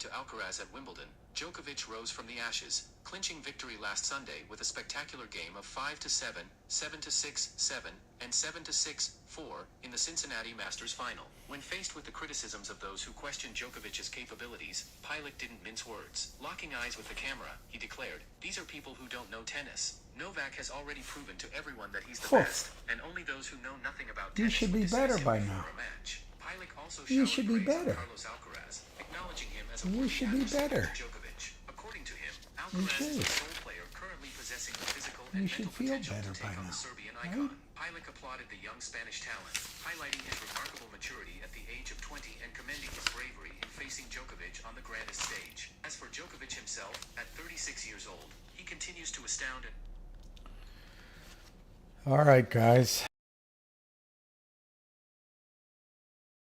to Alcaraz at Wimbledon, Djokovic rose from the ashes, clinching victory last Sunday with a spectacular game of 5-7, 7-6, 7, and 7-6, 4 in the Cincinnati Masters final. When faced with the criticisms of those who questioned Djokovic's capabilities, Pilik didn't mince words. Locking eyes with the camera, he declared, "These are people who don't know tennis. Novak has already proven to everyone that he's the best, and only those who know nothing about tennis should be better by now. a match." Pilik also You showered should be praise on better. Carlos Alcaraz, acknowledging him as a You worthy should be adversary better. to Djokovic. According to him, You Alcaraz is should. the sole player currently possessing the physical and You should mental feel potential better to by take on the now, Serbian right? icon. Pilik applauded the young Spanish talent, highlighting his remarkable maturity at the age of 20 and commending his bravery in facing Djokovic on the grandest stage. As for Djokovic himself, at 36 years old, he continues to astound and All right, guys.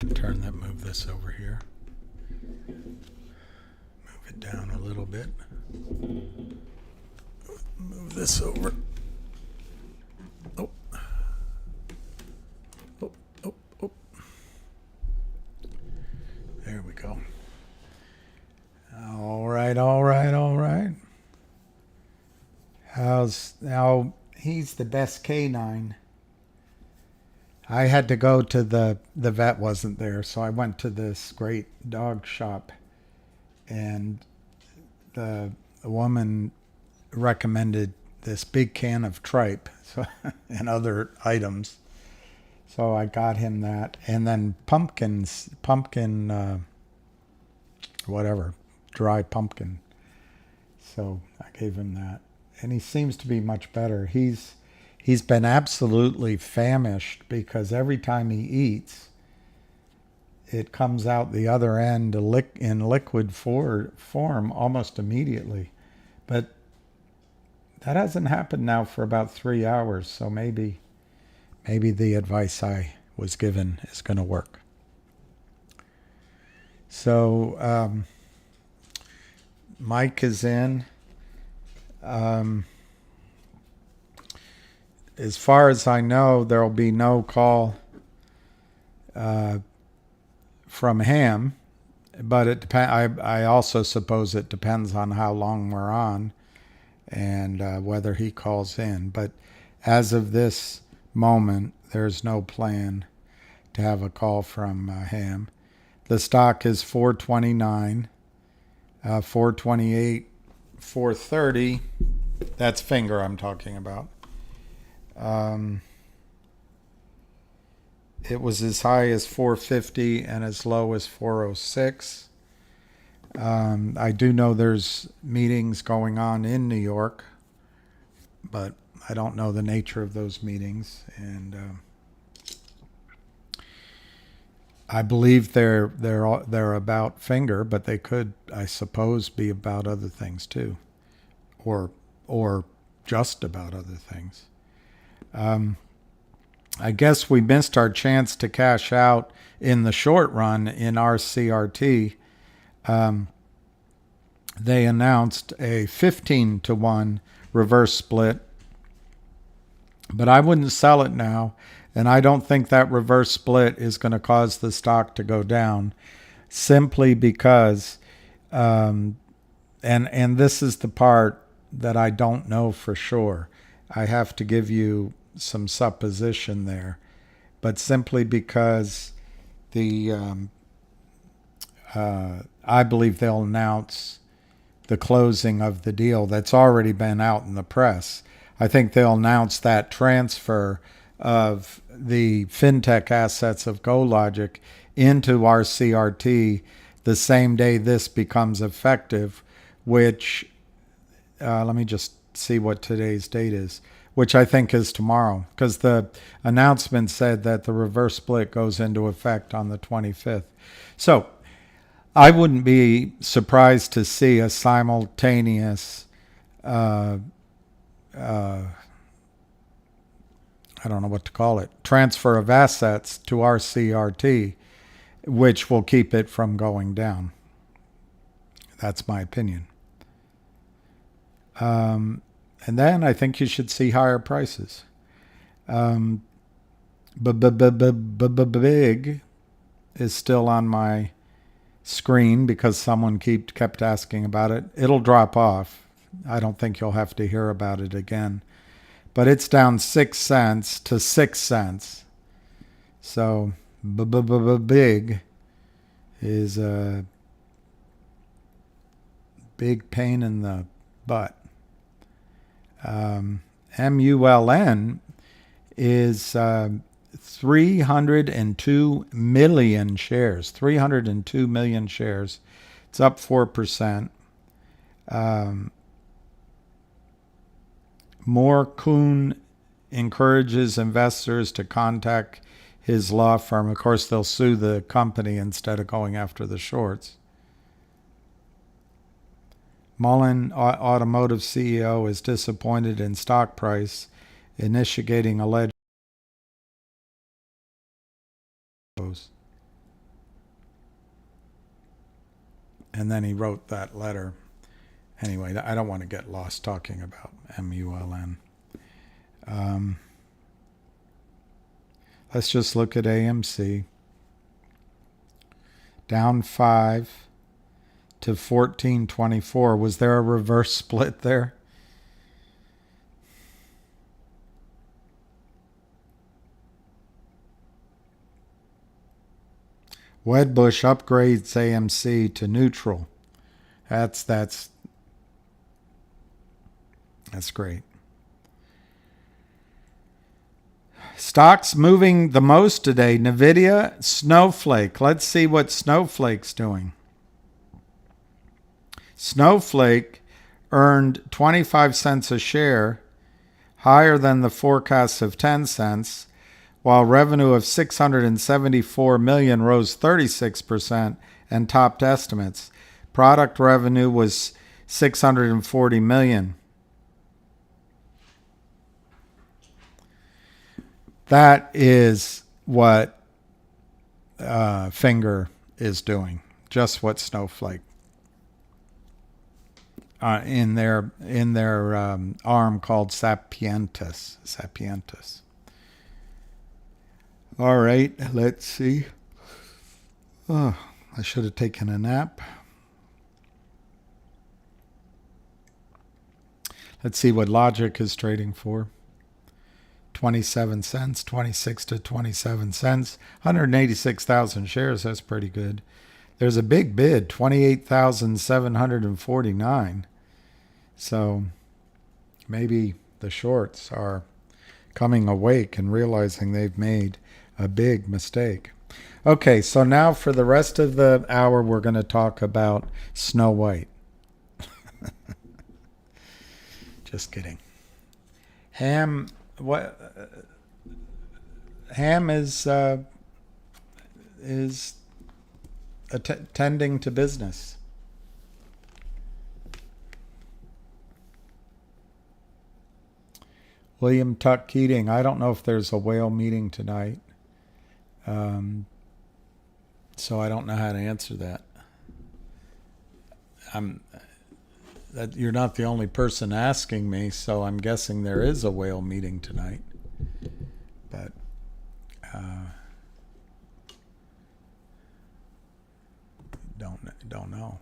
Move this over here. Move it down a little bit. Move this over. Oh. Oh, oh, oh. There we go. All right, all right, all right. Now, he's the best canine. I had to go to the vet wasn't there, so I went to this great dog shop, and the woman recommended this big can of tripe and other items. So I got him that, and then pumpkin, whatever, dry pumpkin. So I gave him that, and he seems to be much better. He's been absolutely famished because every time he eats, it comes out the other end in liquid form almost immediately. But that hasn't happened now for about 3 hours, so maybe the advice I was given is going to work. So Mike is in. As far as I know, there will be no call from him, but it depends. I also suppose it depends on how long we're on and whether he calls in. But as of this moment, there's no plan to have a call from him. The stock is 429, 428, 430. That's finger I'm talking about. It was as high as 450 and as low as 406. I do know there's meetings going on in New York, but I don't know the nature of those meetings, and I believe they're about finger, but they could, I suppose, be about other things too, or just about other things. I guess we missed our chance to cash out in the short run in our CRT. They announced a 15-to-1 reverse split, but I wouldn't sell it now, and I don't think that reverse split is going to cause the stock to go down, simply because, and this is the part that I don't know for sure. I have to give you some supposition there, but simply because I believe they'll announce the closing of the deal that's already been out in the press. I think they'll announce that transfer of the fintech assets of GoLogic into our CRT the same day this becomes effective, which, let me just see what today's date is, which I think is tomorrow, because the announcement said that the reverse split goes into effect on the 25th. So I wouldn't be surprised to see a simultaneous, I don't know what to call it, transfer of assets to our CRT, which will keep it from going down. That's my opinion. And then I think you should see higher prices. Big is still on my screen because someone kept asking about it. It'll drop off. I don't think you'll have to hear about it again. But it's down 6 cents to 6 cents. So big is a big pain in the butt. MULN is 302 million shares. 302 million shares. It's up 4%. Moore Kuhn encourages investors to contact his law firm. Of course, they'll sue the company instead of going after the shorts. Mullen Automotive CEO is disappointed in stock price, initiating alleged. And then he wrote that letter. Anyway, I don't want to get lost talking about MULN. Let's just look at AMC. Down 5 to 14.24. Was there a reverse split there? Wedbush upgrades AMC to neutral. That's great. Stocks moving the most today. Nvidia, Snowflake. Let's see what Snowflake's doing. Snowflake earned 25 cents a share, higher than the forecast of 10 cents, while revenue of $674 million rose 36% and topped estimates. Product revenue was $640 million. That is what Finger is doing. Just what Snowflake in their arm called Sapientus. All right, let's see. Oh, I should have taken a nap. Let's see what Logic is trading for. 27 cents, 26 to 27 cents, 186,000 shares. That's pretty good. There's a big bid, 28,749. So maybe the shorts are coming awake and realizing they've made a big mistake. Okay, so now for the rest of the hour, we're going to talk about Snow White. Just kidding. Ham is attending to business. William Tuck Keating. I don't know if there's a whale meeting tonight, so I don't know how to answer that. You're not the only person asking me, so I'm guessing there is a whale meeting tonight. But don't know.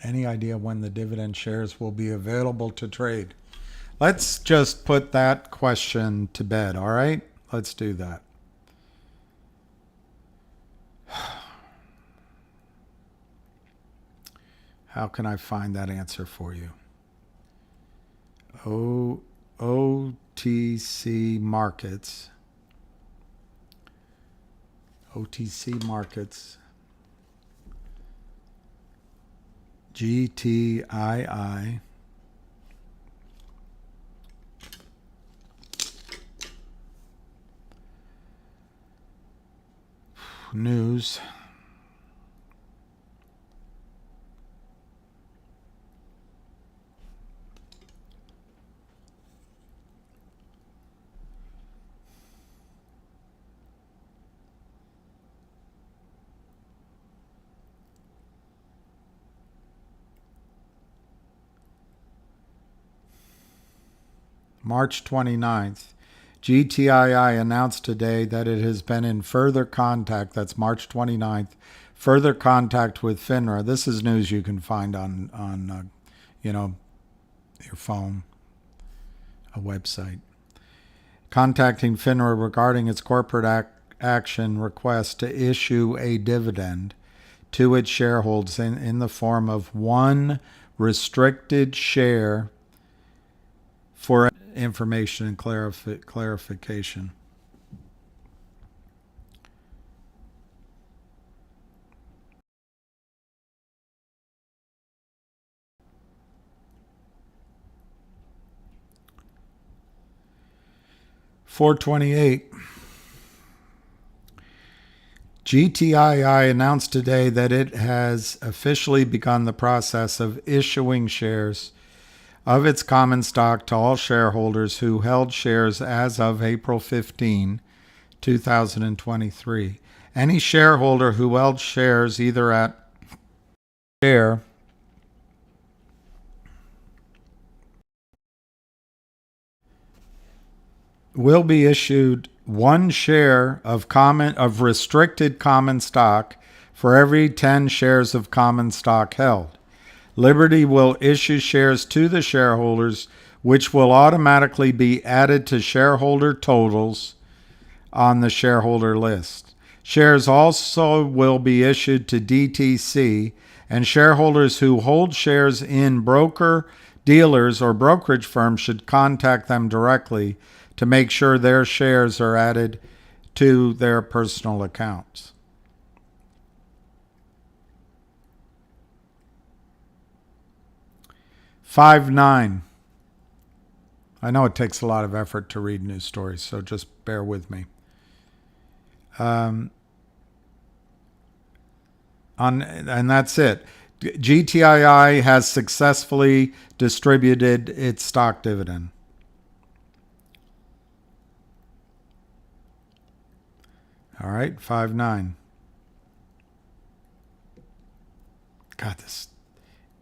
Any idea when the dividend shares will be available to trade? Let's just put that question to bed, all right? Let's do that. How can I find that answer for you? OTC markets. OTC markets. GTII. News. March 29th. GTII announced today that it has been in further contact, that's March 29th, further contact with FINRA. This is news you can find on your phone, a website. Contacting FINRA regarding its corporate action request to issue a dividend to its shareholders in the form of one restricted share for information and clarification. $4.28. GTII announced today that it has officially begun the process of issuing shares of its common stock to all shareholders who held shares as of April 15, 2023. Any shareholder who held shares either at share will be issued one share of restricted common stock for every 10 shares of common stock held. Liberty will issue shares to the shareholders, which will automatically be added to shareholder totals on the shareholder list. Shares also will be issued to DTC, and shareholders who hold shares in broker dealers or brokerage firms should contact them directly to make sure their shares are added to their personal accounts. $5.9. I know it takes a lot of effort to read news stories, so just bear with me. And that's it. GTII has successfully distributed its stock dividend. All right, 5.9. God, this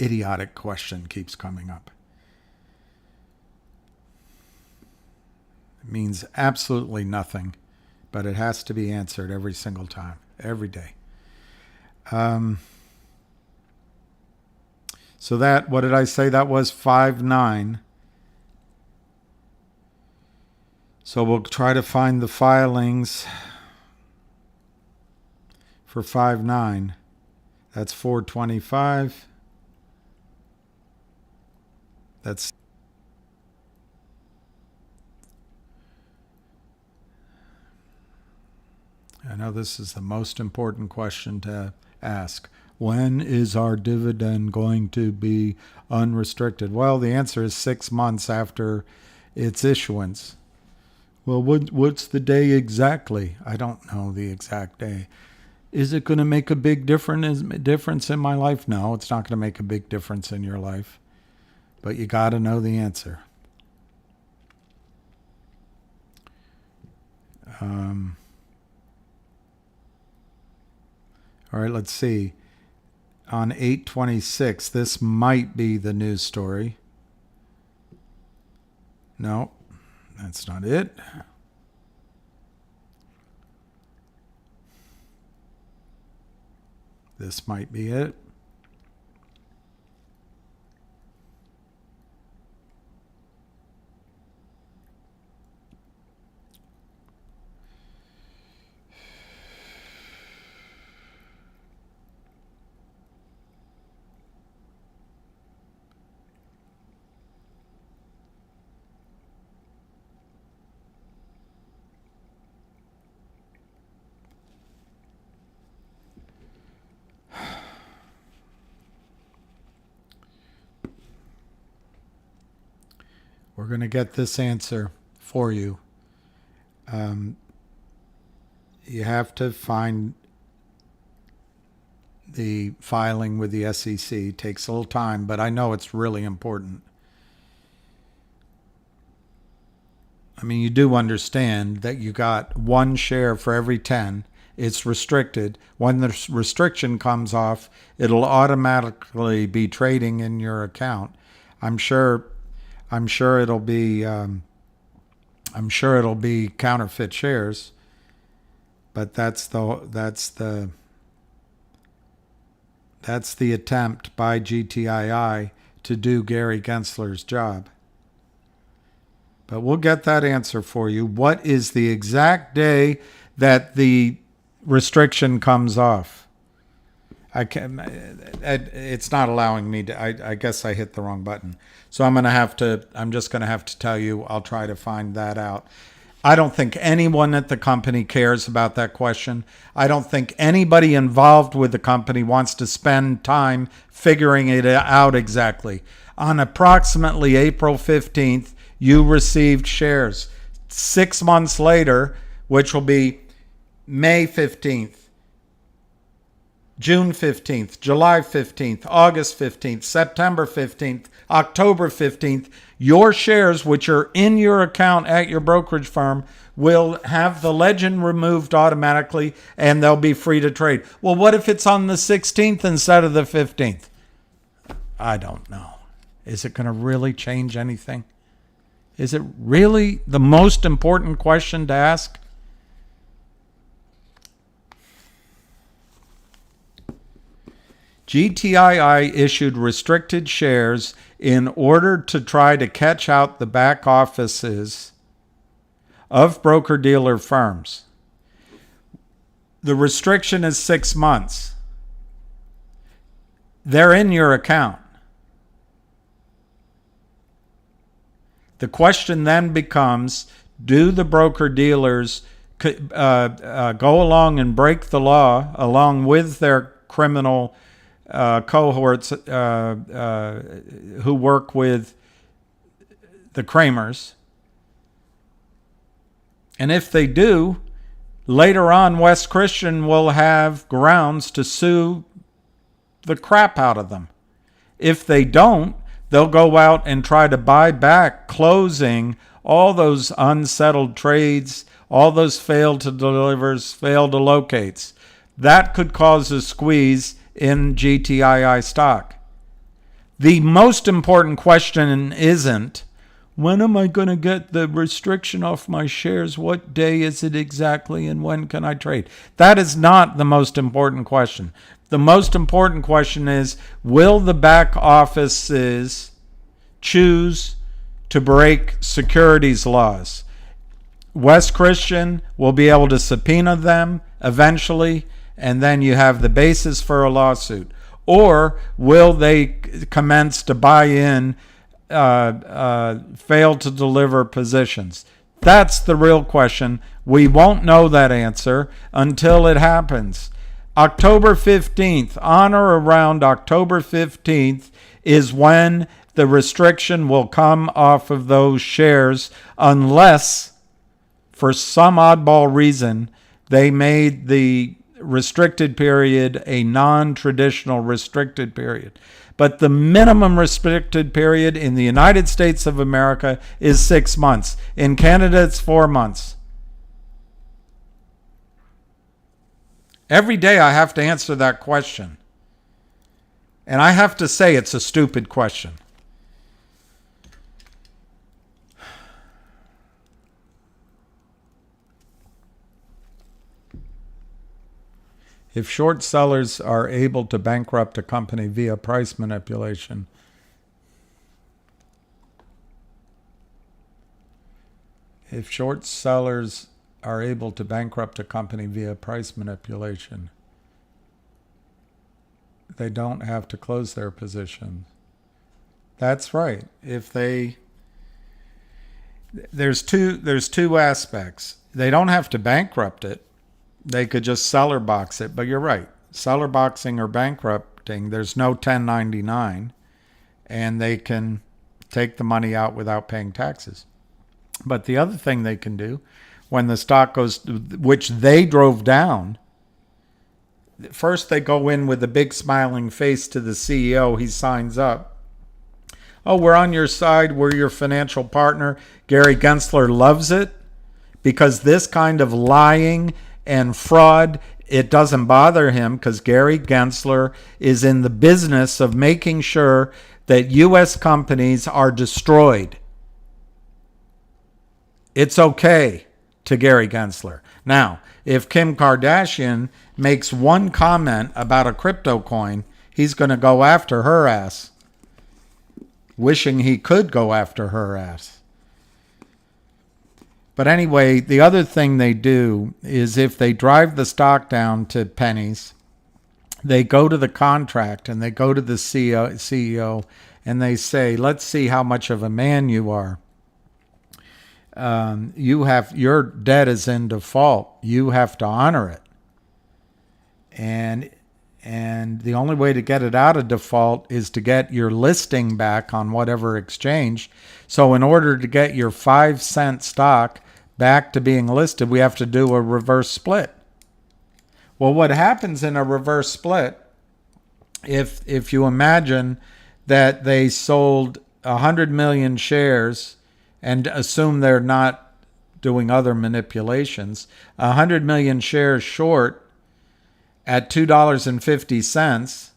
idiotic question keeps coming up. It means absolutely nothing, but it has to be answered every single time, every day. So that, what did I say? That was 5.9. So we'll try to find the filings for 5.9. That's 425. That's I know this is the most important question to ask. When is our dividend going to be unrestricted? Well, the answer is 6 months after its issuance. Well, what's the day exactly? I don't know the exact day. Is it going to make a big difference in my life? No, it's not going to make a big difference in your life. But you got to know the answer. All right, let's see. On 8/26, this might be the news story. No, that's not it. This might be it. We're going to get this answer for you. You have to find the filing with the SEC. It takes a little time, but I know it's really important. I mean, you do understand that you got one share for every 10. It's restricted. When the restriction comes off, it'll automatically be trading in your account. I'm sure it'll be I'm sure it'll be counterfeit shares, but that's the attempt by GTII to do Gary Gensler's job. But we'll get that answer for you. What is the exact day that the restriction comes off? It's not allowing me to. I guess I hit the wrong button. So I'm just gonna have to tell you. I'll try to find that out. I don't think anyone at the company cares about that question. I don't think anybody involved with the company wants to spend time figuring it out exactly. On approximately April 15th, you received shares. 6 months later, which will be May 15th, June 15th, July 15th, August 15th, September 15th, October 15th, your shares, which are in your account at your brokerage firm, will have the legend removed automatically and they'll be free to trade. Well, what if it's on the 16th instead of the 15th? I don't know. Is it going to really change anything? Is it really the most important question to ask? GTII issued restricted shares in order to try to catch out the back offices of broker-dealer firms. The restriction is 6 months. They're in your account. The question then becomes, do the broker-dealers go along and break the law along with their criminal cohorts who work with the Kramers? And if they do, later on, West Christian will have grounds to sue the crap out of them. If they don't, they'll go out and try to buy back, closing all those unsettled trades, all those failed to delivers, failed to locates. That could cause a squeeze in GTII stock. The most important question isn't, when am I going to get the restriction off my shares? What day is it exactly? And when can I trade? That is not the most important question. The most important question is, will the back offices choose to break securities laws? West Christian will be able to subpoena them eventually, and then you have the basis for a lawsuit. Or will they commence to buy in fail to deliver positions? That's the real question. We won't know that answer until it happens. October 15th, on or around October 15th, is when the restriction will come off of those shares, unless for some oddball reason they made the restricted period a non-traditional restricted period. But the minimum restricted period in the United States of America is 6 months. In Canada, it's 4 months. Every day I have to answer that question. And I have to say it's a stupid question. If short sellers are able to bankrupt a company via price manipulation, they don't have to close their position. That's right. There's two aspects. They don't have to bankrupt it. They could just seller box it, but you're right. Seller boxing or bankrupting, there's no 1099, and they can take the money out without paying taxes. But the other thing they can do, when the stock goes, which they drove down, first they go in with a big smiling face to the CEO. He signs up. Oh, we're on your side. We're your financial partner. Gary Gensler loves it because this kind of lying and fraud, it doesn't bother him, because Gary Gensler is in the business of making sure that U.S. companies are destroyed. It's okay to Gary Gensler. Now, if Kim Kardashian makes one comment about a crypto coin, he's going to go after her ass, wishing he could go after her ass. But anyway, the other thing they do is if they drive the stock down to pennies, they go to the contract and they go to the CEO and they say, let's see how much of a man you are. Your debt is in default. You have to honor it. And the only way to get it out of default is to get your listing back on whatever exchange. So in order to get your 5-cent stock back to being listed, we have to do a reverse split. Well, what happens in a reverse split, if you imagine that they sold 100 million shares and assume they're not doing other manipulations, 100 million shares short at $2.50,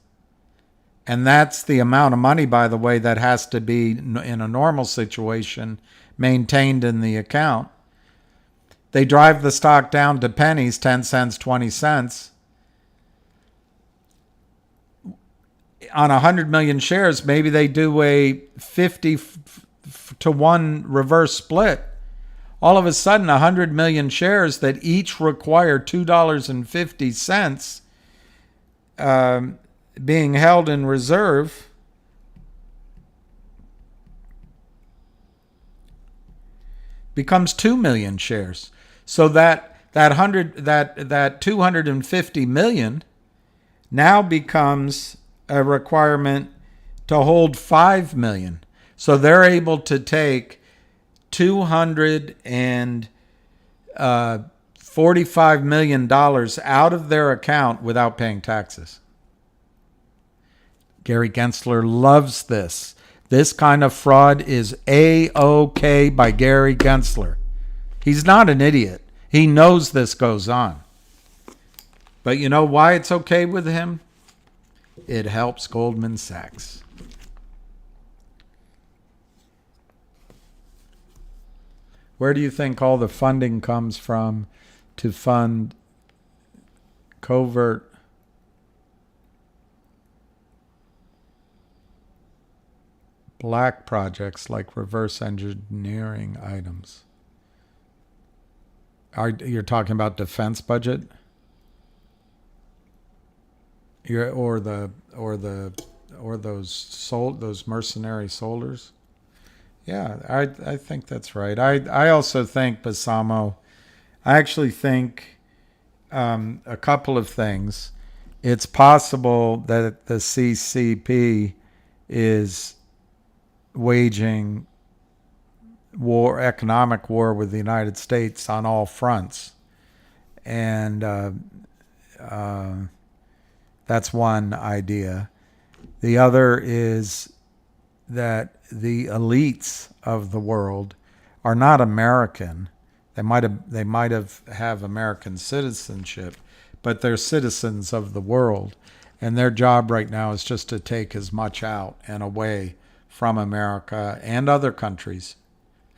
and that's the amount of money, by the way, that has to be in a normal situation maintained in the account. They drive the stock down to pennies, 10 cents, 20 cents. On 100 million shares, maybe they do a 50 to 1 reverse split. All of a sudden, 100 million shares that each require $2.50 being held in reserve becomes 2 million shares. So that 250 million now becomes a requirement to hold 5 million. So they're able to take $245 million out of their account without paying taxes. Gary Gensler loves this. This kind of fraud is A-OK by Gary Gensler. He's not an idiot. He knows this goes on. But you know why it's okay with him? It helps Goldman Sachs. Where do you think all the funding comes from to fund covert black projects like reverse engineering items? You're talking about defense budget? Or those mercenary soldiers? Yeah, I think that's right. I also think, Basamo, I actually think a couple of things. It's possible that the CCP is waging economic war with the United States on all fronts. And that's one idea. The other is that the elites of the world are not American. They might have American citizenship, but they're citizens of the world. And their job right now is just to take as much out and away from America and other countries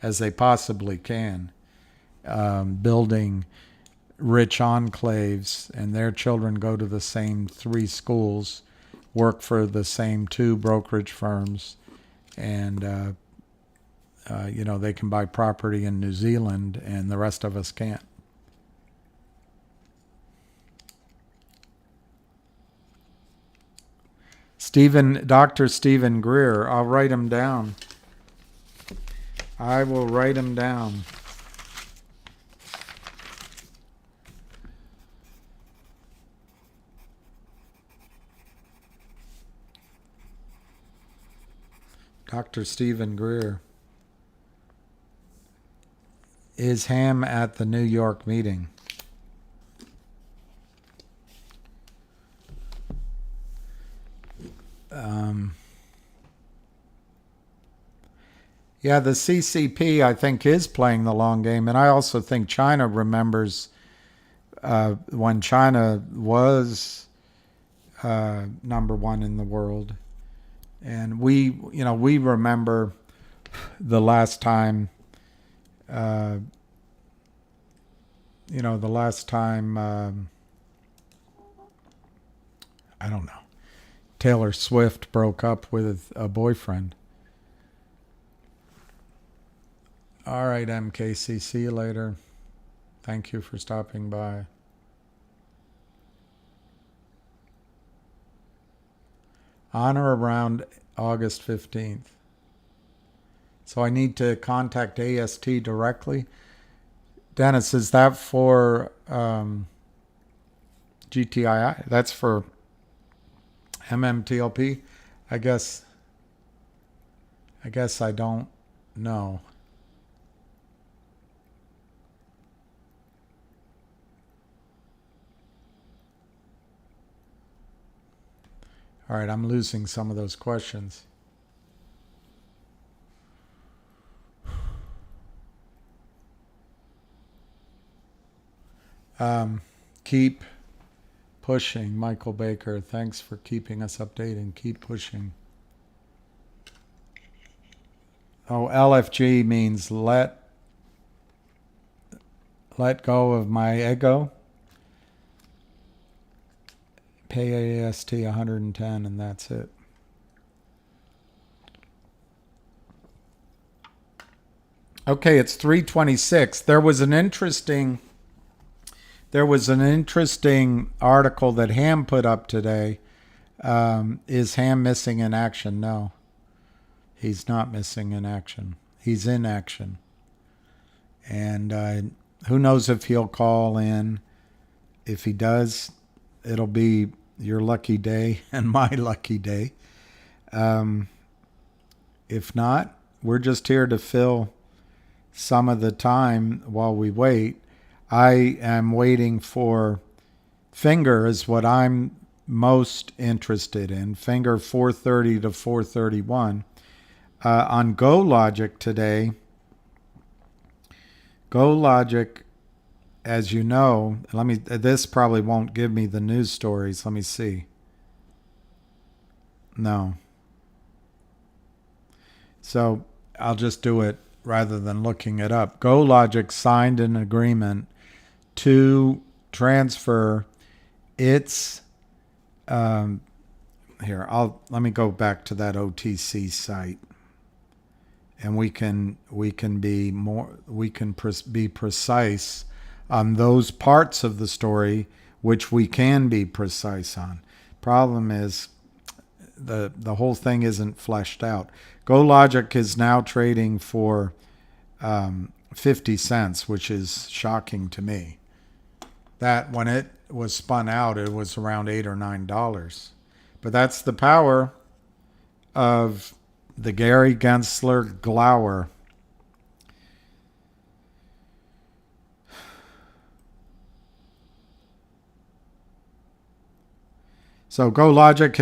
as they possibly can, building rich enclaves, and their children go to the same 3 schools, work for the same 2 brokerage firms, and they can buy property in New Zealand, and the rest of us can't. Dr. Stephen Greer, I'll write him down. I will write him down. Dr. Stephen Greer. Is Ham at the New York meeting? Yeah, the CCP, I think, is playing the long game. And I also think China remembers when China was number 1 in the world. And we remember the last time The last time, I don't know, Taylor Swift broke up with a boyfriend. All right, MKC, see you later. Thank you for stopping by. On or around August 15th. So I need to contact AST directly. Dennis, is that for GTII? That's for MMTLP? I guess I don't know. All right, I'm losing some of those questions. Keep pushing, Michael Baker. Thanks for keeping us updated. Keep pushing. Oh, LFG means let go of my ego. Pay AST 110 and that's it. Okay, it's 3:26. There was an interesting article that Ham put up today. Is Ham missing in action? No. He's not missing in action. He's in action. And who knows if he'll call in. If he does, it'll be your lucky day and my lucky day. If not, we're just here to fill some of the time while we wait. I am waiting for Finger is what I'm most interested in. Finger 430 to 431. On GoLogic today, GoLogic, as you know, this probably won't give me the news stories. Let me see. No. So I'll just do it rather than looking it up. GoLogic signed an agreement to transfer its let me go back to that OTC site, and we can be precise on those parts of the story which we can be precise on. Problem is the whole thing isn't fleshed out. GoLogic is now trading for 50 cents, which is shocking to me. That when it was spun out, it was around $8 or $9. But that's the power of the Gary Gensler Glower. So GoLogic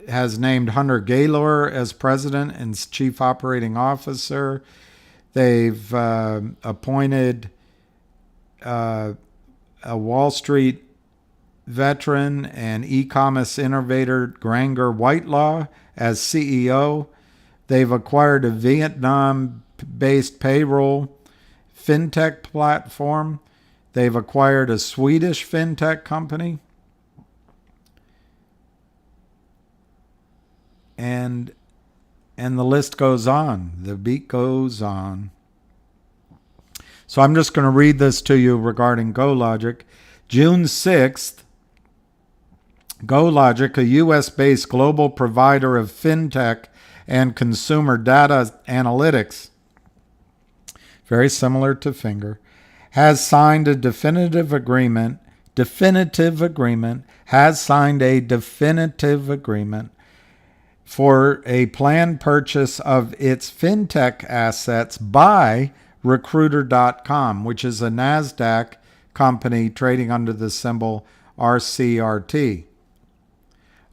has named Hunter Gaylor as president and chief operating officer. They've appointed a Wall Street veteran and e-commerce innovator Granger Whitelaw as CEO. They've acquired a Vietnam-based payroll fintech platform. They've acquired a Swedish fintech company. And the list goes on. The beat goes on. So I'm just going to read this to you regarding GoLogic. June 6th, GoLogic, a U.S.-based global provider of fintech and consumer data analytics, very similar to Finger, has signed a definitive agreement for a planned purchase of its fintech assets by Recruiter.com, which is a NASDAQ company trading under the symbol RCRT.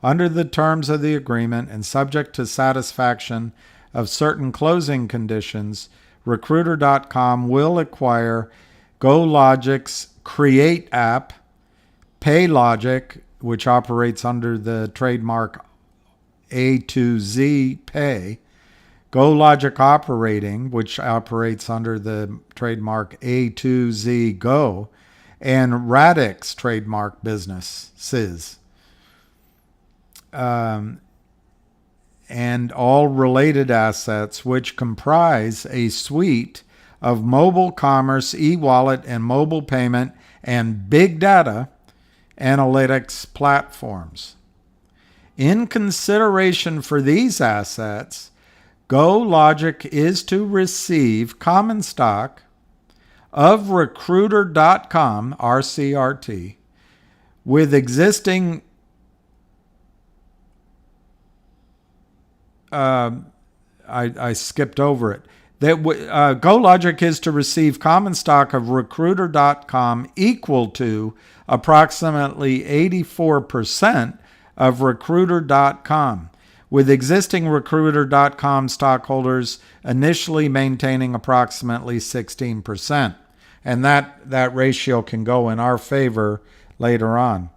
Under the terms of the agreement and subject to satisfaction of certain closing conditions, Recruiter.com will acquire GoLogic's Create app, PayLogic, which operates under the trademark A to Z Pay, GoLogic Operating, which operates under the trademark A2Z Go, and Radix trademark businesses. And all related assets, which comprise a suite of mobile commerce, e-wallet, and mobile payment and big data analytics platforms. In consideration for these assets, GoLogic is to receive common stock of Recruiter.com, RCRT, with existing I skipped over it. That GoLogic is to receive common stock of Recruiter.com equal to approximately 84% of Recruiter.com, with existing Recruiter.com stockholders initially maintaining approximately 16%. And that ratio can go in our favor later on.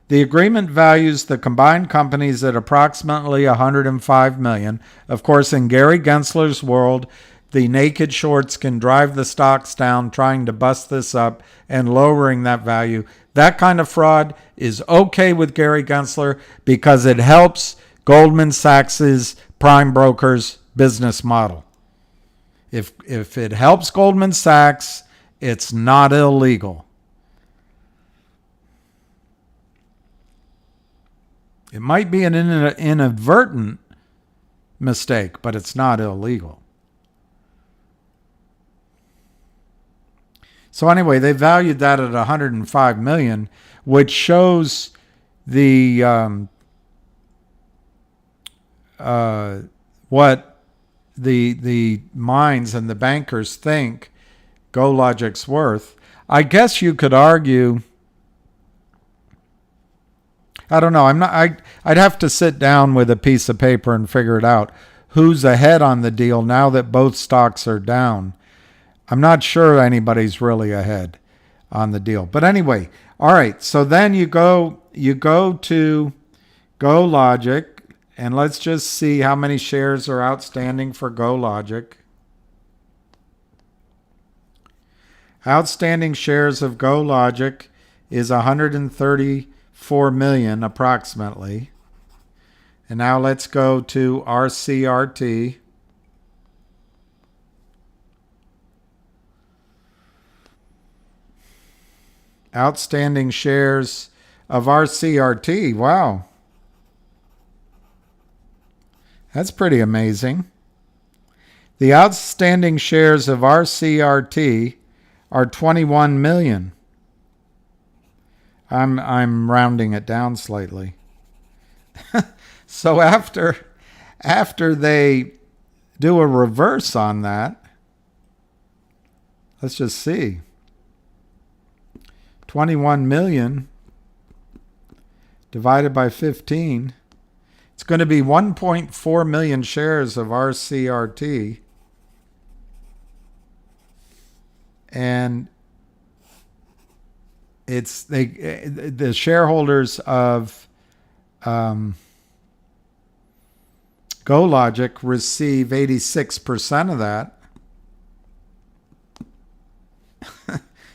The agreement values the combined companies at approximately $105 million. Of course, in Gary Gensler's world, the naked shorts can drive the stocks down, trying to bust this up and lowering that value. That kind of fraud is okay with Gary Gensler because it helps Goldman Sachs's prime broker's business model. If it helps Goldman Sachs, it's not illegal. It might be an inadvertent mistake, but it's not illegal. So anyway, they valued that at $105 million, which shows the what the minds and the bankers think GoLogic's worth. I guess you could argue. I don't know. I'd have to sit down with a piece of paper and figure it out. Who's ahead on the deal now that both stocks are down? I'm not sure anybody's really ahead on the deal. But anyway, all right. So then you go to GoLogic, and let's just see how many shares are outstanding for GoLogic. Outstanding shares of GoLogic is 134 million approximately. And now let's go to RCRT. Outstanding shares of RCRT. Wow. That's pretty amazing. The outstanding shares of RCRT are 21 million. I'm rounding it down slightly. So after they do a reverse on that, let's just see. 21 million divided by 15. It's going to be 1.4 million shares of RCRT. And it's the shareholders of GoLogic receive 86% of that.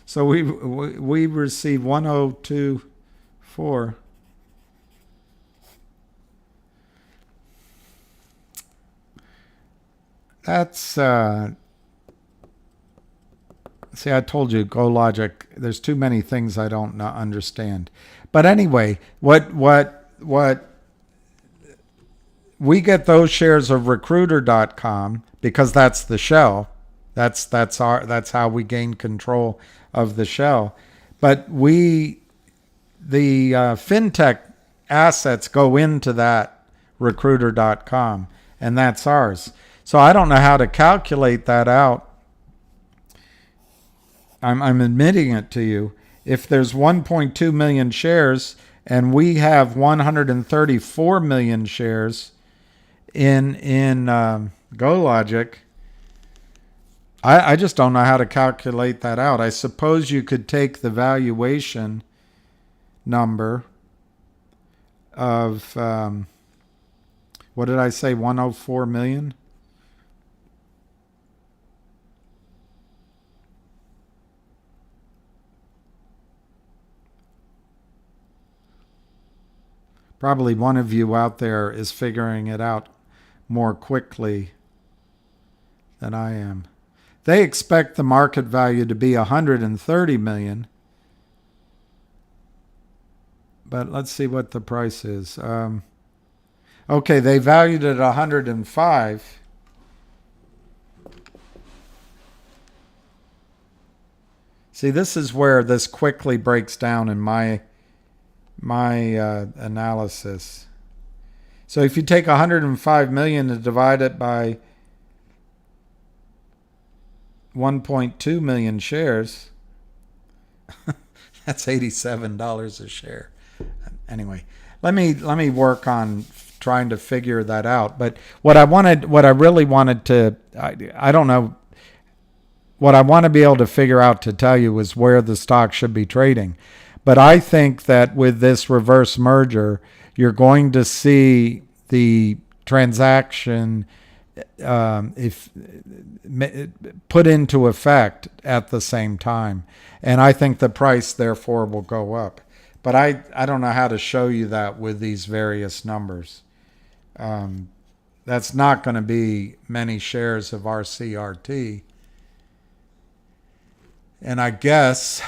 So we receive 1024. That's see, I told you GoLogic. There's too many things I don't understand. But anyway, what we get those shares of Recruiter.com because that's the shell. That's how we gain control of the shell. But the fintech assets go into that Recruiter.com, and that's ours. So I don't know how to calculate that out. I'm admitting it to you. If there's 1.2 million shares and we have 134 million shares in GoLogic, I just don't know how to calculate that out. I suppose you could take the valuation number of, what did I say, 104 million? Probably one of you out there is figuring it out more quickly than I am. They expect the market value to be 130 million. But let's see what the price is. Okay, they valued it at 105. See, this is where this quickly breaks down in my analysis. So if you take 105 million and divide it by 1.2 million shares, that's $87 a share. Anyway, let me work on trying to figure that out. But what I really wanted to, I don't know, what I want to be able to figure out to tell you is where the stock should be trading. But I think that with this reverse merger, you're going to see the transaction if put into effect at the same time. And I think the price, therefore, will go up. But I don't know how to show you that with these various numbers. That's not going to be many shares of RCRT. And I guess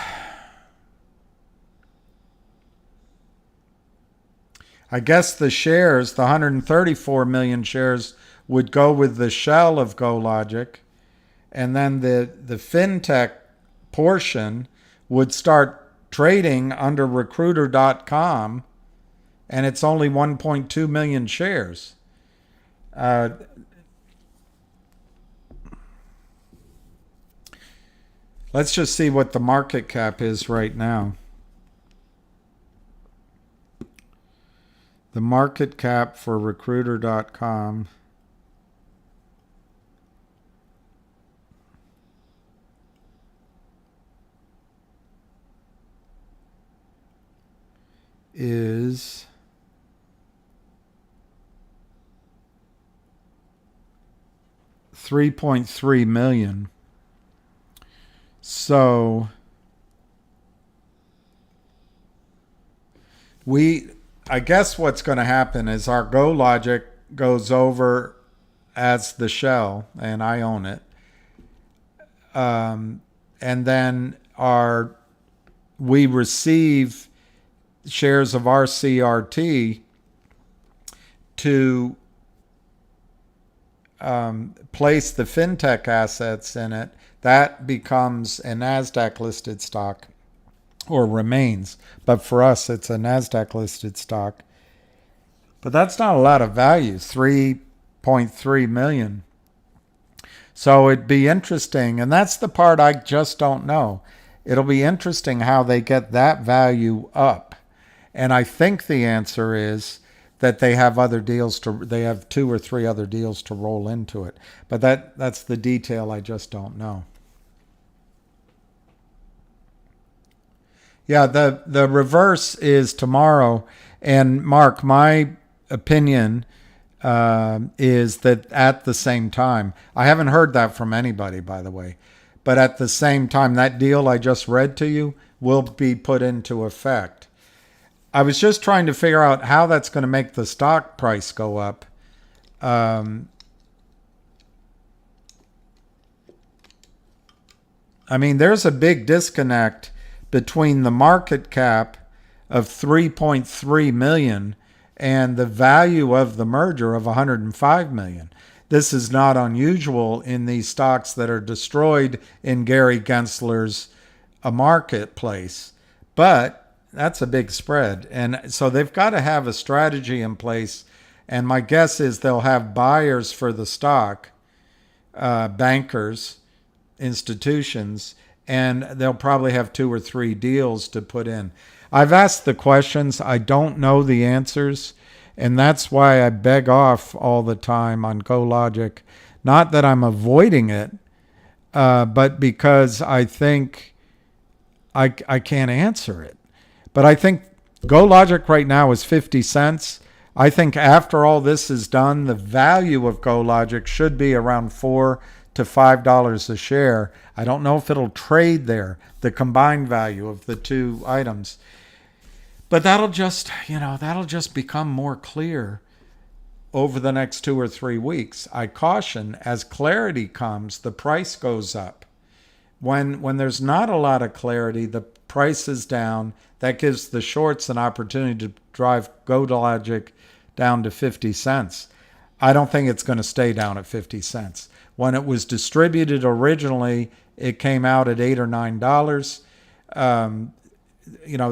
the shares, the 134 million shares, would go with the shell of GoLogic, and then the fintech portion would start trading under recruiter.com, and it's only 1.2 million shares. Let's just see what the market cap is right now. The market cap for recruiter.com is $3.3 million. So I guess what's going to happen is our GoLogic goes over as the shell, and I own it. And then we receive shares of RCRT to place the fintech assets in it. That becomes a NASDAQ listed stock, or remains. But for us, it's a NASDAQ listed stock. But that's not a lot of value, 3.3 million. So it'd be interesting, and that's the part I just don't know. It'll be interesting how they get that value up. And I think the answer is that they have they have 2 or 3 other deals to roll into it. But that's the detail I just don't know. Yeah, the reverse is tomorrow. And Mark, my opinion is that at the same time, I haven't heard that from anybody, by the way, but at the same time, that deal I just read to you will be put into effect. I was just trying to figure out how that's going to make the stock price go up. I mean, there's a big disconnect between the market cap of 3.3 million and the value of the merger of 105 million. This is not unusual in these stocks that are destroyed in Gary Gensler's marketplace, but that's a big spread. And so they've got to have a strategy in place. And my guess is they'll have buyers for the stock, bankers, institutions, and they'll probably have 2 or 3 deals to put in. I've asked the questions. I don't know the answers, and that's why I beg off all the time on GoLogic. Not that I'm avoiding it, but because I think I can't answer it. But I think GoLogic right now is 50 cents. I think after all this is done, the value of GoLogic should be around $4 to $5 a share. I don't know if it'll trade there, the combined value of the two items. But that'll just become more clear over the next 2 or 3 weeks. I caution, as clarity comes, the price goes up. When there's not a lot of clarity, the price is down. That gives the shorts an opportunity to drive GoLogic down to 50 cents. I don't think it's going to stay down at 50 cents. When it was distributed originally, it came out at $8 or $9.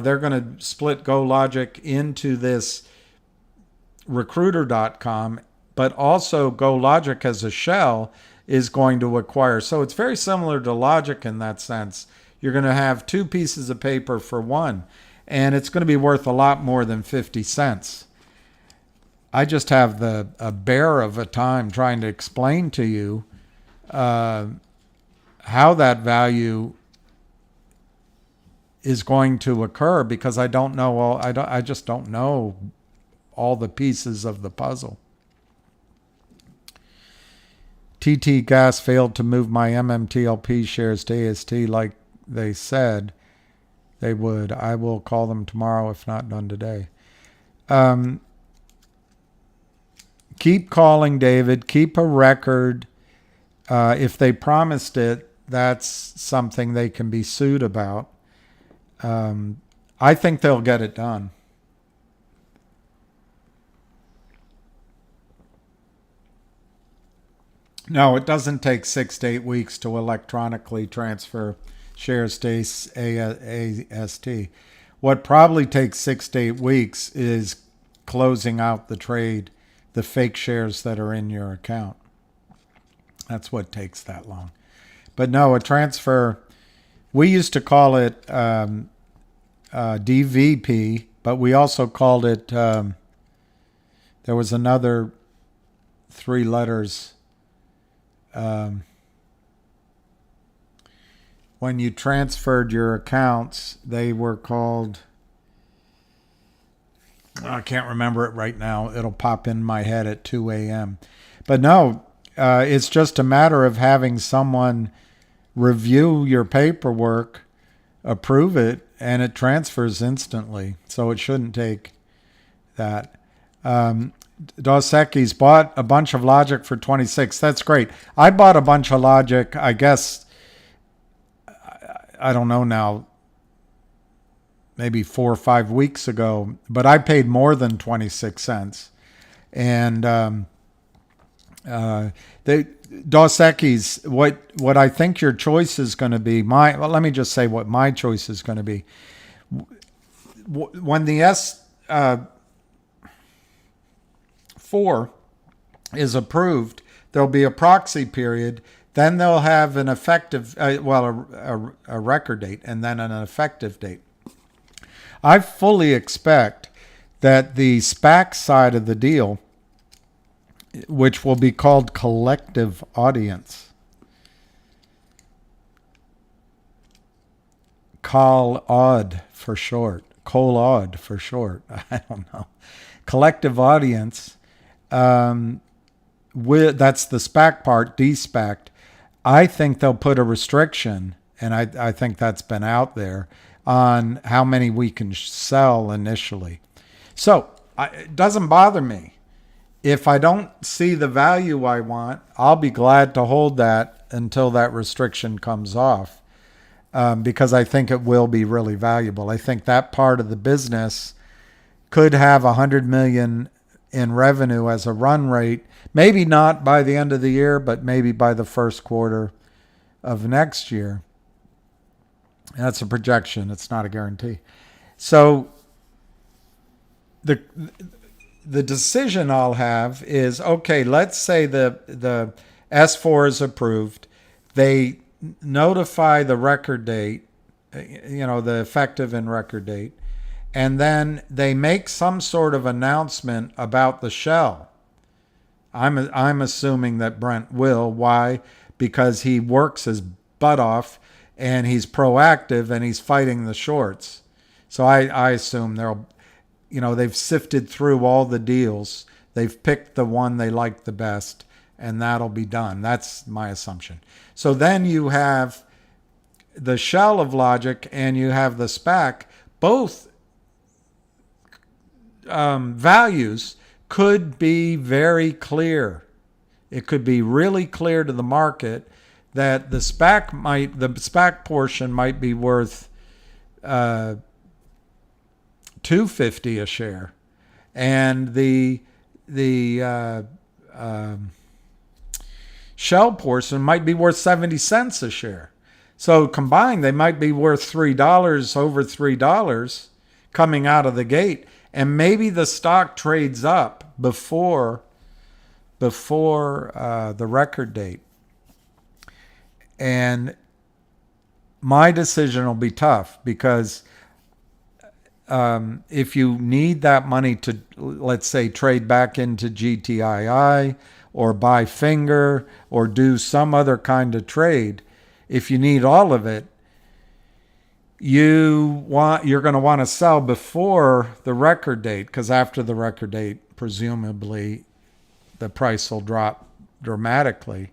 They're going to split GoLogic into this recruiter.com, but also GoLogic as a shell is going to acquire. So it's very similar to Logic in that sense. You're going to have two pieces of paper for one, and it's going to be worth a lot more than 50 cents. I just have a bear of a time trying to explain to you how that value is going to occur, because I don't know I just don't know all the pieces of the puzzle. TT Gas failed to move my MMTLP shares to AST like they said they would. I will call them tomorrow, if not done today. Keep calling, David. Keep a record. If they promised it, that's something they can be sued about. I think they'll get it done. No, it doesn't take 6 to 8 weeks to electronically transfer shares to AST. What probably takes 6 to 8 weeks is closing out the trade, the fake shares that are in your account. That's what takes that long. But no, a transfer, we used to call it DVP, but we also called it, there was another 3 letters. When you transferred your accounts, they were called, I can't remember it right now. It'll pop in my head at 2 a.m. But no, it's just a matter of having someone review your paperwork, approve it, and it transfers instantly. So it shouldn't take that. Dos Equis bought a bunch of Logic for 26. That's great. I bought a bunch of Logic, I guess, I don't know now, maybe 4 or 5 weeks ago, but I paid more than 26 cents. And Dos Equis, what I think your choice is going to be, let me just say what my choice is going to be. When the S4 is approved, there'll be a proxy period. Then they'll have an effective, a record date, and then an effective date. I fully expect that the SPAC side of the deal, which will be called collective audience, COL-AUD for short, COL-AUD for short, I don't know, collective audience, that's the SPAC part, de-SPACed. I think they'll put a restriction, and I think that's been out there, on how many we can sell initially. So it doesn't bother me. If I don't see the value I want, I'll be glad to hold that until that restriction comes off, because I think it will be really valuable. I think that part of the business could have $100 million in revenue as a run rate. Maybe not by the end of the year, but maybe by the first quarter of next year. That's a projection. It's not a guarantee. So the decision I'll have is, okay, let's say the S4 is approved. They notify the record date, the effective and record date, and then they make some sort of announcement about the shell. I'm assuming that Brent will. Why? Because he works his butt off and he's proactive and he's fighting the shorts. So I assume they've sifted through all the deals. They've picked the one they like the best, and that'll be done. That's my assumption. So then you have the shell of Logic and you have the SPAC. Both values could be very clear. It could be really clear to the market that the SPAC portion might be worth $2.50 a share, and the shell portion might be worth 70 cents a share. So combined, they might be worth $3, over $3 coming out of the gate, and maybe the stock trades up before the record date. And my decision will be tough because if you need that money to, let's say, trade back into GTII or buy finger or do some other kind of trade, if you need all of it, you're going to want to sell before the record date, because after the record date, presumably the price will drop dramatically.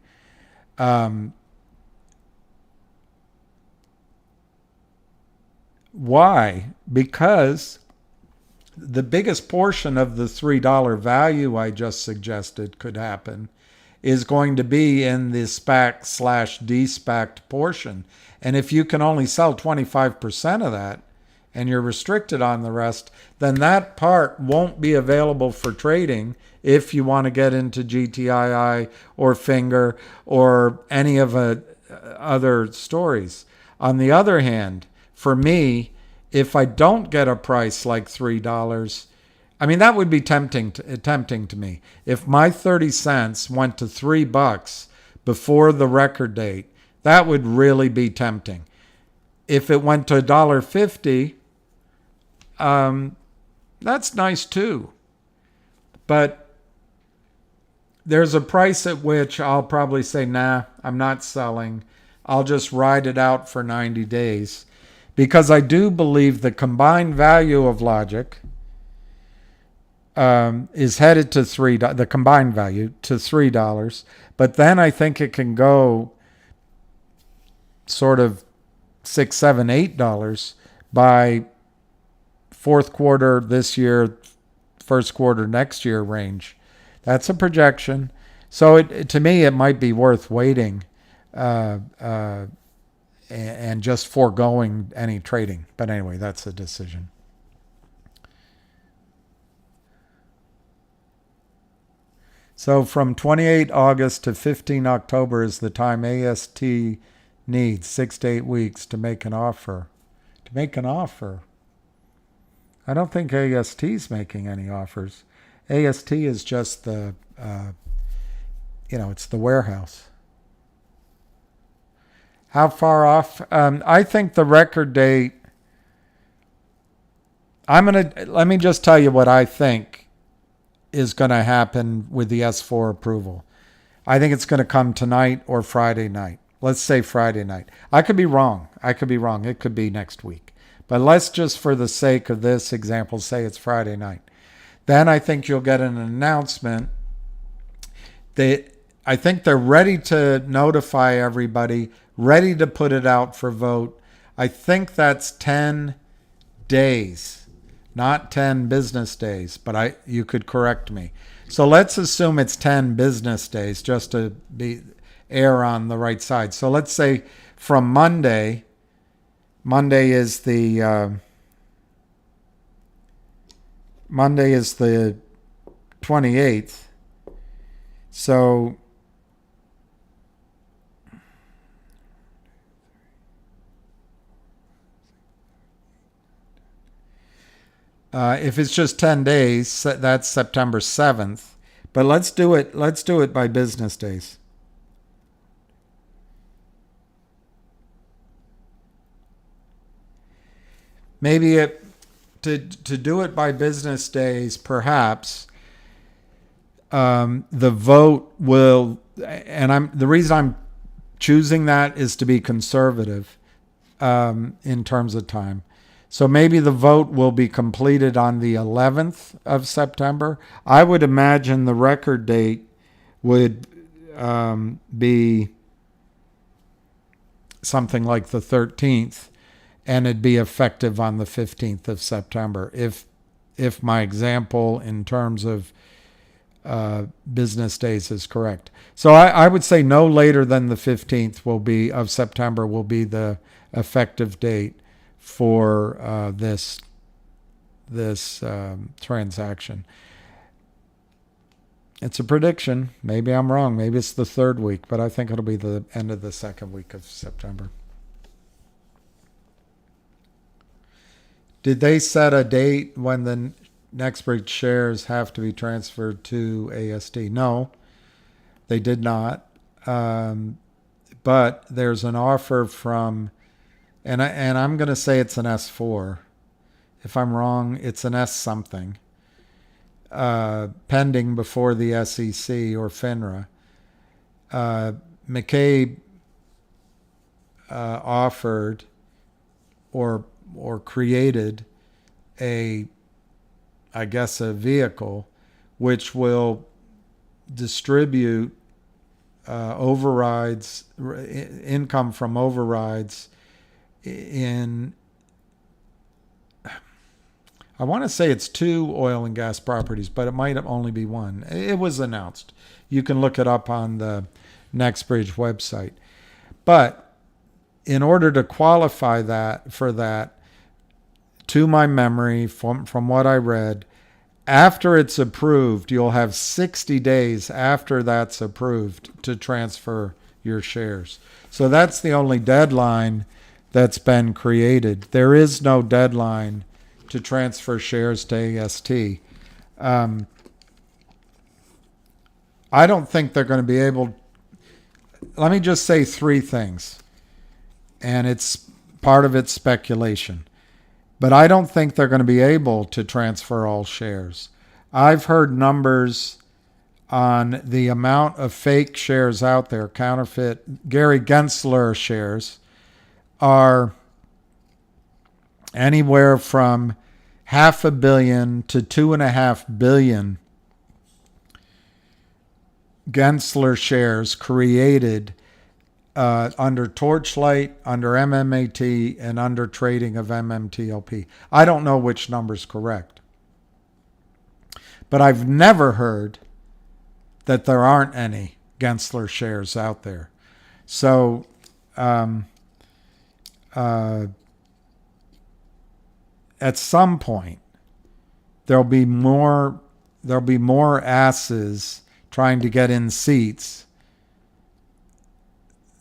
Why? Because the biggest portion of the $3 value I just suggested could happen is going to be in the SPAC/de-SPACed portion. And if you can only sell 25% of that and you're restricted on the rest, then that part won't be available for trading if you want to get into GTII or Finger or any of other stories. On the other hand, for me, if I don't get a price like $3, I mean, that would be tempting to me. If my 30 cents went to $3 before the record date, that would really be tempting. If it went to $1.50, that's nice too. But there's a price at which I'll probably say, nah, I'm not selling. I'll just ride it out for 90 days. Because I do believe the combined value of Logic is headed to $3, the combined value to $3. But then I think it can go sort of $6, $7, $8 by fourth quarter this year, first quarter next year range. That's a projection. So to me, it might be worth waiting and just foregoing any trading. But anyway, that's a decision. So from 28 August to 15 October is the time AST needs 6 to 8 weeks to make an offer. To make an offer? I don't think AST is making any offers. AST is just the, it's the warehouse. How far off? I think the record date, let me just tell you what I think is going to happen with the S4 approval. I think it's going to come tonight or Friday night. Let's say Friday night. I could be wrong. It could be next week. But let's just, for the sake of this example, say it's Friday night. Then I think you'll get an announcement. I think they're ready to notify everybody, ready to put it out for vote. I think that's 10 days. Not 10 business days, but you could correct me. So let's assume it's 10 business days just to err on the right side. So let's say from Monday is the 28th. So if it's just 10 days, that's September 7th. But let's do it by business days. Maybe to do it by business days, perhaps the vote will, and the reason I'm choosing that is to be conservative in terms of time. So maybe the vote will be completed on the 11th of September. I would imagine the record date would be something like the 13th, and it'd be effective on the 15th of September if if my example in terms of business days is correct. So I would say no later than the 15th of September will be the effective date for this transaction. It's a prediction. Maybe I'm wrong. Maybe it's the third week, but I think it'll be the end of the second week of September. Did they set a date when the Nextbridge shares have to be transferred to AST? No, they did not. But there's an offer from, and I'm going to say it's an S4. If I'm wrong, it's an S something. Pending before the SEC or FINRA. McCabe offered or created a vehicle which will distribute overrides, income from overrides in, I want to say it's 2 oil and gas properties, but it might only be 1. It was announced. You can look it up on the Nextbridge website. But in order to qualify for that, to my memory, from what I read, after it's approved, you'll have 60 days after that's approved to transfer your shares. So that's the only deadline that's been created. There is no deadline to transfer shares to AST. I don't think they're going to be able. Let me just say 3 things, and it's part of it's speculation. But I don't think they're going to be able to transfer all shares. I've heard numbers on the amount of fake shares out there, counterfeit. Gary Gensler shares are anywhere from $500 million to $2.5 billion Gensler shares created under Torchlight, under MMAT, and under trading of MMTLP. I don't know which number's correct. But I've never heard that there aren't any Gensler shares out there. So at some point, there'll be more asses trying to get in seats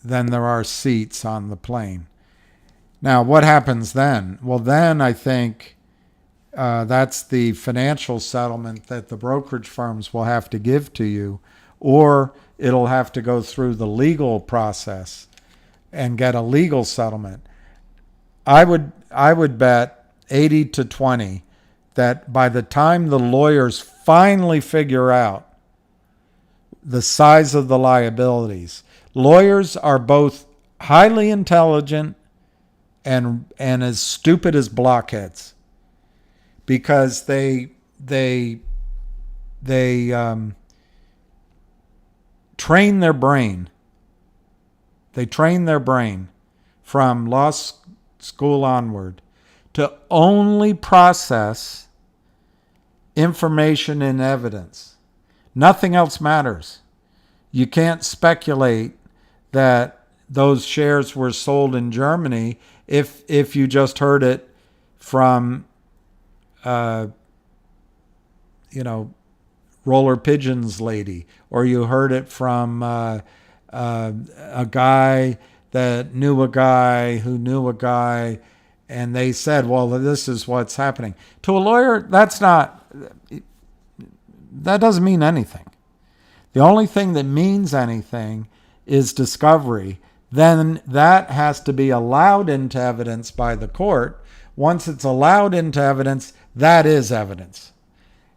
than there are seats on the plane. Now, what happens then? Well, then I think that's the financial settlement that the brokerage firms will have to give to you, or it'll have to go through the legal process and get a legal settlement. I would bet 80 to 20 that by the time the lawyers finally figure out the size of the liabilities, lawyers are both highly intelligent and as stupid as blockheads, because they train their brain. They train their brain from law school onward to only process information and evidence. Nothing else matters. You can't speculate that those shares were sold in Germany if you just heard it from, Roller Pigeons lady, or you heard it from a guy that knew a guy who knew a guy, and they said, well, this is what's happening. To a lawyer, that doesn't mean anything. The only thing that means anything is discovery. Then that has to be allowed into evidence by the court. Once it's allowed into evidence, that is evidence.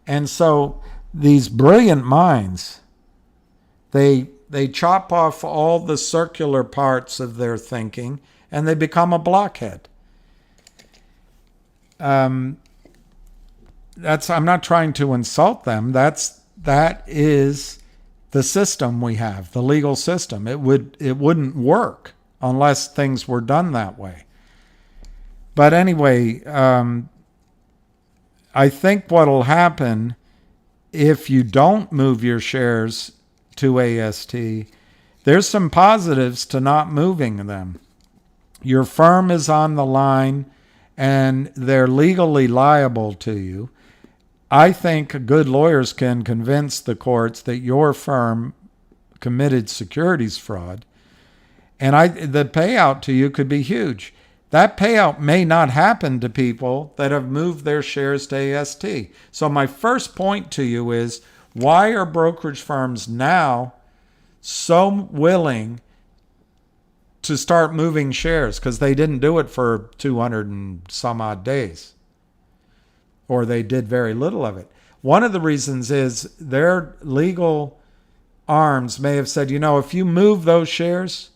And so these brilliant minds, they chop off all the circular parts of their thinking and they become a blockhead. I'm not trying to insult them. That is the system we have, the legal system. It wouldn't work unless things were done that way. But anyway, I think what'll happen if you don't move your shares to AST, there's some positives to not moving them. Your firm is on the line and they're legally liable to you. I think good lawyers can convince the courts that your firm committed securities fraud, and the payout to you could be huge. That payout may not happen to people that have moved their shares to AST. So my first point to you is, why are brokerage firms now so willing to start moving shares? Because they didn't do it for 200 and some odd days, or they did very little of it. One of the reasons is their legal arms may have said, if you move those shares,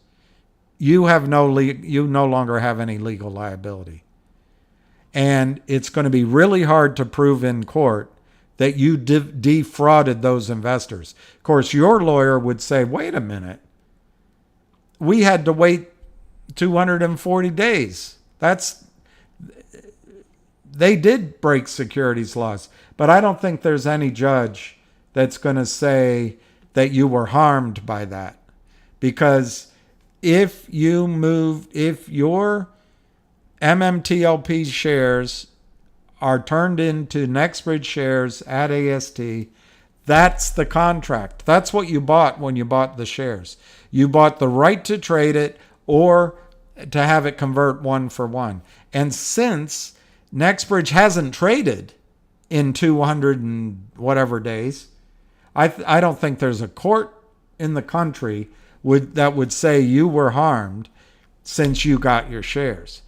you no longer have any legal liability. And it's going to be really hard to prove in court that you defrauded those investors. Of course, your lawyer would say, wait a minute, we had to wait 240 days. They did break securities laws. But I don't think there's any judge that's going to say that you were harmed by that. Because if your MMTLP shares are turned into Nextbridge shares at AST, that's the contract. That's what you bought when you bought the shares. You bought the right to trade it or to have it convert 1-for-1. And since Nextbridge hasn't traded in 200 and whatever days, I don't think there's a court in the country that would say you were harmed since you got your shares.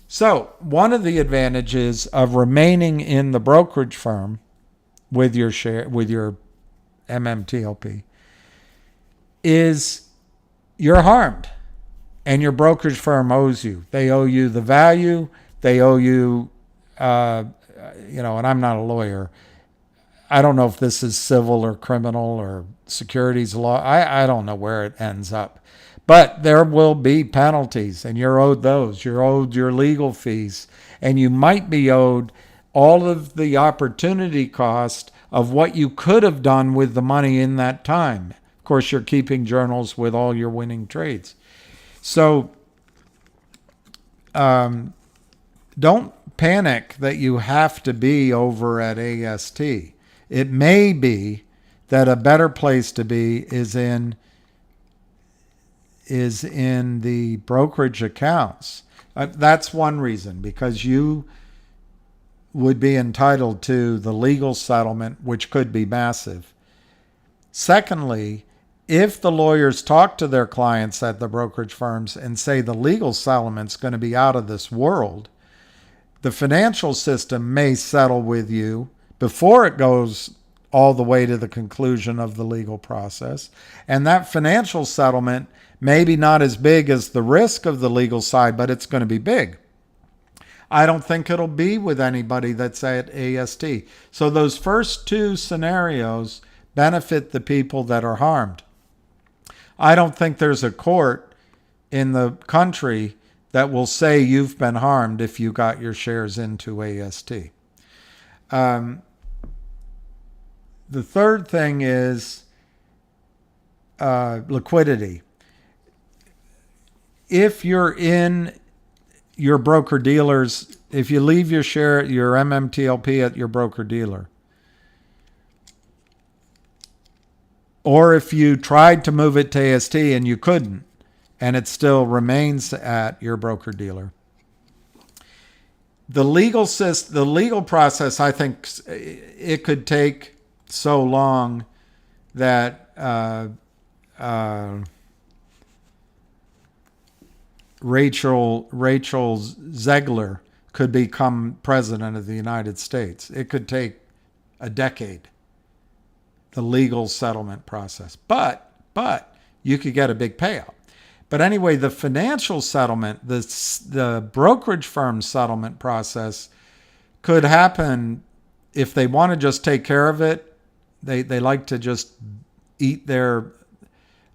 So one of the advantages of remaining in the brokerage firm with your MMTLP is you're harmed, and your brokerage firm owes you. They owe you the value. They owe you, and I'm not a lawyer. I don't know if this is civil or criminal or securities law. I don't know where it ends up. But there will be penalties, and you're owed those. You're owed your legal fees, and you might be owed all of the opportunity cost of what you could have done with the money in that time. Of course, you're keeping journals with all your winning trades. So don't panic that you have to be over at AST. It may be that a better place to be is in the brokerage accounts. That's one reason, because you would be entitled to the legal settlement, which could be massive. Secondly, if the lawyers talk to their clients at the brokerage firms and say the legal settlement's going to be out of this world, the financial system may settle with you before it goes all the way to the conclusion of the legal process. And that financial settlement may be not as big as the risk of the legal side, but it's going to be big. I don't think it'll be with anybody that's at AST. So those first two scenarios benefit the people that are harmed. I don't think there's a court in the country that will say you've been harmed if you got your shares into AST. The third thing is liquidity. If you're in your broker dealers, if you leave your MMTLP at your broker dealer, or if you tried to move it to AST and you couldn't, and it still remains at your broker dealer, the legal process, I think it could take so long that Rachel Zegler could become president of the United States. It could take a decade, the legal settlement process. But you could get a big payout. But anyway, the financial settlement, the brokerage firm settlement process could happen if they want to just take care of it. They like to just eat their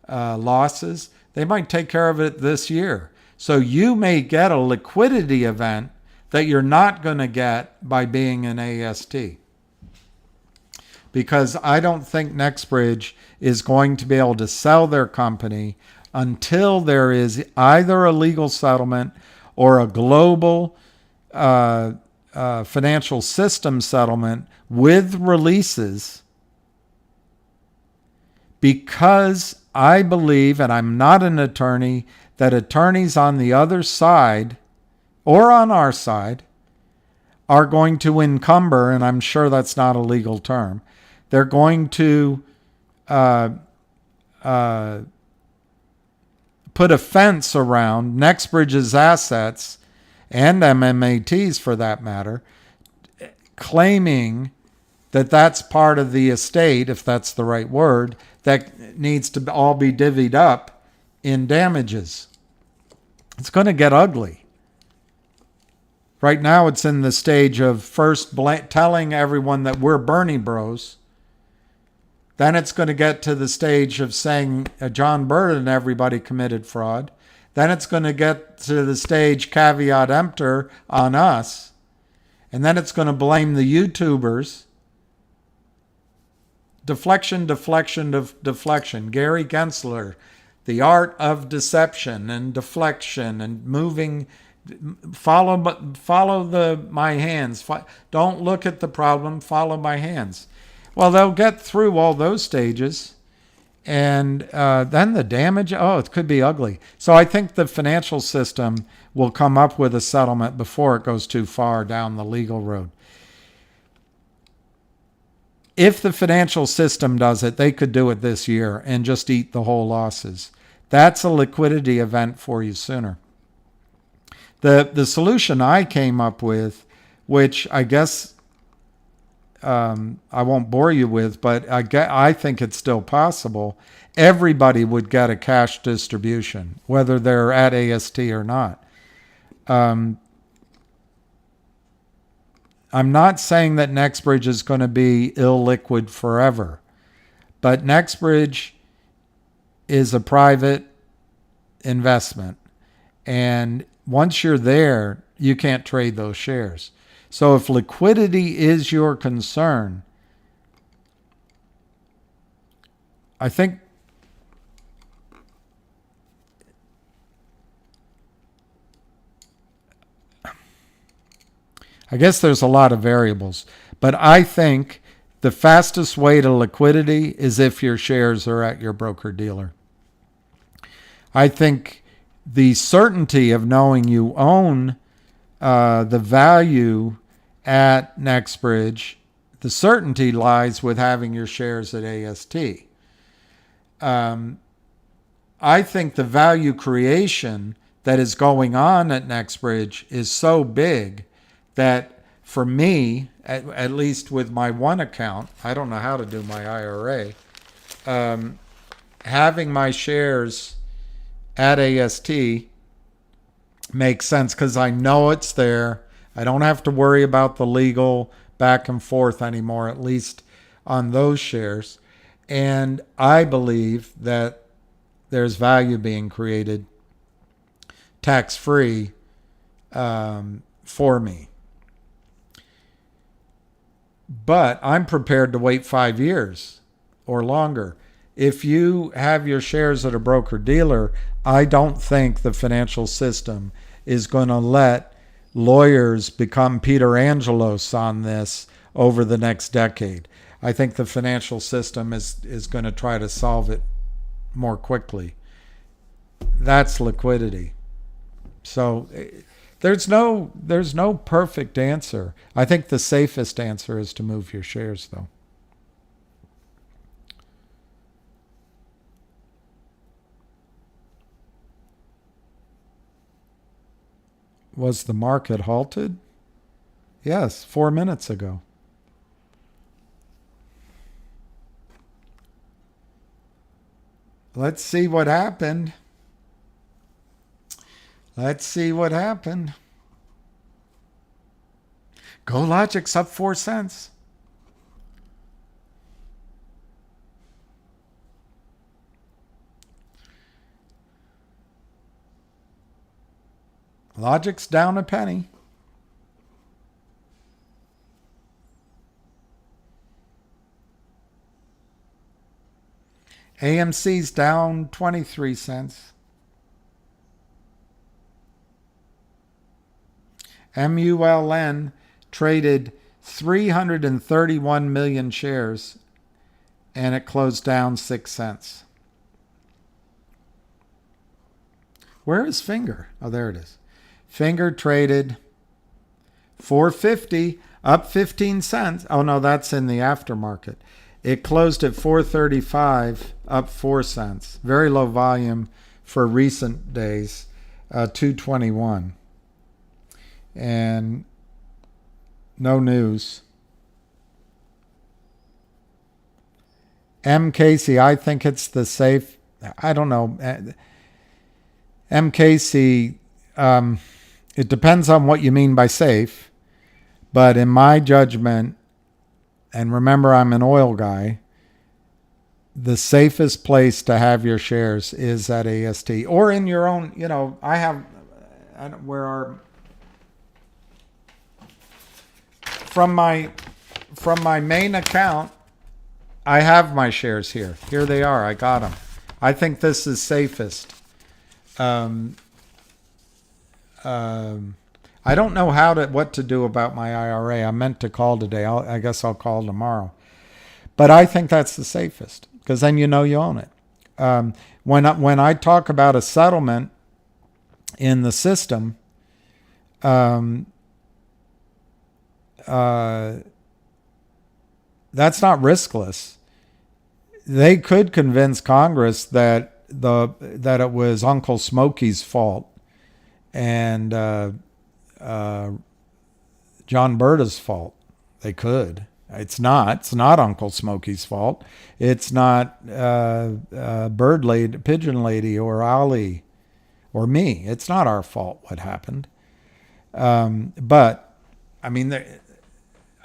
losses. They might take care of it this year. So you may get a liquidity event that you're not going to get by being an AST. Because I don't think NextBridge is going to be able to sell their company until there is either a legal settlement or a global financial system settlement with releases, because I believe, and I'm not an attorney, that attorneys on the other side or on our side are going to encumber, and I'm sure that's not a legal term, they're going to put a fence around NextBridge's assets and MMAT's for that matter, claiming that that's part of the estate, if that's the right word, that needs to all be divvied up in damages. It's going to get ugly. Right now it's in the stage of first telling everyone that we're Bernie bros. Then it's going to get to the stage of saying John Bird and everybody committed fraud. Then it's going to get to the stage caveat emptor on us. And then it's going to blame the YouTubers. Deflection. Gary Gensler, the art of deception and deflection and moving. Follow my hands. Don't look at the problem. Follow my hands. Well, they'll get through all those stages, and then the damage, it could be ugly. So I think the financial system will come up with a settlement before it goes too far down the legal road. If the financial system does it, they could do it this year and just eat the whole losses. That's a liquidity event for you sooner. The solution I came up with, which I guess I won't bore you with, but I think it's still possible. Everybody would get a cash distribution, whether they're at AST or not. I'm not saying that NextBridge is going to be illiquid forever, but NextBridge is a private investment. And once you're there, you can't trade those shares. So if liquidity is your concern, I think there's a lot of variables, but I think the fastest way to liquidity is if your shares are at your broker-dealer. I think the certainty of knowing you own the value at NextBridge, the certainty lies with having your shares at AST. I think the value creation that is going on at NextBridge is so big that for me, at least with my one account, I don't know how to do my IRA, having my shares at AST makes sense because I know it's there. I don't have to worry about the legal back and forth anymore, at least on those shares. And I believe that there's value being created tax-free for me. But I'm prepared to wait 5 years or longer. If you have your shares at a broker-dealer, I don't think the financial system is going to let lawyers become Peter Angelos on this over the next decade. I think the financial system is going to try to solve it more quickly. That's liquidity. So there's no perfect answer. I think the safest answer is to move your shares, though. Was the market halted? Yes, 4 minutes ago. Let's see what happened. GoLogic's up 4 cents. Logic's down a penny. AMC's down 23 cents. MULN traded 331 million shares and it closed down 6 cents. Where is Finger? Oh, there it is. Finger traded 450, up 15 cents. Oh, no, that's in the aftermarket. It closed at 435, up 4 cents. Very low volume for recent days, 221. And no news. MKC, I think it's the safe. I don't know. MKC, it depends on what you mean by safe. But in my judgment, and remember I'm an oil guy, the safest place to have your shares is at AST or in your own, from my main account, I have my shares here. Here they are. I got them. I think this is safest. I don't know what to do about my IRA. I meant to call today. I guess I'll call tomorrow. But I think that's the safest because then you know you own it. When I talk about a settlement in the system, that's not riskless. They could convince Congress that it was Uncle Smokey's fault and John Berta's fault. They could. It's not. It's not Uncle Smokey's fault. It's not Bird Lady, Pigeon Lady, or Ali, or me. It's not our fault what happened. But I mean,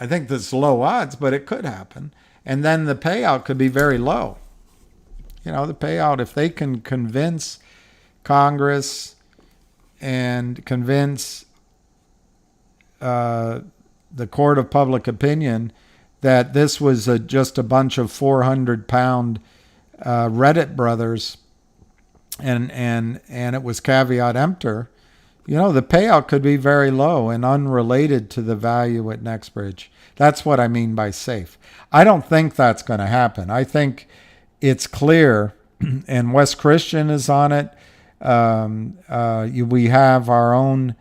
I think there's low odds, but it could happen. And then the payout could be very low. The payout, if they can convince Congress and convince the court of public opinion that this was just a bunch of 400-pound Reddit brothers and it was caveat emptor, the payout could be very low and unrelated to the value at NextBridge. That's what I mean by safe. I don't think that's going to happen. I think it's clear, and West Christian is on it. We have our own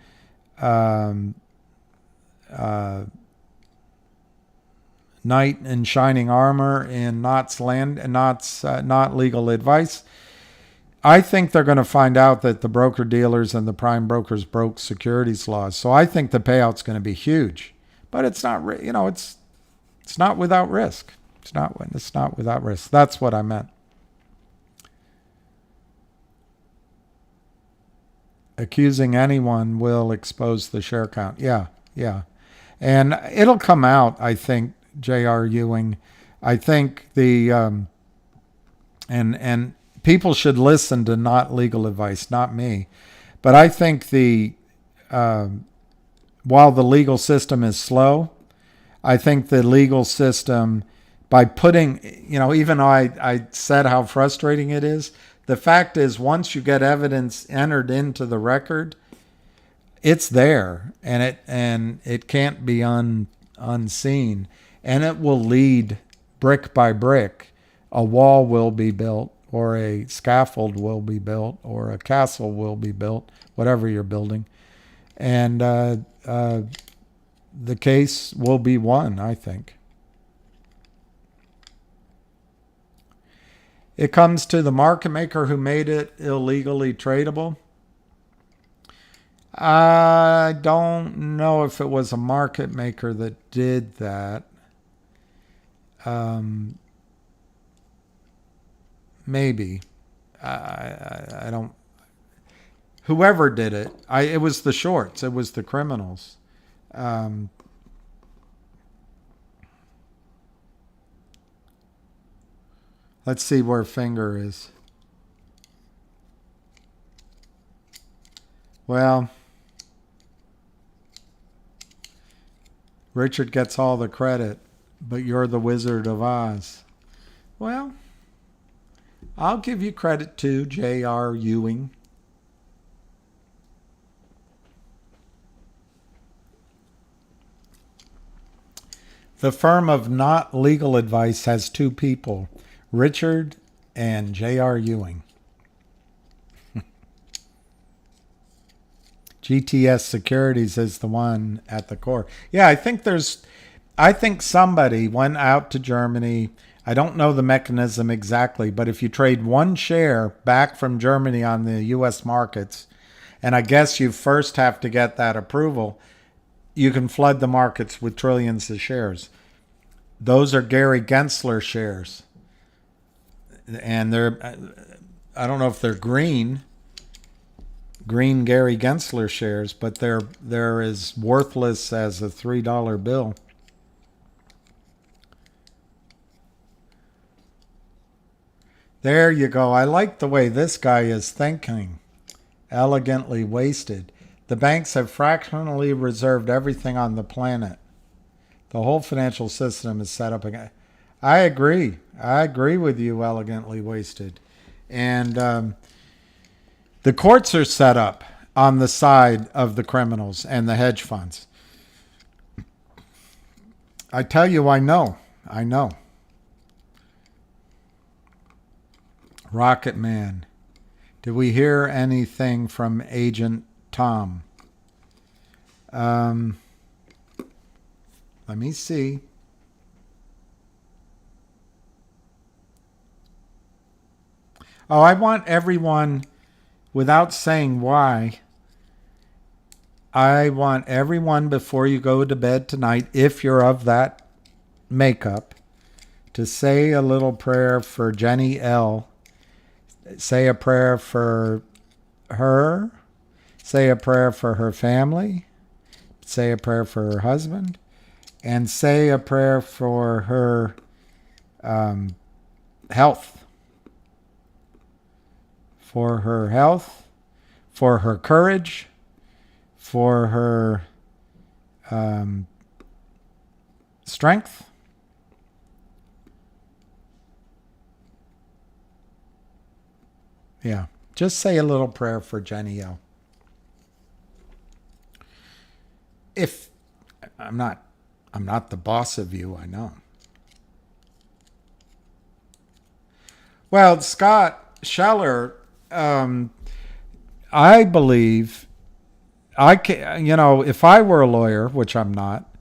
knight in shining armor in Knott's Not Legal Advice. I think they're going to find out that the broker dealers and the prime brokers broke securities laws. So I think the payout's going to be huge, but it's not. It's not without risk. It's not without risk. That's what I meant. Accusing anyone will expose the share count. Yeah. And it'll come out, I think, J.R. Ewing. I think and people should listen to Not Legal Advice, not me. But I think while the legal system is slow, I think the legal system, by putting, even though I said how frustrating it is, the fact is once you get evidence entered into the record, it's there and it can't be unseen, and it will lead brick by brick. A wall will be built, or a scaffold will be built, or a castle will be built, whatever you're building, and the case will be won, I think. It comes to the market maker who made it illegally tradable. I don't know if it was a market maker that did that. Maybe. I don't. Whoever did it, it was the shorts. It was the criminals. Let's see where Finger is. Well, Richard gets all the credit, but you're the Wizard of Oz. Well, I'll give you credit too, J.R. Ewing. The firm of Not Legal Advice has two people, Richard and J.R. Ewing. GTS Securities is the one at the core. Yeah, I think somebody went out to Germany. I don't know the mechanism exactly, but if you trade one share back from Germany on the US markets, and I guess you first have to get that approval, you can flood the markets with trillions of shares. Those are Gary Gensler shares. And I don't know if they're green Gary Gensler shares, but they're as worthless as a $3 bill. There you go. I like the way this guy is thinking. Elegantly wasted. The banks have fractionally reserved everything on the planet. The whole financial system is set up again. I agree. I agree with you, elegantly wasted. And the courts are set up on the side of the criminals and the hedge funds. I tell you, I know. I know. Rocket Man. Did we hear anything from Agent Tom? Let me see. Oh, I want everyone, without saying why, I want everyone before you go to bed tonight, if you're of that makeup, to say a little prayer for Jenny L. Say a prayer for her. Say a prayer for her family. Say a prayer for her husband. And say a prayer for her health. For her health. For her courage. For her strength. Yeah, just say a little prayer for Jenny O. If I'm not the boss of you, I know. Well, Scott Scheller, I believe I can, if I were a lawyer, which I'm not,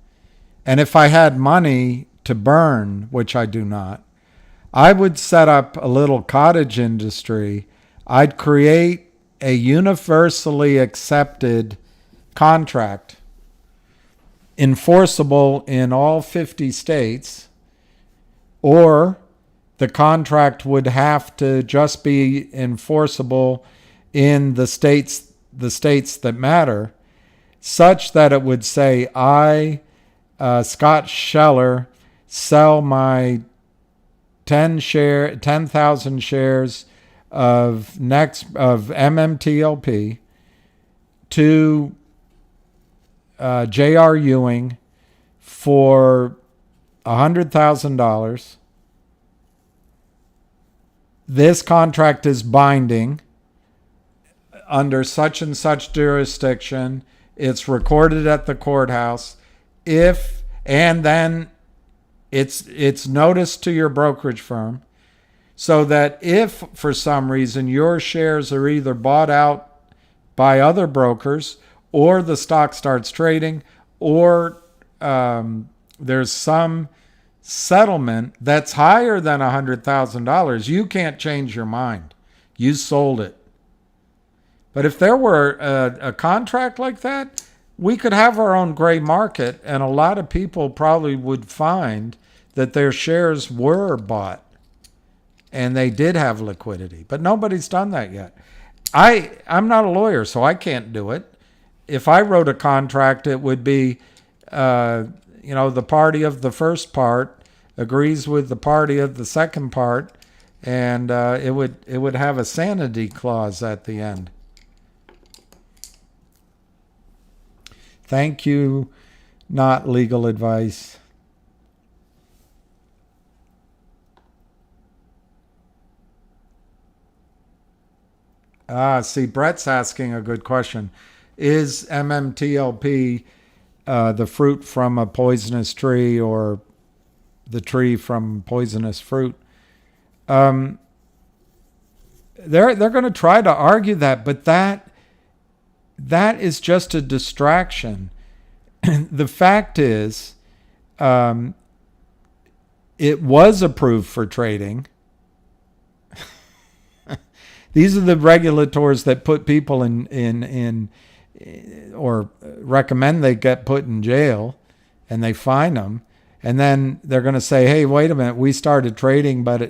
and if I had money to burn, which I do not, I would set up a little cottage industry. I'd create a universally accepted contract, enforceable in all 50 states, or the contract would have to just be enforceable in the states that matter, such that it would say, I, Scott Scheller, sell my 10,000 shares of MMTLP to J.R. Ewing for $100,000. This contract is binding under such and such jurisdiction. It's recorded at the courthouse. And then it's noticed to your brokerage firm, so that if for some reason your shares are either bought out by other brokers, or the stock starts trading, or there's some settlement that's higher than $100,000, you can't change your mind. You sold it. But if there were a contract like that, we could have our own gray market, and a lot of people probably would find that their shares were bought and they did have liquidity. But nobody's done that yet. I'm not a lawyer, so I can't do it. If I wrote a contract, it would be, the party of the first part agrees with the party of the second part, and it would have a sanity clause at the end. Thank you, Not Legal Advice. See, Brett's asking a good question. Is MMTLP the fruit from a poisonous tree or the tree from poisonous fruit? They're going to try to argue that, but that is just a distraction. The fact is, it was approved for trading. These are the regulators that put people in or recommend they get put in jail, and they fine them. And then they're going to say, hey, wait a minute, we started trading, but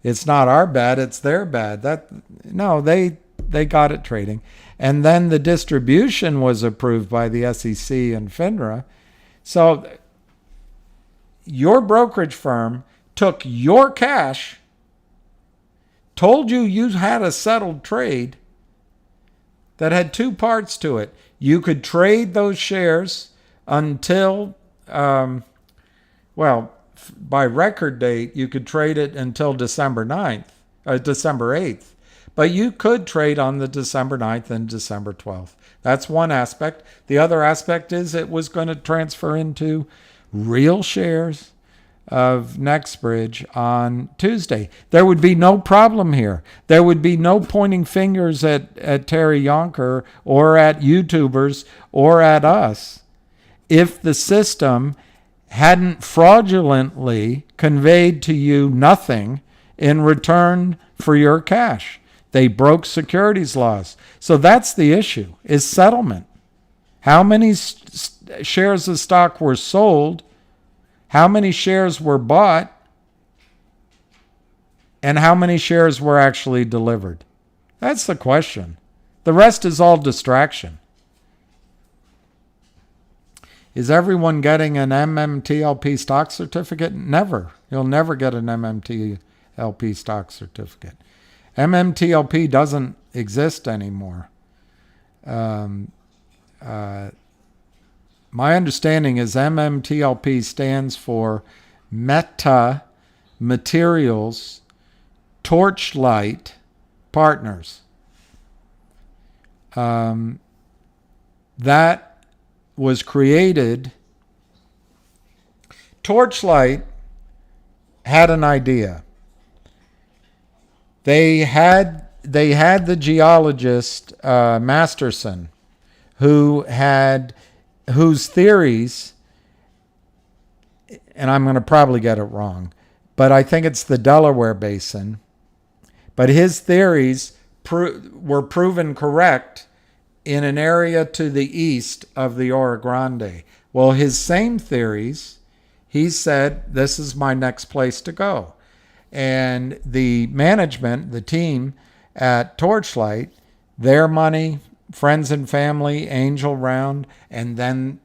it's not our bad, it's their bad. No, they got it trading. And then the distribution was approved by the SEC and FINRA. So your brokerage firm took your cash, told you had a settled trade that had two parts to it. You could trade those shares until, by record date, you could trade it until December 8th. But you could trade on the December 9th and December 12th. That's one aspect. The other aspect is it was going to transfer into real shares of NextBridge on Tuesday. There would be no problem here. There would be no pointing fingers at Terry Yonker or at YouTubers or at us if the system hadn't fraudulently conveyed to you nothing in return for your cash. They broke securities laws. So that's the issue, is settlement. How many shares of stock were sold? How many shares were bought? And how many shares were actually delivered? That's the question. The rest is all distraction. Is everyone getting an MMTLP stock certificate? Never. You'll never get an MMTLP stock certificate. MMTLP doesn't exist anymore. My understanding is MMTLP stands for Meta Materials Torchlight Partners. That was created. Torchlight had an idea. They had the geologist Masterson, whose theories, and I'm going to probably get it wrong, but I think it's the Delaware Basin. But his theories were proven correct in an area to the east of the Oro Grande. Well, his same theories, he said, this is my next place to go. And the management, the team at Torchlight, their money, friends and family, angel round, and then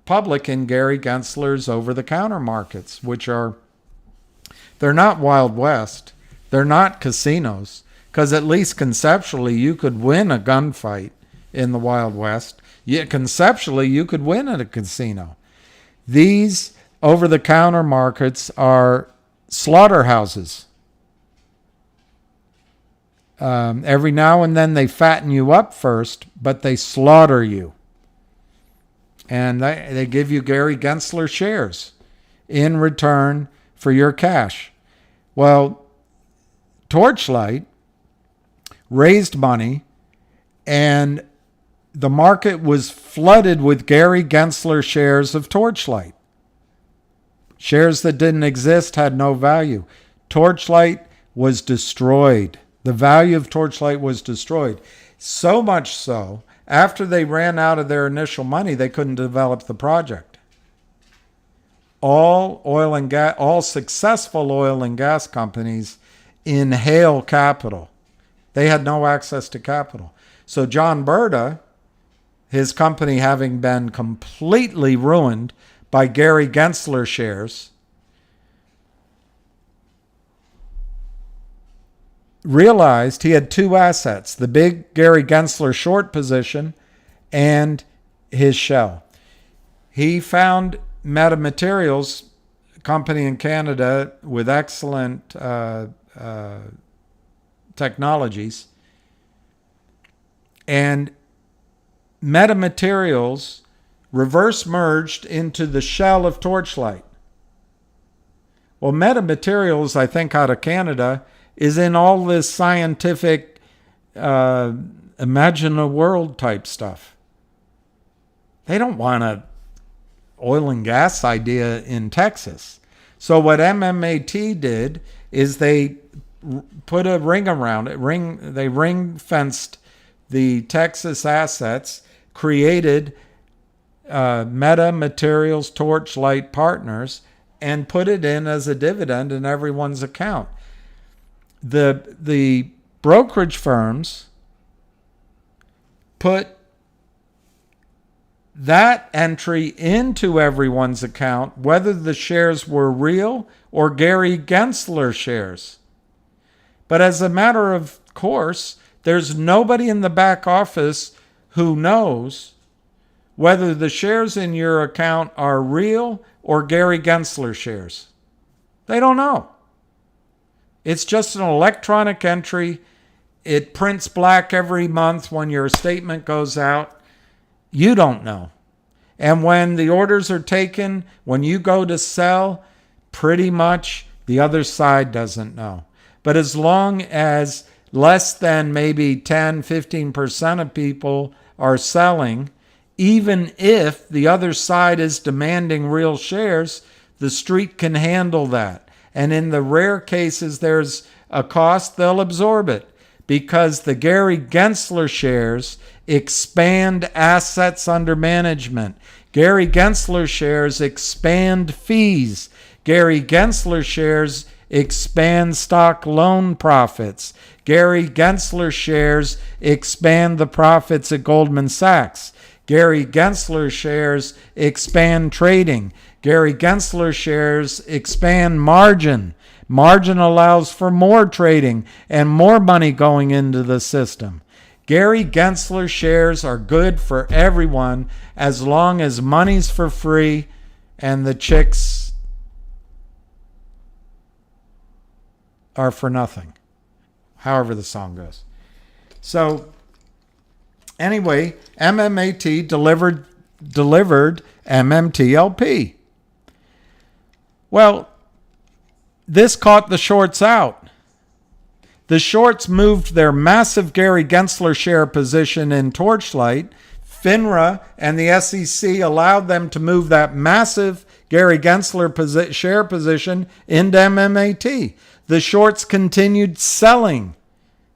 public in Gary Gensler's over-the-counter markets, which they're not Wild West. They're not casinos, because at least conceptually you could win a gunfight in the Wild West. Yeah, conceptually you could win at a casino. These over-the-counter markets are slaughterhouses. Every now and then they fatten you up first, but they slaughter you. And they give you Gary Gensler shares in return for your cash. Well, Torchlight raised money, and the market was flooded with Gary Gensler shares of Torchlight. Shares that didn't exist had no value. Torchlight was destroyed. The value of Torchlight was destroyed. So much so, after they ran out of their initial money, they couldn't develop the project. All successful oil and gas companies inhale capital. They had no access to capital. So John Berta, his company having been completely ruined by Gary Gensler shares, realized he had two assets, the big Gary Gensler short position and his shell. He found Meta Materials, a company in Canada with excellent technologies, And Metamaterials reverse merged into the shell of Torchlight. Well, Metamaterials, I think out of Canada, is in all this scientific imagine a world type stuff. They don't want an oil and gas idea in Texas. So what MMAT did is they put a ring around it. They ring fenced the Texas assets, created Metamaterials Torchlight Partners, and put it in as a dividend in everyone's account. The brokerage firms put that entry into everyone's account, whether the shares were real or Gary Gensler shares. But as a matter of course, there's nobody in the back office who knows whether the shares in your account are real or Gary Gensler shares. They don't know. It's just an electronic entry. It prints black every month when your statement goes out. You don't know. And when the orders are taken, when you go to sell, pretty much the other side doesn't know. But as long as less than maybe 10-15% of people are selling, even if the other side is demanding real shares, the street can handle that. And in the rare cases there's a cost, they'll absorb it, because the Gary Gensler shares expand assets under management. Gary Gensler shares expand fees. Gary Gensler shares expand stock loan profits. Gary Gensler shares expand the profits at Goldman Sachs. Gary Gensler shares expand trading. Gary Gensler shares expand margin. Margin allows for more trading and more money going into the system. Gary Gensler shares are good for everyone as long as money's for free and the chicks are for nothing. However the song goes. So anyway, MMAT delivered MMTLP. Well, this caught the shorts out. The shorts moved their massive Gary Gensler share position in Torchlight. FINRA and the SEC allowed them to move that massive Gary Gensler share position into MMAT. The shorts continued selling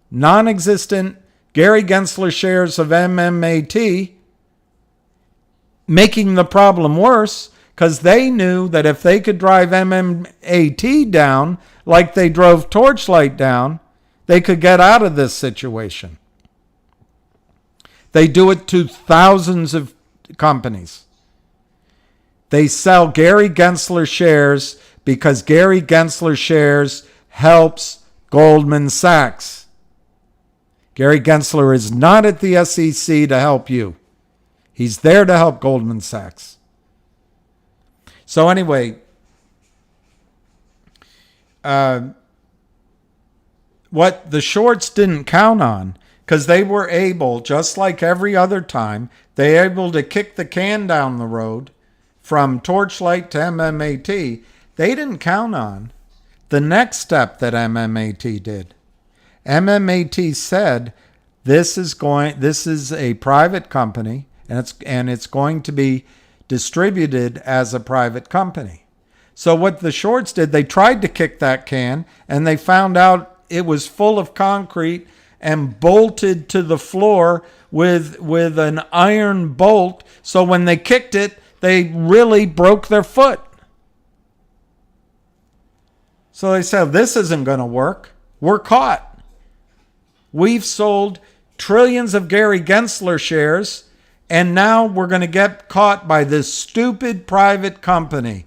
non-existent Gary Gensler shares of MMAT, making the problem worse because they knew that if they could drive MMAT down like they drove Torchlight down, they could get out of this situation. They do it to thousands of companies. They sell Gary Gensler shares because Gary Gensler shares helps Goldman Sachs. Gary Gensler is not at the SEC to help you. He's there to help Goldman Sachs. So anyway, what the shorts didn't count on, because they were able, just like every other time, they were able to kick the can down the road from Torchlight to MMAT. They didn't count on the next step that MMAT did. MMAT said, this is a private company, and it's going to be distributed as a private company. So what the shorts did, they tried to kick that can, and they found out it was full of concrete and bolted to the floor with an iron bolt. So when they kicked it, they really broke their foot. So they said, this isn't going to work. We're caught. We've sold trillions of Gary Gensler shares, and now we're going to get caught by this stupid private company.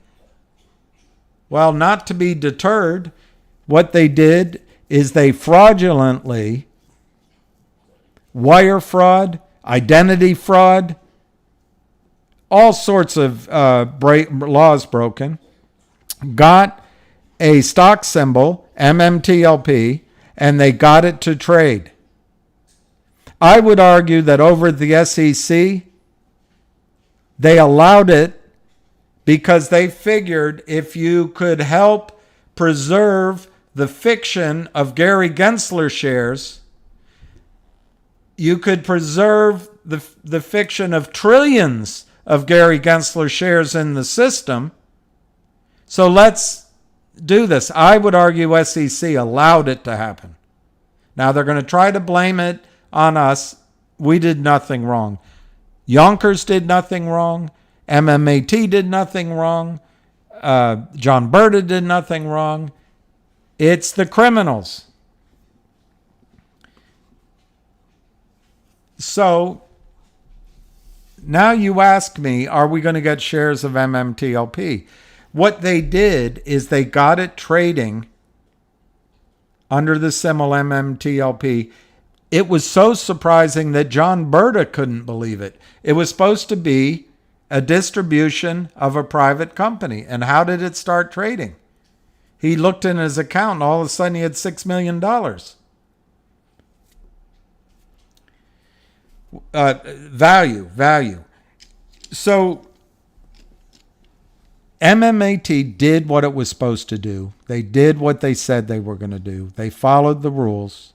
Well, not to be deterred, what they did is they fraudulently, wire fraud, identity fraud, all sorts of laws broken, got a stock symbol, MMTLP, and they got it to trade. I would argue that over at the SEC, they allowed it because they figured if you could help preserve the fiction of Gary Gensler shares, you could preserve the fiction of trillions of Gary Gensler shares in the system. So let's do this. I would argue SEC allowed it to happen. Now they're going to try to blame it on us. We did nothing wrong. Yonkers did nothing wrong. MMAT did nothing wrong. John Berta did nothing wrong. It's the criminals. So now you ask me, are we going to get shares of MMTLP? What they did is they got it trading under the symbol MMTLP. It was so surprising that John Berta couldn't believe it. It was supposed to be a distribution of a private company. And how did it start trading? He looked in his account and all of a sudden he had $6 million. Value. So MMAT did what it was supposed to do. They did what they said they were going to do. They followed the rules.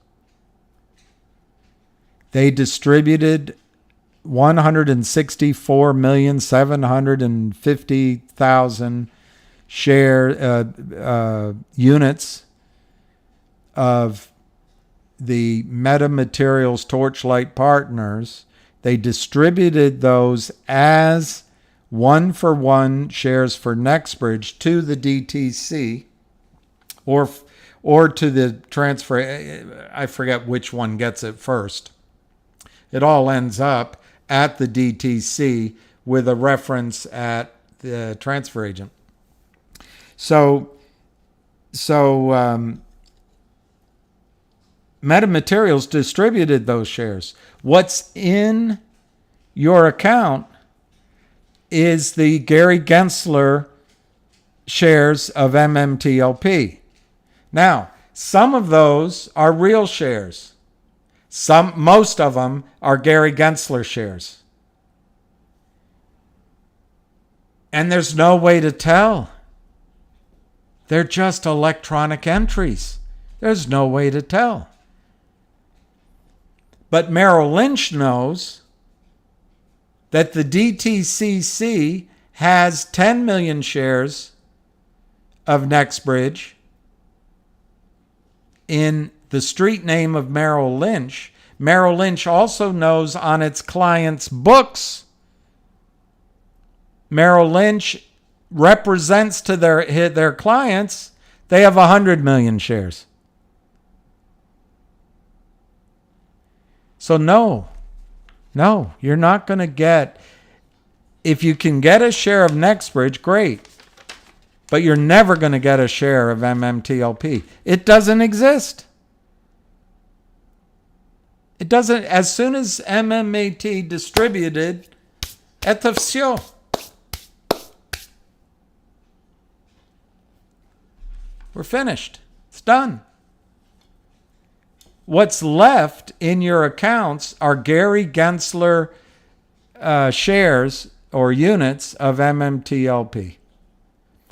They distributed 164,750,000 share units of the Metamaterials Torchlight Partners. They distributed those as 1-for-1 shares for NextBridge to the DTC or to the transfer. I forget which one gets it first. It all ends up at the DTC with a reference at the transfer agent. So Metamaterials distributed those shares. What's in your account is the Gary Gensler shares of MMTLP. Now, some of those are real shares. Most of them are Gary Gensler shares. And there's no way to tell. They're just electronic entries. There's no way to tell. But Merrill Lynch knows that the DTCC has 10 million shares of NextBridge in the street name of Merrill Lynch. Merrill Lynch also knows on its clients' books, Merrill Lynch represents to their clients, they have 100 million shares. So no, you're not going to get, if you can get a share of NextBridge, great. But you're never going to get a share of MMTLP. It doesn't exist. It doesn't, as soon as MMAT distributed, это все. We're finished. It's done. What's left in your accounts are Gary Gensler shares or units of MMTLP.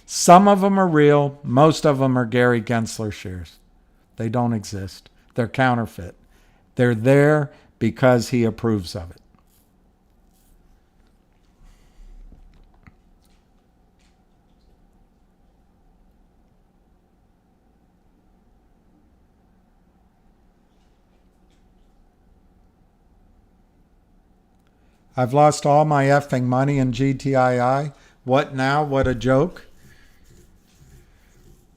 Some of them are real. Most of them are Gary Gensler shares. They don't exist. They're counterfeit. They're there because he approves of it. I've lost all my effing money in GTII. What now? What a joke.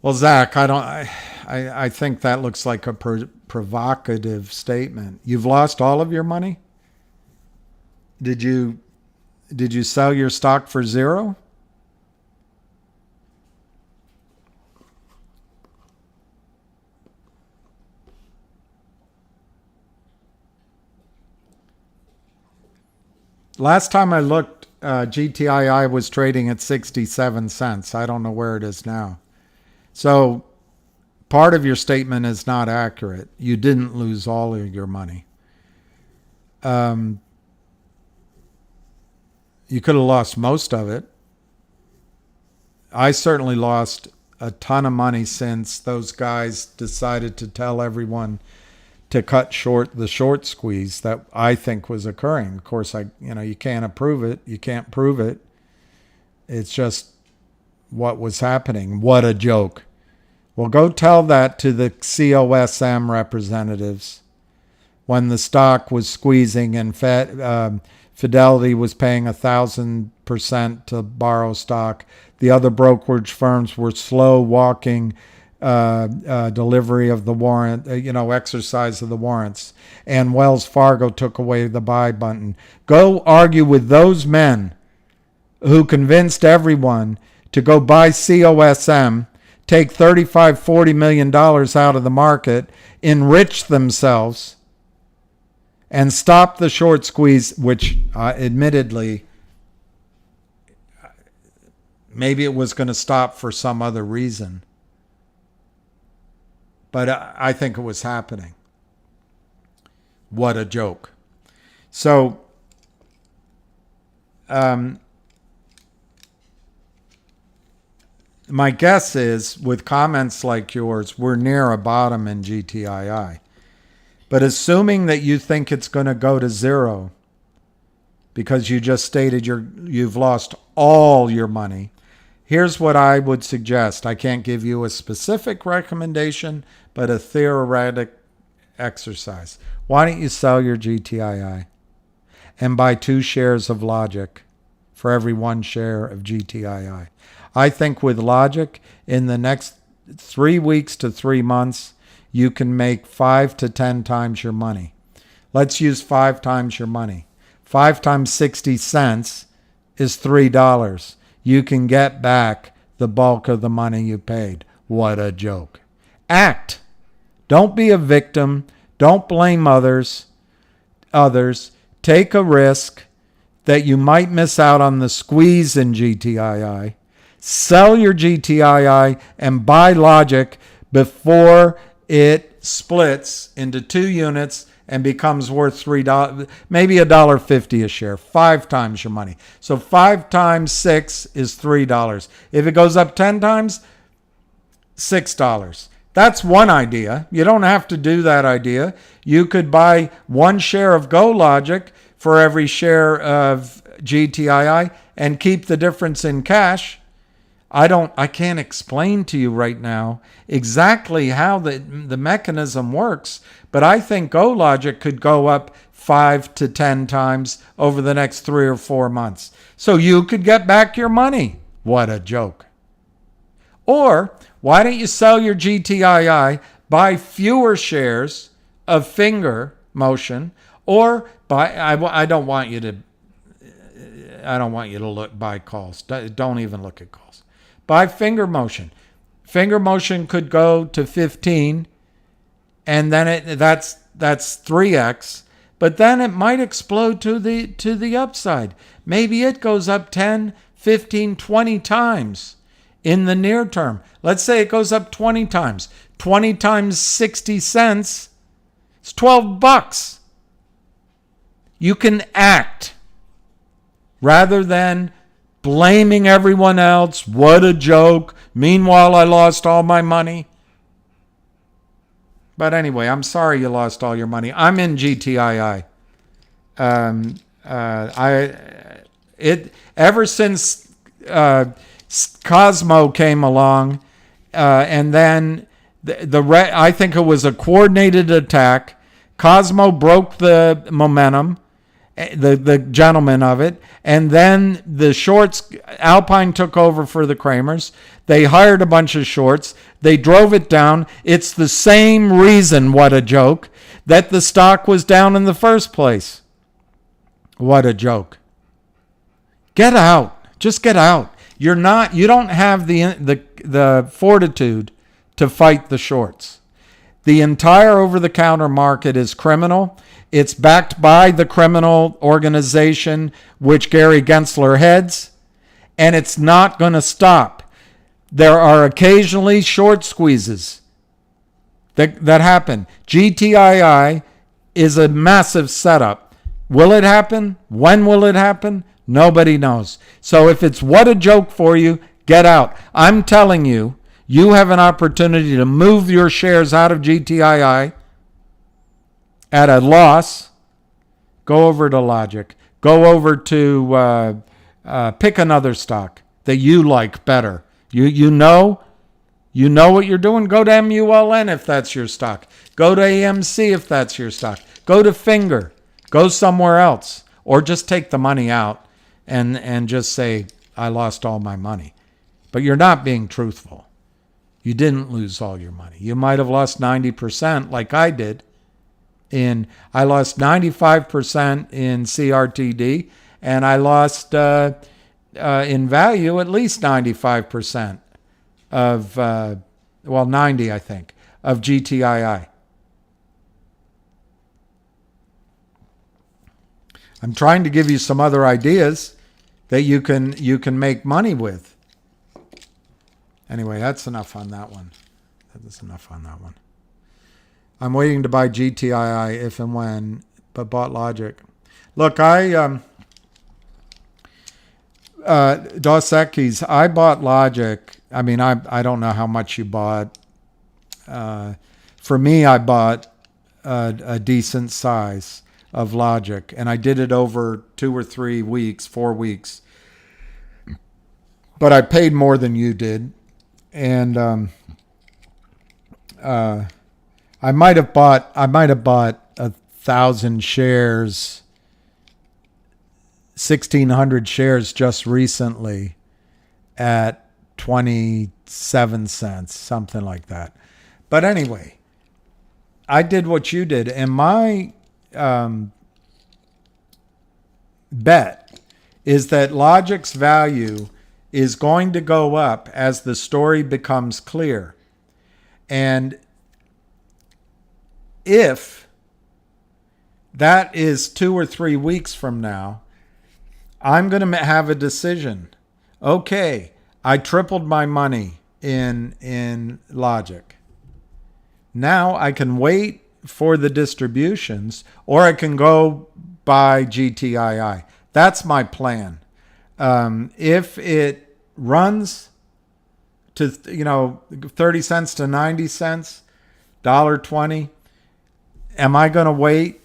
Well, Zach, I think that looks like a provocative statement. You've lost all of your money? Did you sell your stock for zero? Last time I looked, GTII was trading at 67 cents. I don't know where it is now. So part of your statement is not accurate. You didn't lose all of your money. You could have lost most of it. I certainly lost a ton of money since those guys decided to tell everyone to cut short the short squeeze that I think was occurring. Of course, you can't approve it. You can't prove it. It's just what was happening. What a joke. Well, go tell that to the COSM representatives when the stock was squeezing and Fidelity was paying 1,000% to borrow stock. The other brokerage firms were slow walking delivery of the warrant, exercise of the warrants. And Wells Fargo took away the buy button. Go argue with those men who convinced everyone to go buy COSM, take $35-40 million out of the market, enrich themselves, and stop the short squeeze, which admittedly, maybe it was going to stop for some other reason. But I think it was happening. What a joke. So, my guess is, with comments like yours, we're near a bottom in GTII. But assuming that you think it's going to go to zero because you just stated you've lost all your money, here's what I would suggest. I can't give you a specific recommendation, but a theoretic exercise. Why don't you sell your GTII and buy 2 shares of Logic for every 1 share of GTII? I think with Logic, in the next 3 weeks to 3 months, you can make 5 to 10 times your money. Let's use 5 times your money. 5 times 60 cents is $3. You can get back the bulk of the money you paid. What a joke. Act. Don't be a victim. Don't blame others. Take a risk that you might miss out on the squeeze in GTII. Sell your GTII and buy Logic before it splits into 2 units and becomes worth $3, maybe $1.50 a share, 5 times your money. So 5 times 6 is $3. If it goes up 10 times, $6. That's one idea. You don't have to do that idea. You could buy 1 share of GoLogic for every share of GTII and keep the difference in cash. I can't explain to you right now exactly how the mechanism works, but I think GoLogic could go up 5 to 10 times over the next 3 or 4 months. So you could get back your money. What a joke. Or why don't you sell your GTII, buy fewer shares of Finger Motion, or I don't want you to buy calls. Don't even look at calls. Buy Finger Motion. Finger Motion could go to 15, and then that's 3x. But then it might explode to the upside. Maybe it goes up 10, 15, 20 times in the near term. Let's say it goes up 20 times. 20 times 60 cents, it's $12. You can act rather than blaming everyone else. What a joke. Meanwhile, I lost all my money. But anyway, I'm sorry you lost all your money. I'm in GTII. Ever since Cosmo came along, and then I think it was a coordinated attack. Cosmo broke the momentum, the gentleman of it, and then the shorts, Alpine took over for the Kramers. They hired a bunch of shorts. They drove it down. It's the same reason, what a joke, that the stock was down in the first place. What a joke. Get out. Just get out. You don't have the fortitude to fight the shorts. The entire over-the-counter market is criminal. It's backed by the criminal organization which Gary Gensler heads, and it's not going to stop. There are occasionally short squeezes that happen. GTII is a massive setup. Will it happen? When will it happen? Nobody knows. So if it's what a joke for you, get out. I'm telling you, you have an opportunity to move your shares out of GTII at a loss. Go over to Logic. Go over to pick another stock that you like better. You know what you're doing. Go to MULN if that's your stock. Go to AMC if that's your stock. Go to Finger. Go somewhere else. Or just take the money out and just say, I lost all my money. But you're not being truthful. You didn't lose all your money. You might have lost 90% like I did. I lost 95% in CRTD, and I lost in value at least 95% of, 90 I think, of GTII. I'm trying to give you some other ideas that you can make money with. Anyway, that's enough on that one. I'm waiting to buy GTII if and when, but bought Logic. Look, Dos Equis, I bought Logic. I mean, I don't know how much you bought. For me, I bought a decent size of Logic, and I did it over 2 or 3 weeks, 4 weeks. But I paid more than you did, and I might have bought 1,000 shares, 1,600 shares just recently at 27 cents, something like that. But anyway, I did what you did, and my bet is that Logic's value is going to go up as the story becomes clear. And if that is 2 or 3 weeks from now, I'm going to have a decision. Okay, I tripled my money in Logic. Now I can wait for the distributions, or I can go buy GTII. That's my plan. If it runs to 30 cents to 90 cents, $1.20, am I going to wait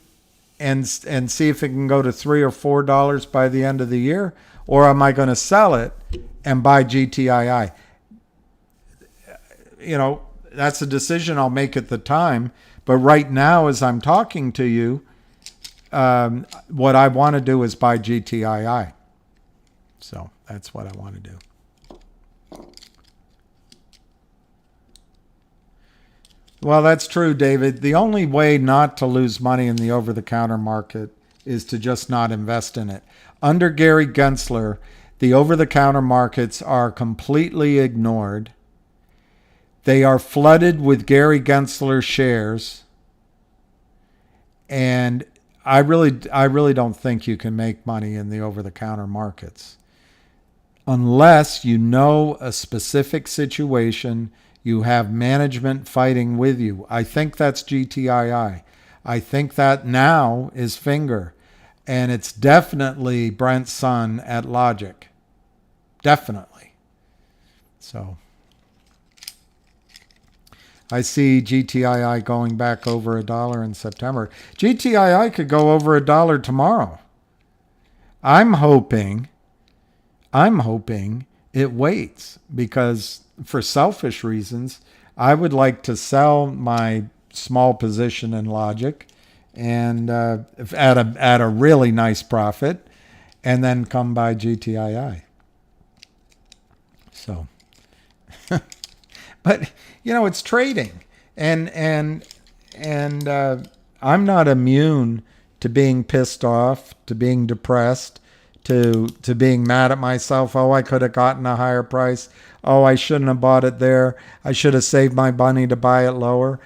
and see if it can go to $3 or $4 by the end of the year, or am I going to sell it and buy GTII? That's a decision I'll make at the time. But right now, as I'm talking to you, what I want to do is buy GTII. So that's what I want to do. Well, that's true, David. The only way not to lose money in the over-the-counter market is to just not invest in it. Under Gary Gensler, the over-the-counter markets are completely ignored. They are flooded with Gary Gensler shares. And I really don't think you can make money in the over-the-counter markets unless you know a specific situation, you have management fighting with you. I think that's GTII. I think that now is Finger. And it's definitely Brent's son at Logic. Definitely. So I see GTII going back over $1 in September. GTII could go over $1 tomorrow. I'm hoping it waits, because for selfish reasons, I would like to sell my small position in Logic and at a really nice profit, and then come buy GTII. So, but it's trading, and I'm not immune to being pissed off, to being depressed, to being mad at myself. Oh, I could have gotten a higher price. Oh, I shouldn't have bought it there. I should have saved my money to buy it lower.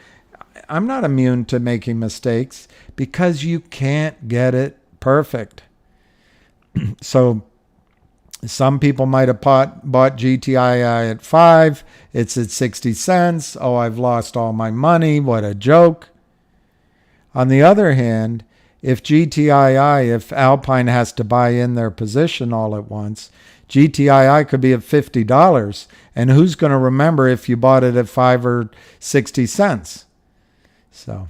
I'm not immune to making mistakes, because you can't get it perfect. So some people might have bought GTII at 5. It's at 60 cents. Oh, I've lost all my money. What a joke. On the other hand, if GTII, if Alpine has to buy in their position all at once, GTII could be at $50. And who's going to remember if you bought it at 5 or 60 cents? So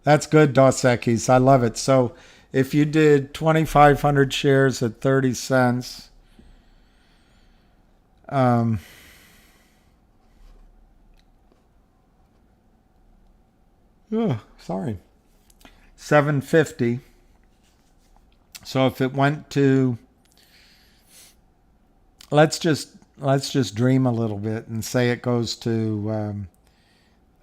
that's good, Dos Equis. I love it. So if you did 2,500 shares at 30 cents, um, sorry, 750. So if it went to, let's just dream a little bit and say it goes to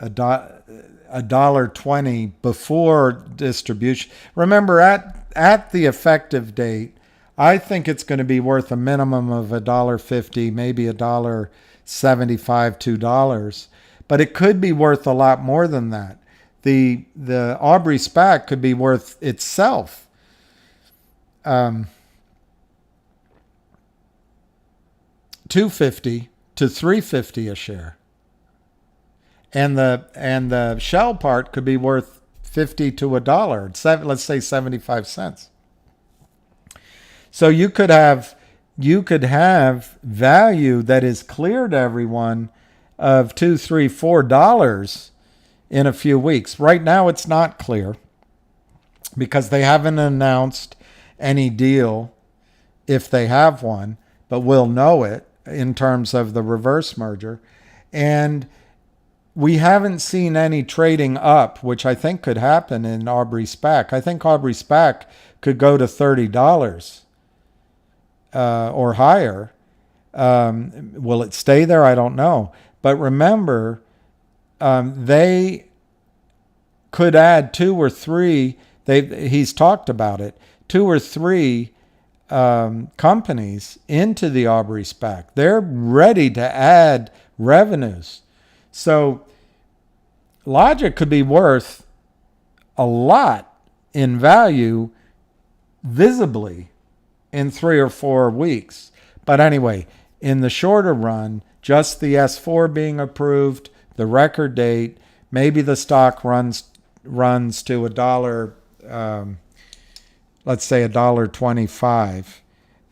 $1.20 before distribution. Remember, at the effective date, I think it's going to be worth a minimum of $1.50, maybe $1.75, $2, but it could be worth a lot more than that. The Aubrey SPAC could be worth itself $2.50 to $3.50 a share. And the shell part could be worth 50 to $1, let's say 75 cents. So you could have value that is clear to everyone of $2, $3, $4 in a few weeks. Right now it's not clear because they haven't announced any deal if they have one, but we'll know it in terms of the reverse merger. And we haven't seen any trading up, which I think could happen in Aubrey SPAC. I think Aubrey SPAC could go to $30 or higher. Will it stay there? I don't know. But remember, they could add 2 or 3. He's talked about it. 2 or 3 companies into the Aubrey SPAC. They're ready to add revenues. So Logic could be worth a lot in value visibly in 3 or 4 weeks. But anyway, in the shorter run, just the S4 being approved, the record date, maybe the stock runs to $1, let's say $1.25,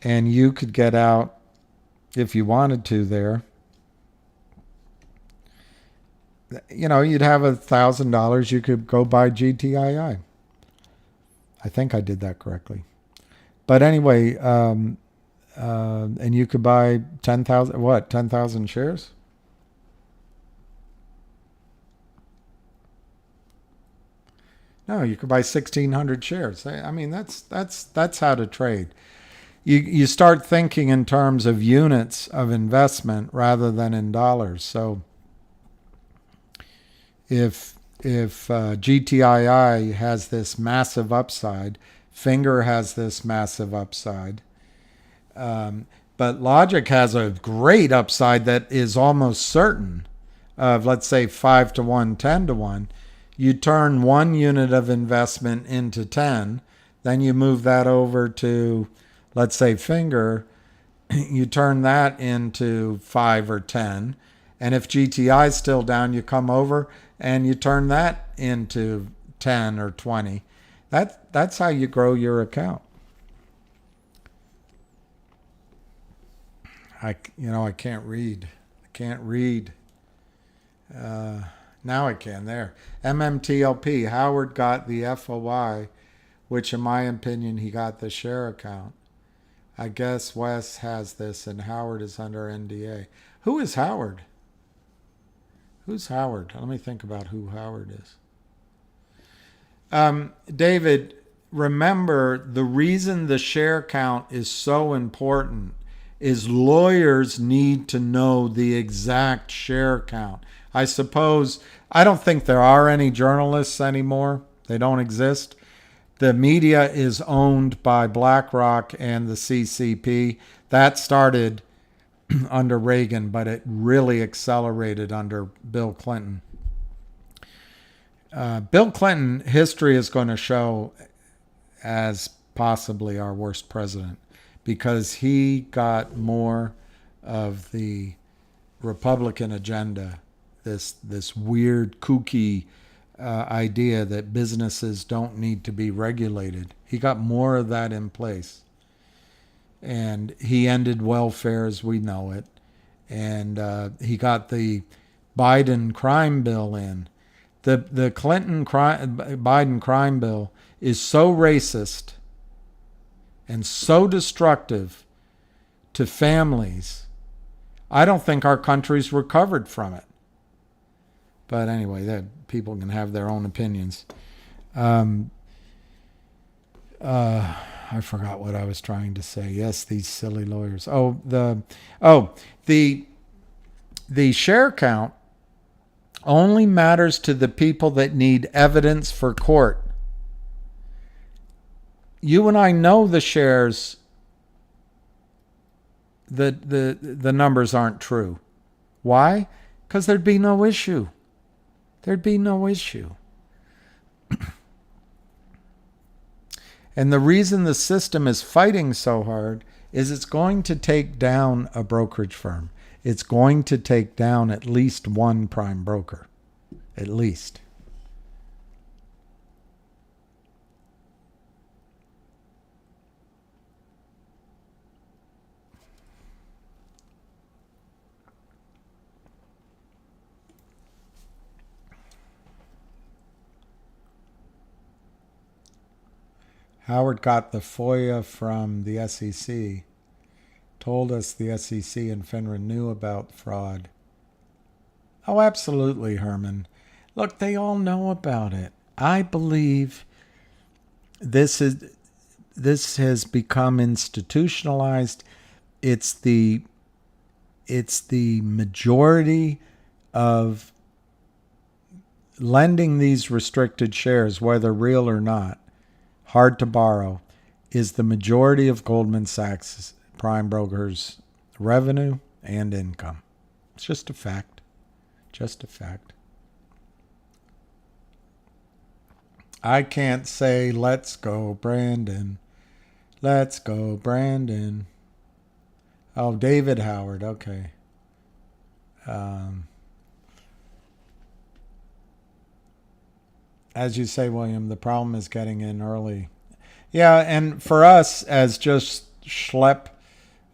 and you could get out if you wanted to there. You know, you'd have $1,000. You could go buy GTII. I think I did that correctly. But anyway, and you could buy 10,000 shares? No, you could buy 1,600 shares. I mean, that's how to trade. You start thinking in terms of units of investment rather than in dollars. So if GTII has this massive upside, Finger has this massive upside, but Logic has a great upside that is almost certain of, let's say, 5 to 1, 10 to 1. You turn 1 unit of investment into 10, then you move that over to, let's say, Finger, you turn that into 5 or 10. And if GTI is still down, you come over and you turn that into 10 or 20. That's how you grow your account. I can't read. Now I can. There. MMTLP. Howard got the FOI, which in my opinion, he got the share account. I guess Wes has this and Howard is under NDA. Who is Howard? Who's Howard? Let me think about who Howard is. David, remember the reason the share count is so important is lawyers need to know the exact share count. I don't think there are any journalists anymore. They don't exist. The media is owned by BlackRock and the CCP. That started under Reagan, but it really accelerated under Bill Clinton. Bill Clinton, history is going to show as possibly our worst president because he got more of the Republican agenda, this weird, kooky idea that businesses don't need to be regulated. He got more of that in place. And he ended welfare as we know it. And he got the Biden crime bill in. The Biden crime bill is so racist and so destructive to families. I don't think our country's recovered from it. But anyway, that people can have their own opinions. I forgot what I was trying to say. Yes, these silly lawyers. The share count only matters to the people that need evidence for court. You and I know the shares, the numbers aren't true. Why? Because there'd be no issue. There'd be no issue. And the reason the system is fighting so hard is it's going to take down a brokerage firm. It's going to take down at least one prime broker. At least. Howard got the FOIA from the SEC, told us the SEC and FINRA knew about fraud. Oh, absolutely, Herman. Look, they all know about it. I believe this has become institutionalized. It's the majority of lending these restricted shares, whether real or not, hard to borrow, is the majority of Goldman Sachs prime brokers' revenue and income. It's just a fact. Just a fact. I can't say, let's go, Brandon. Let's go, Brandon. Oh, David Howard. Okay. As you say, William, the problem is getting in early. Yeah, and for us as just schlep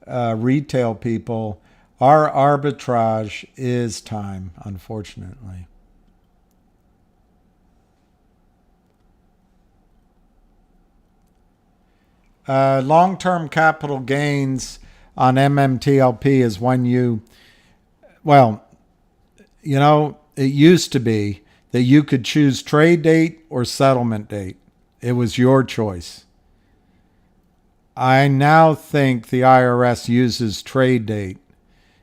retail people, our arbitrage is time, unfortunately. Long-term capital gains on MMTLP is when it used to be that you could choose trade date or settlement date. It was your choice. I now think the IRS uses trade date.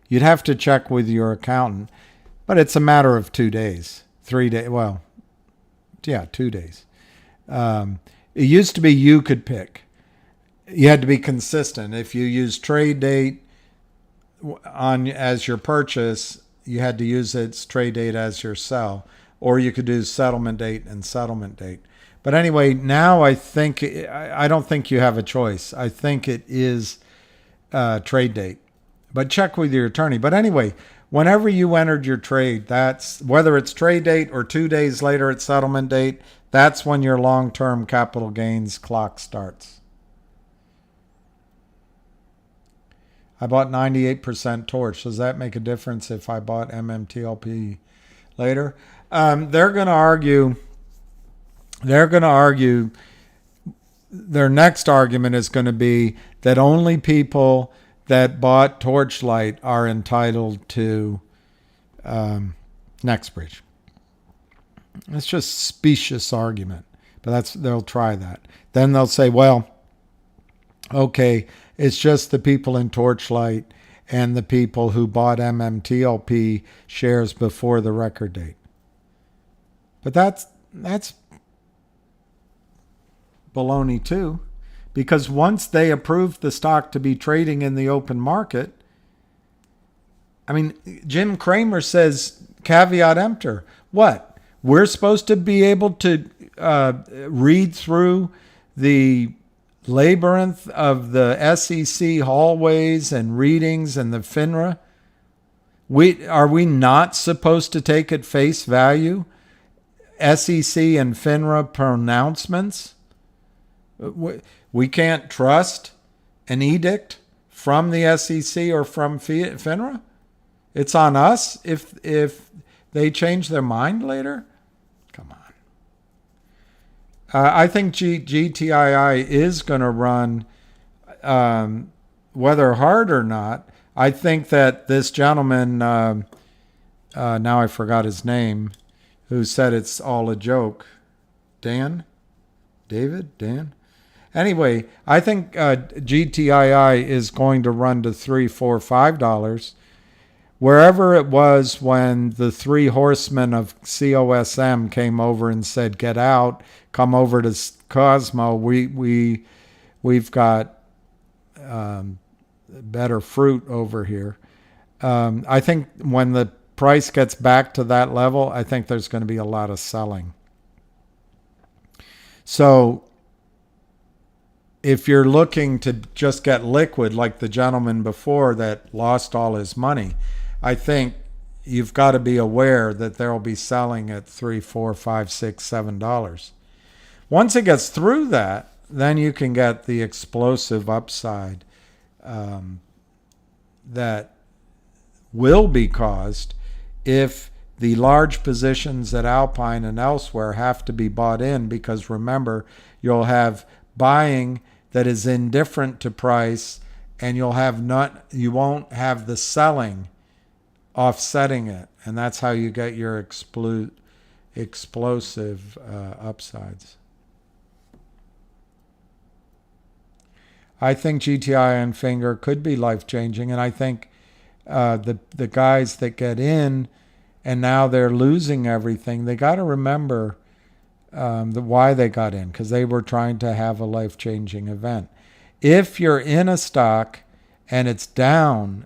You'd have to check with your accountant, but it's a matter of 2 days, 3 days. Well, yeah, 2 days. It used to be you could pick. You had to be consistent. If you use trade date as your purchase, you had to use its trade date as your sell, or you could do settlement date and settlement date. But anyway, now I don't think you have a choice. I think it is trade date. But check with your attorney. But anyway, whenever you entered your trade, that's whether it's trade date or 2 days later at settlement date, that's when your long-term capital gains clock starts. I bought 98% Torch. Does that make a difference if I bought MMTLP later? They're going to argue. Their next argument is going to be that only people that bought Torchlight are entitled to Nextbridge. It's just a specious argument, but they'll try that. Then they'll say, well, okay, it's just the people in Torchlight and the people who bought MMTLP shares before the record date. But that's baloney too, because once they approved the stock to be trading in the open market, I mean, Jim Cramer says, caveat emptor. What? We're supposed to be able to read through the labyrinth of the SEC hallways and readings and the FINRA, are we not supposed to take at face value SEC and FINRA pronouncements? We can't trust an edict from the SEC or from FINRA? It's on us if they change their mind later? Come on. I think GTII is going to run, whether hard or not. I think that this gentleman, now I forgot his name, who said it's all a joke. Dan? Anyway, I think GTII is going to run to $3, $4, $5. Wherever it was when the three horsemen of COSM came over and said, get out, come over to Cosmo, we've got better fruit over here. I think when the price gets back to that level, I think there's going to be a lot of selling. So if you're looking to just get liquid like the gentleman before that lost all his money, I think you've got to be aware that they'll be selling at $3, $4, $5, $6, $7. Once it gets through that, then you can get the explosive upside that will be caused if the large positions at Alpine and elsewhere have to be bought in, because remember, you'll have buying that is indifferent to price, and you won't have the selling offsetting it, and that's how you get your explosive upsides. I think GTI and Finger could be life-changing, and I think the guys that get in and now they're losing everything, they got to remember why they got in, because they were trying to have a life-changing event. If you're in a stock and it's down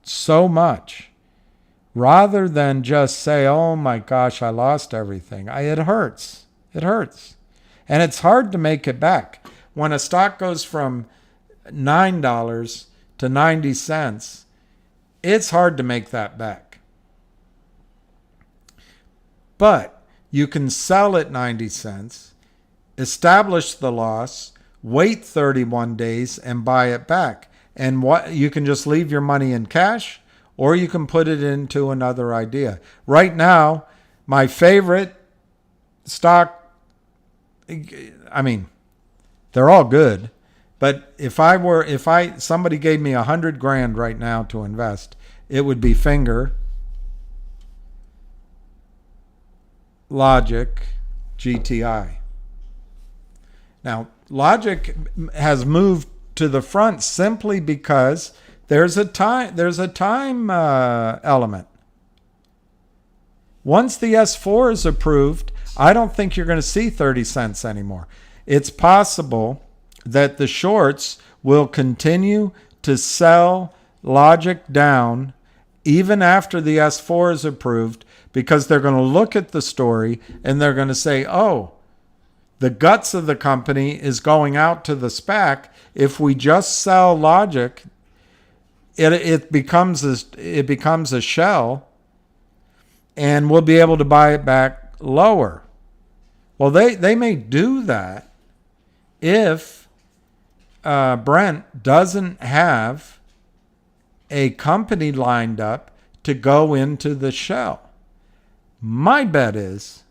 so much, rather than just say, oh my gosh, I lost everything, it hurts. It hurts. And it's hard to make it back. When a stock goes from $9 to 90 cents, it's hard to make that back. But you can sell at 90 cents, establish the loss, wait 31 days, and buy it back. And you can just leave your money in cash, or you can put it into another idea. Right now, my favorite stock, I mean, they're all good, but if somebody gave me $100,000 right now to invest, it would be Finger, Logic, GTI. Now, Logic has moved to the front simply because there's a time element. Once the S4 is approved, I don't think you're going to see 30 cents anymore. It's possible that the shorts will continue to sell Logic down even after the S4 is approved, because they're going to look at the story and they're going to say, oh, the guts of the company is going out to the SPAC. If we just sell Logic, it becomes a shell, and we'll be able to buy it back lower. Well, they may do that if Brent doesn't have a company lined up to go into the shell. My bet is,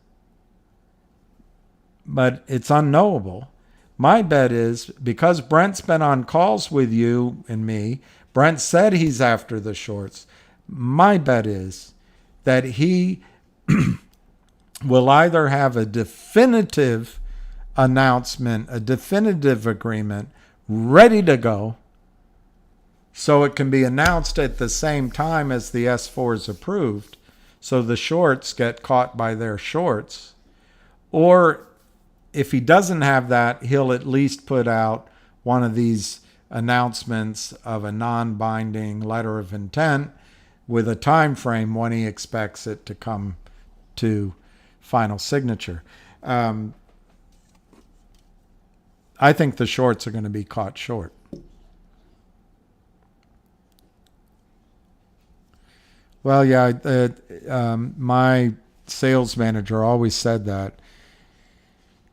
but it's unknowable, my bet is, because Brent's been on calls with you and me, Brent said he's after the shorts. My bet is that he will either have a definitive announcement, a definitive agreement ready to go, so it can be announced at the same time as the S4 is approved, so the shorts get caught by their shorts. Or if he doesn't have that, he'll at least put out one of these announcements of a non-binding letter of intent with a time frame when he expects it to come to final signature. I think the shorts are going to be caught short. Well, yeah, my sales manager always said that.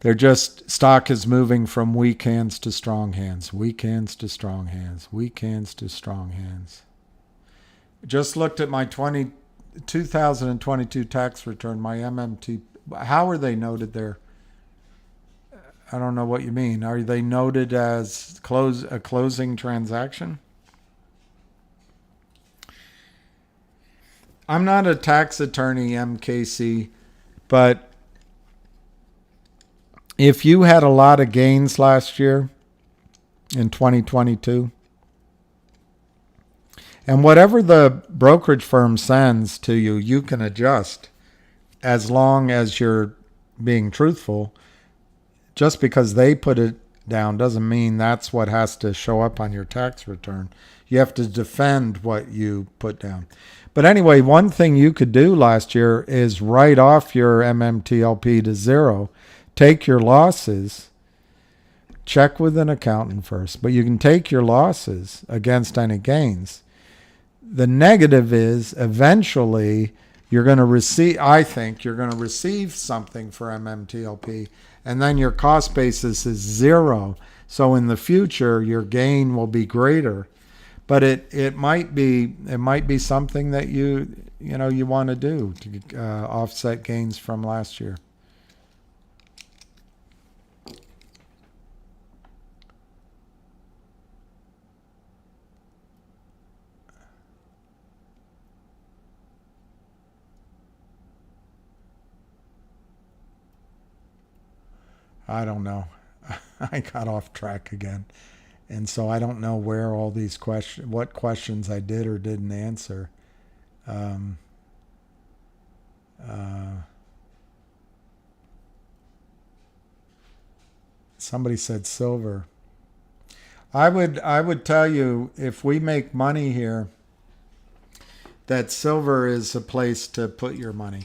They're just, stock is moving from weak hands to strong hands, weak hands to strong hands, weak hands to strong hands. Just looked at my 2022 tax return, my MMT. How are they noted there? I don't know what you mean. Are they noted as a closing transaction? I'm not a tax attorney, MKC, but if you had a lot of gains last year in 2022, and whatever the brokerage firm sends to you, you can adjust as long as you're being truthful. Just because they put it down doesn't mean that's what has to show up on your tax return. You have to defend what you put down. But anyway, one thing you could do last year is write off your MMTLP to zero. Take your losses, check with an accountant first, but you can take your losses against any gains. The negative is eventually you're going to receive, I think you're going to receive something for MMTLP, and then your cost basis is zero. So in the future, your gain will be greater. But it might be something that you want to do to offset gains from last year. I don't know. I got off track again. And so I don't know where all these what questions I did or didn't answer. Somebody said silver. I would tell you, if we make money here, that silver is a place to put your money.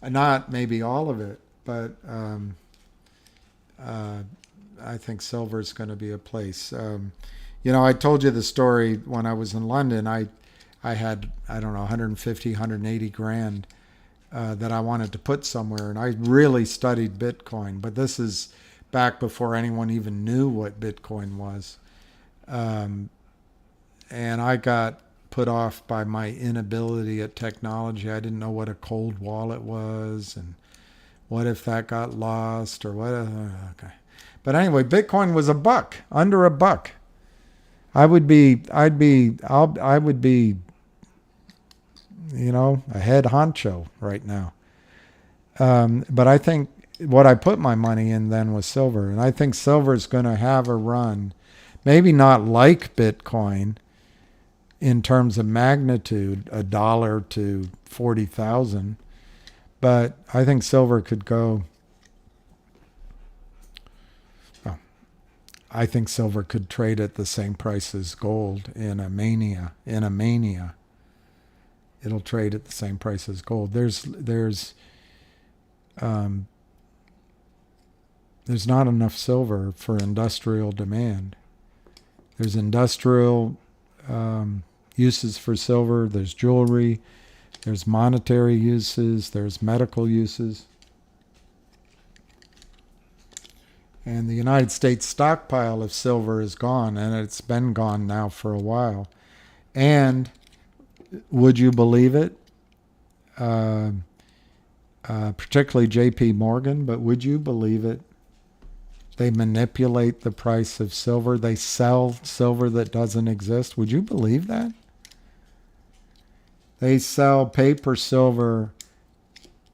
Not maybe all of it, but I think silver is going to be a place. I told you the story when I was in London. I had, I don't know, 150, 180 grand that I wanted to put somewhere. And I really studied Bitcoin. But this is back before anyone even knew what Bitcoin was. And I got put off by my inability at technology. I didn't know what a cold wallet was, and what if that got lost, or what? Okay. But anyway, Bitcoin was under $1. I would be, a head honcho right now. But I think what I put my money in then was silver. And I think silver is going to have a run, maybe not like Bitcoin in terms of magnitude, $1 to 40,000. But I think silver could go. I think silver could trade at the same price as gold in a mania. It'll trade at the same price as gold. There's not enough silver for industrial demand. There's industrial uses for silver. There's jewelry. There's monetary uses. There's medical uses. And the United States stockpile of silver is gone, and it's been gone now for a while. And would you believe it? Particularly J.P. Morgan, but would you believe it? They manipulate the price of silver. They sell silver that doesn't exist. Would you believe that? They sell paper silver.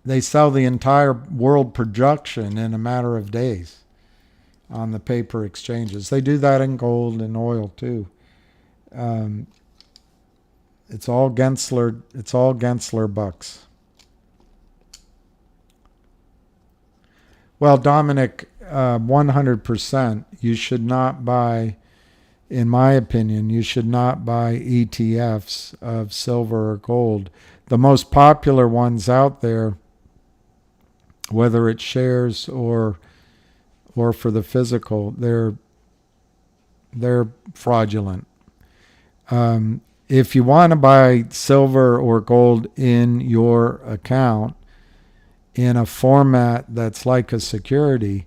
They sell the entire world production in a matter of days on the paper exchanges. They do that in gold and oil too. It's all Gensler. It's all Gensler bucks. Well, Dominic, 100%. You should not buy, in my opinion, you should not buy ETFs of silver or gold. The most popular ones out there, whether it's shares or or for the physical, they're fraudulent. If you want to buy silver or gold in your account in a format that's like a security,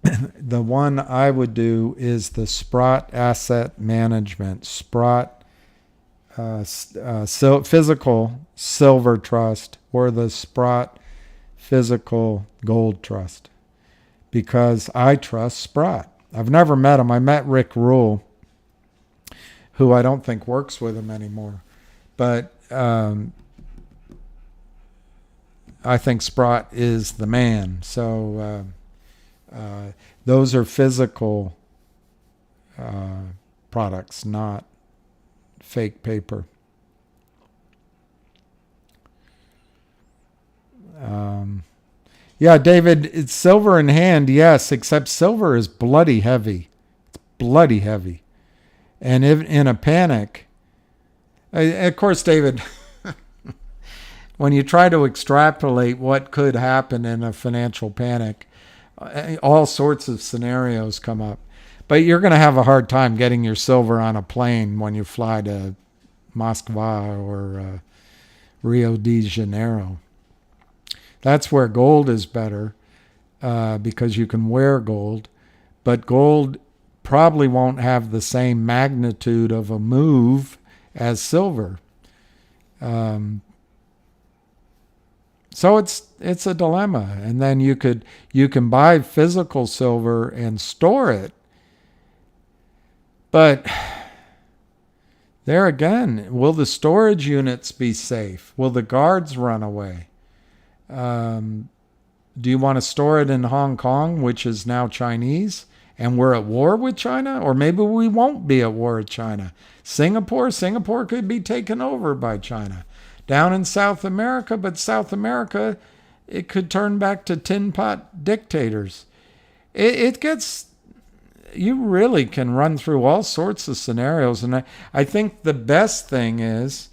the one I would do is the Sprott Asset Management, Sprott Physical Silver Trust, or the Sprott Physical Gold Trust, because I trust Sprott. I've never met him. I met Rick Rule, who I don't think works with him anymore. But I think Sprott is the man. So those are physical products, not fake paper. Yeah, David, it's silver in hand, yes, except silver is bloody heavy. It's bloody heavy. And if in a panic, of course, David, when you try to extrapolate what could happen in a financial panic, all sorts of scenarios come up. But you're going to have a hard time getting your silver on a plane when you fly to Moscow or Rio de Janeiro. That's where gold is better because you can wear gold. But gold probably won't have the same magnitude of a move as silver. So it's a dilemma. And then you can buy physical silver and store it. But there again, will the storage units be safe? Will the guards run away? Do you want to store it in Hong Kong, which is now Chinese, and we're at war with China? Or maybe we won't be at war with China. Singapore could be taken over by China. Down in South America, but South America, it could turn back to tin pot dictators. It gets, you really can run through all sorts of scenarios. And I think the best thing is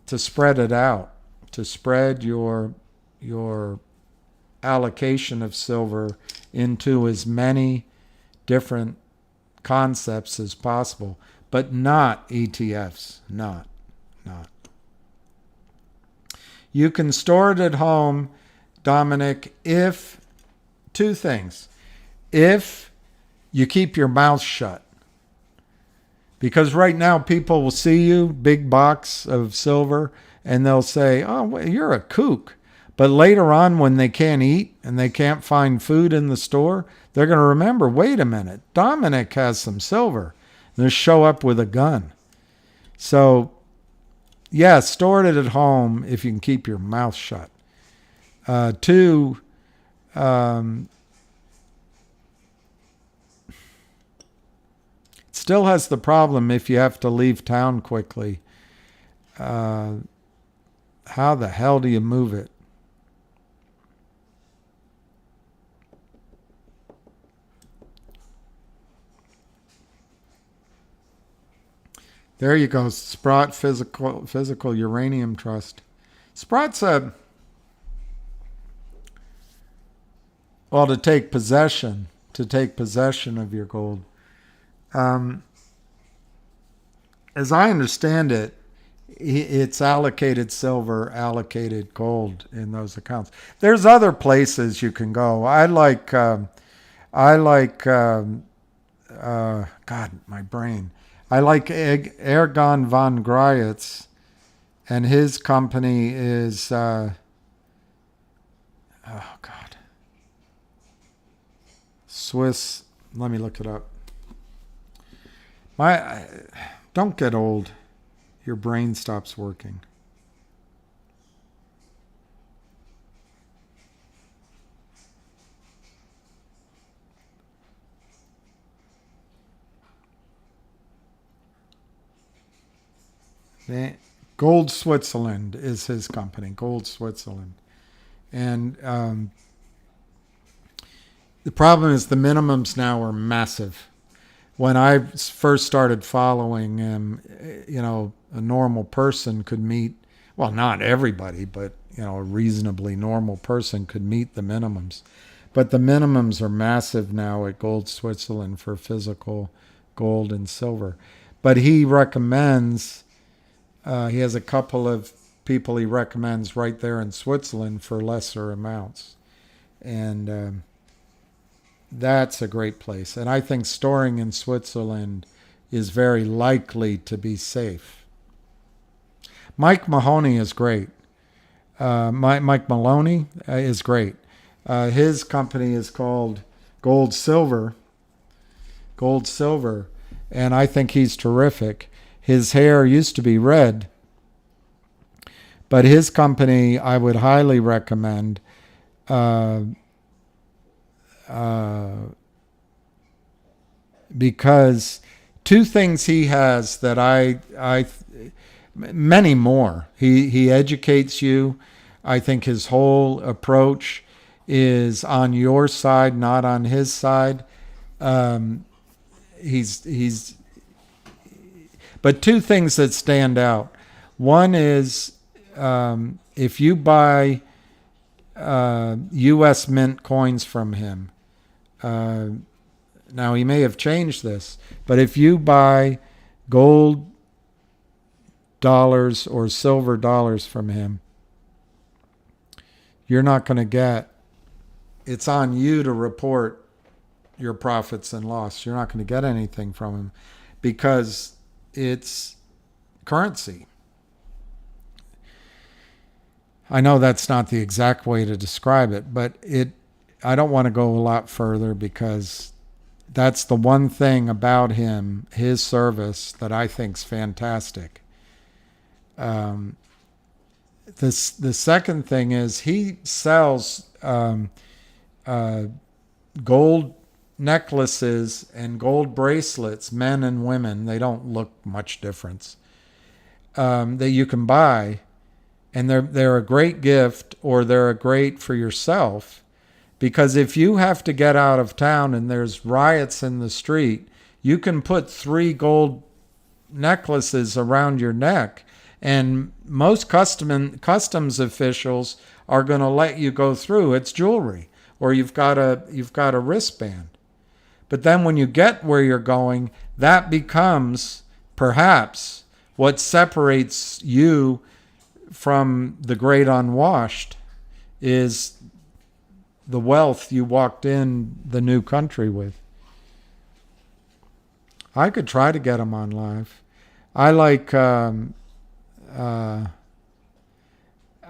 to spread it out, to spread your allocation of silver into as many different concepts as possible, but not ETFs, not. You can store it at home, Dominic, if two things. If you keep your mouth shut. Because right now people will see you, big box of silver, and they'll say, oh, well, you're a kook. But later on, when they can't eat and they can't find food in the store, they're going to remember, wait a minute, Dominic has some silver. And they'll show up with a gun. So, yeah, store it at home if you can keep your mouth shut. Two, it still has the problem if you have to leave town quickly. How the hell do you move it? There you go, Sprott Physical Uranium Trust. Sprott's to take possession of your gold. As I understand it, it's allocated silver, allocated gold in those accounts. There's other places you can go. God, my brain. I like Ergon von Greyitz, and his company is, Swiss. Let me look it up. Don't get old. Your brain stops working. Gold Switzerland is his company, Gold Switzerland. And the problem is the minimums now are massive. When I first started following him, a normal person could meet, well, not everybody, but, a reasonably normal person could meet the minimums. But the minimums are massive now at Gold Switzerland for physical gold and silver. But he recommends, he has a couple of people he recommends right there in Switzerland for lesser amounts. And that's a great place. And I think storing in Switzerland is very likely to be safe. Mike Mahoney is great. Mike Maloney is great. His company is called Gold Silver, and I think he's terrific. His hair used to be red, but his company I would highly recommend. Because two things he has that many more. He educates you. I think his whole approach is on your side, not on his side. He's but two things that stand out. One is if you buy U.S. mint coins from him. Now he may have changed this, but if you buy gold dollars or silver dollars from him, you're not going to get. It's on you to report your profits and loss. You're not going to get anything from him because it's currency. I know that's not the exact way to describe it, but I don't want to go a lot further because that's the one thing about him, his service, that I think's fantastic. The second thing is he sells gold necklaces and gold bracelets, men and women. They don't look much difference. That you can buy, and they're a great gift, or they're a great for yourself. Because if you have to get out of town and there's riots in the street, you can put 3 gold necklaces around your neck, and most customs officials are going to let you go through. It's jewelry, or you've got a wristband. But then when you get where you're going, that becomes perhaps what separates you from the great unwashed, is the wealth you walked in the new country with. I could try to get him on live. I like.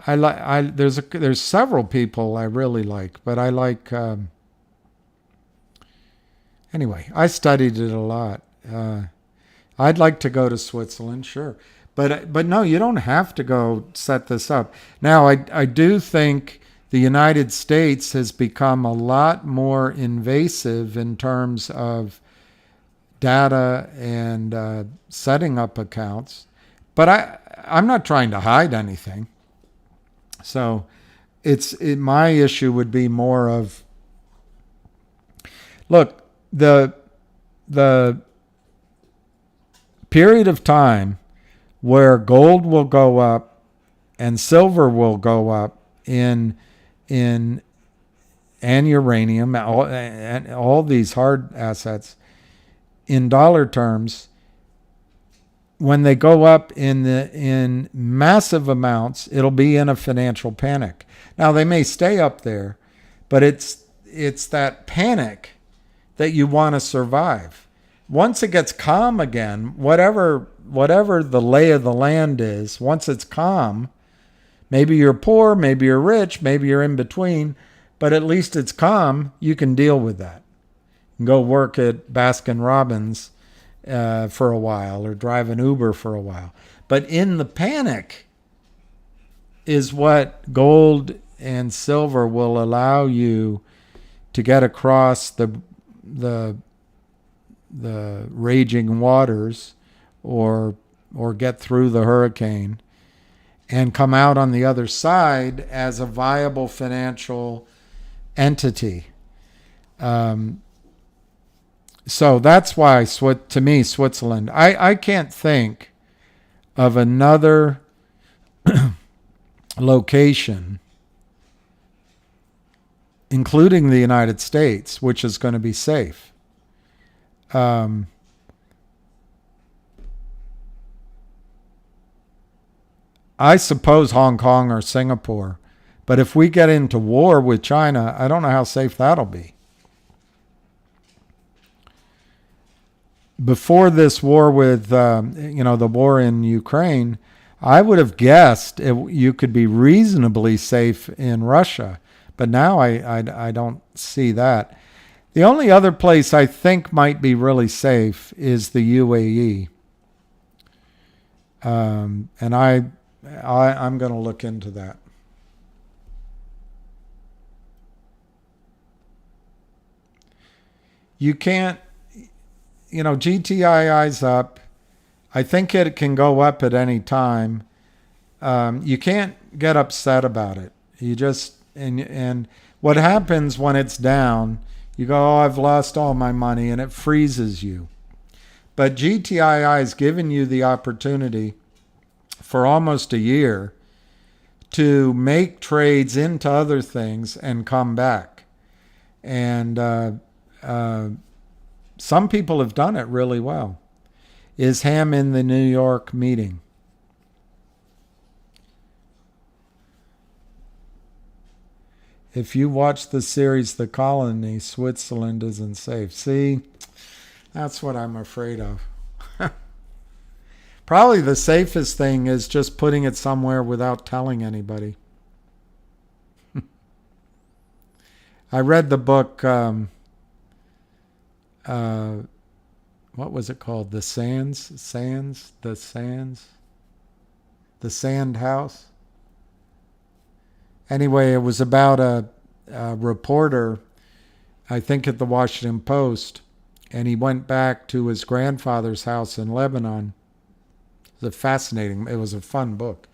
There's several people I really like, but I like. Anyway, I studied it a lot. I'd like to go to Switzerland, sure, but no, you don't have to go set this up. Now, I do think the United States has become a lot more invasive in terms of data and setting up accounts. But I'm not trying to hide anything. So my issue would be more of, look, the period of time where gold will go up and silver will go up and uranium, all these hard assets, in dollar terms, when they go up in massive amounts, it'll be in a financial panic. Now they may stay up there, but it's that panic that you want to survive. Once it gets calm again, whatever the lay of the land is, once it's calm, maybe you're poor, maybe you're rich, maybe you're in between, but at least it's calm. You can deal with that. You can go work at Baskin Robbins for a while, or drive an Uber for a while. But in the panic is what gold and silver will allow you to get across the raging waters, or get through the hurricane and come out on the other side as a viable financial entity. So that's why, to me, Switzerland, I can't think of another location including the United States, which is going to be safe. I suppose Hong Kong or Singapore. But if we get into war with China, I don't know how safe that'll be. Before this war with, the war in Ukraine, I would have guessed you could be reasonably safe in Russia. But now I don't see that. The only other place I think might be really safe is the UAE. And I'm going to look into that. You can't, GTII's up. I think it can go up at any time. You can't get upset about it. You just, and what happens when it's down, you go, oh, I've lost all my money, and it freezes you. But GTII has given you the opportunity for almost a year to make trades into other things and come back. And some people have done it really well. Is Ham in the New York meeting? If you watch the series The Colony, Switzerland isn't safe. See, that's what I'm afraid of. Probably the safest thing is just putting it somewhere without telling anybody. I read the book, what was it called? The Sand House. Anyway, it was about a reporter, I think at the Washington Post, and he went back to his grandfather's house in Lebanon. It was a fun book.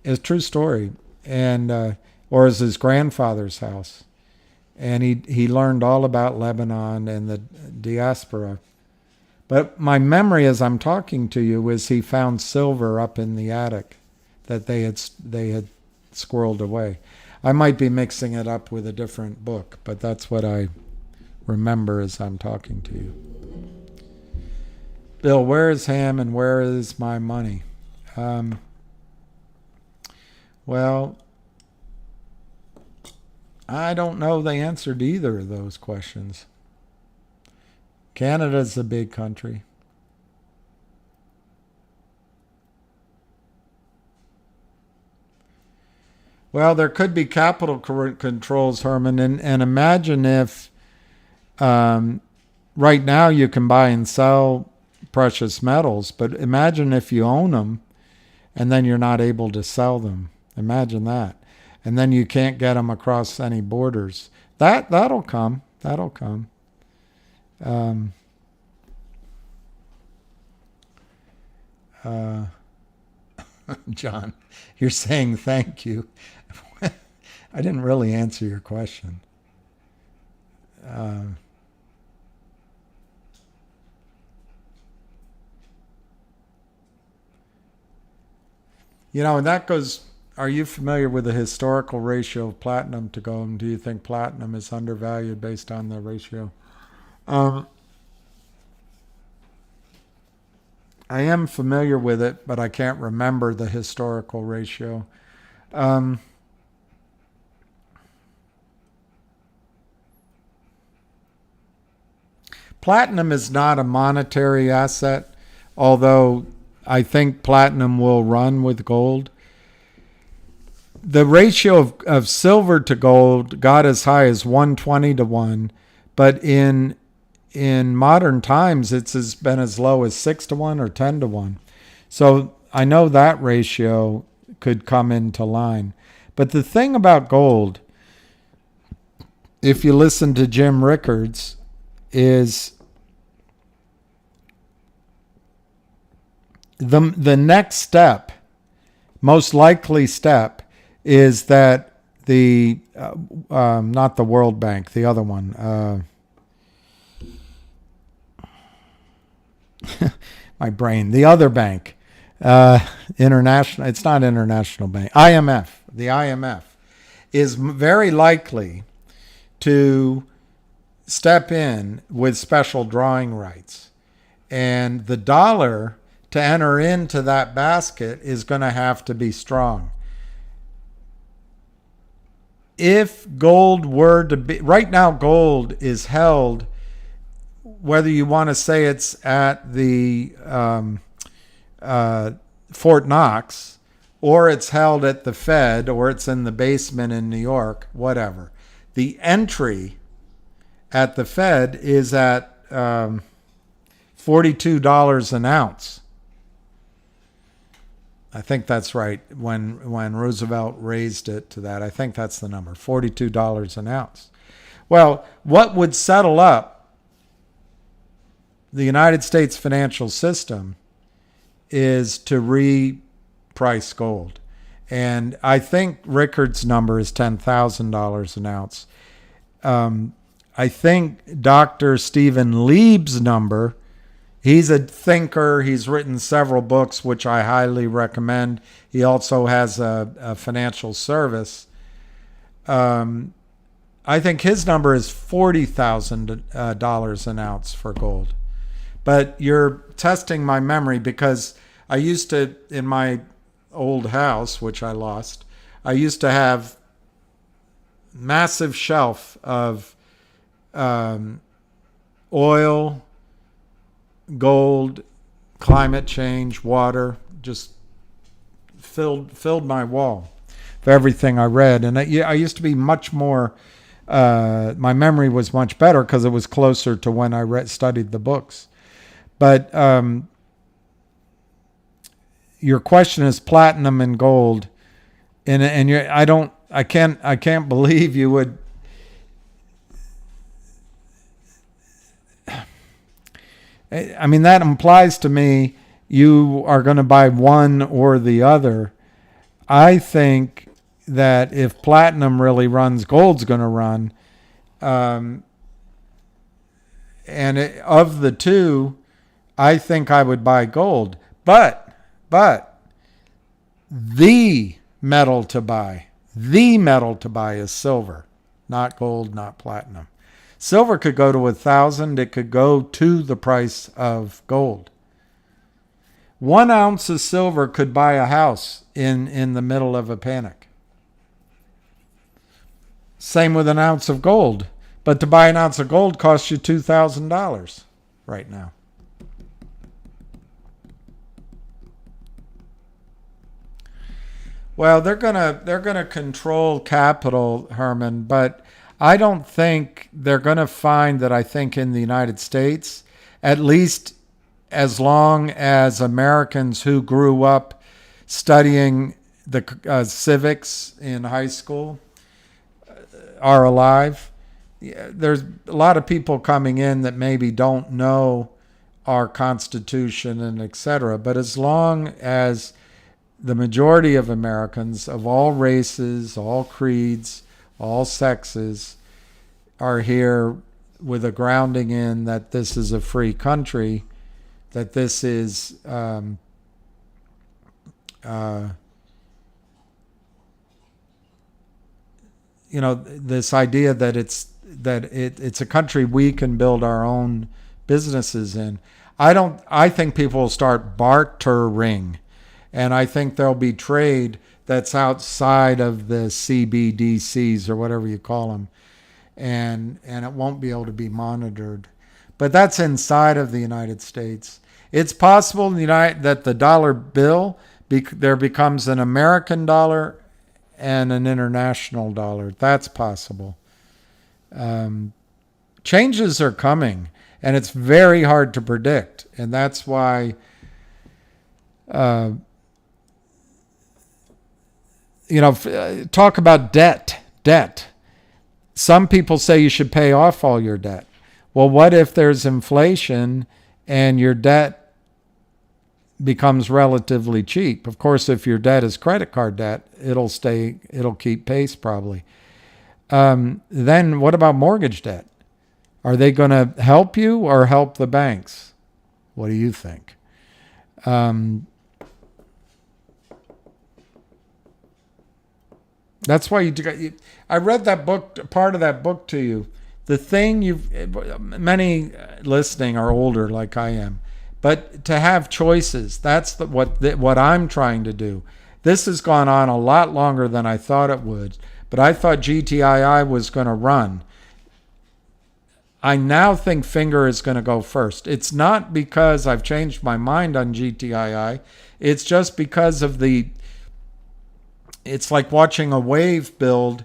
It's a true story, and or is his grandfather's house, and he learned all about Lebanon and the diaspora. But my memory as I'm talking to you is he found silver up in the attic that they had squirreled away. I might be mixing it up with a different book, but that's what I remember as I'm talking to you. Bill, where is Ham and where is my money? Well, I don't know the answer to either of those questions. Canada's a big country. Well, there could be capital controls, Herman, and imagine if right now you can buy and sell precious metals, but imagine if you own them and then you're not able to sell them. Imagine that. And then you can't get them across any borders. That'll come. That'll come. John, you're saying thank you. I didn't really answer your question. And that goes, are you familiar with the historical ratio of platinum to gold? Do you think platinum is undervalued based on the ratio? I am familiar with it, but I can't remember the historical ratio. Platinum is not a monetary asset, although I think platinum will run with gold. The ratio of silver to gold got as high as 120 to 1, but in modern times it's been as low as 6 to 1 or 10 to 1. So I know that ratio could come into line. But the thing about gold, if you listen to Jim Rickards, is the next step, most likely step, is that the not the World Bank, the other one, my brain, the other bank, international. It's not International Bank, IMF. The IMF is very likely to step in with special drawing rights. And the dollar to enter into that basket is going to have to be strong. If gold were to be, right now gold is held, whether you want to say it's at the Fort Knox, or it's held at the Fed, or it's in the basement in New York, whatever. The entry at the Fed is at $42 an ounce. I think that's right. When Roosevelt raised it to that, I think that's the number, $42 an ounce. Well, what would settle up the United States financial system is to reprice gold. And I think Rickard's number is $10,000 an ounce. I think Dr. Stephen Lieb's number, he's a thinker. He's written several books, which I highly recommend. He also has a financial service. I think his number is $40,000 an ounce for gold. But you're testing my memory because I used to, in my old house, which I lost, I used to have massive shelf of oil, gold, climate change, water, just filled my wall for everything I read. And I used to be much more, my memory was much better because it was closer to when I studied the books. But your question is platinum and gold, and I can't believe you would. I mean, that implies to me you are going to buy one or the other. I think that if platinum really runs, gold's going to run. Of the two, I think I would buy gold. But the metal to buy is silver, not gold, not platinum. Silver could go to 1,000. It could go to the price of gold. 1 ounce of silver could buy a house in the middle of a panic. Same with an ounce of gold. But to buy an ounce of gold costs you $2,000 right now. Well, they're gonna control capital, Herman, but I don't think they're gonna find that. I think in the United States, at least as long as Americans who grew up studying the civics in high school are alive, there's a lot of people coming in that maybe don't know our Constitution and etc. But as long as the majority of Americans of all races, all creeds, all sexes are here with a grounding in that this is a free country, that this is this idea that it's a country we can build our own businesses in. I think people will start bartering. And I think there'll be trade that's outside of the CBDCs or whatever you call them. And it won't be able to be monitored. But that's inside of the United States. It's possible that the dollar bill, there becomes an American dollar and an international dollar. That's possible. Changes are coming, and it's very hard to predict. And that's why talk about debt. Some people say you should pay off all your debt. Well, what if there's inflation and your debt becomes relatively cheap? Of course, if your debt is credit card debt, it'll keep pace probably. Then what about mortgage debt? Are they going to help you or help the banks? What do you think? That's why I read that book, part of that book to you. The thing many listening are older like I am, but to have choices, that's what I'm trying to do. This has gone on a lot longer than I thought it would, but I thought GTII was going to run. I now think Finger is going to go first. It's not because I've changed my mind on GTII. It's just because of it's like watching a wave build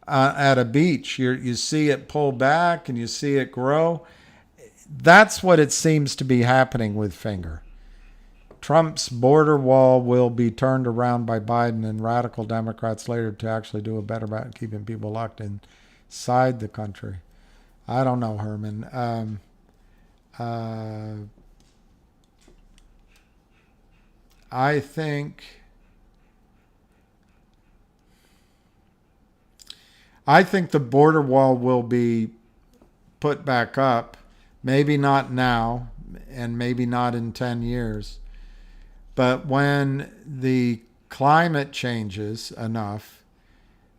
at a beach. You see it pull back and you see it grow. That's what it seems to be happening with Finger. Trump's border wall will be turned around by Biden and radical Democrats later to actually do a better job at keeping people locked inside the country. I don't know, Herman. I think the border wall will be put back up. Maybe not now, and maybe not in 10 years. But when the climate changes enough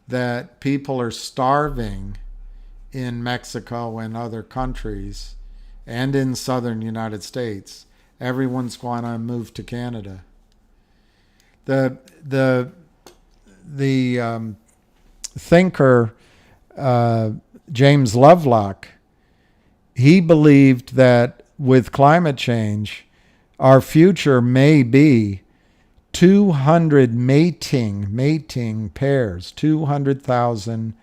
that people are starving in Mexico and other countries and in southern United States, everyone's going to move to Canada. The thinker James Lovelock, he believed that with climate change, our future may be 200 mating pairs, 200,000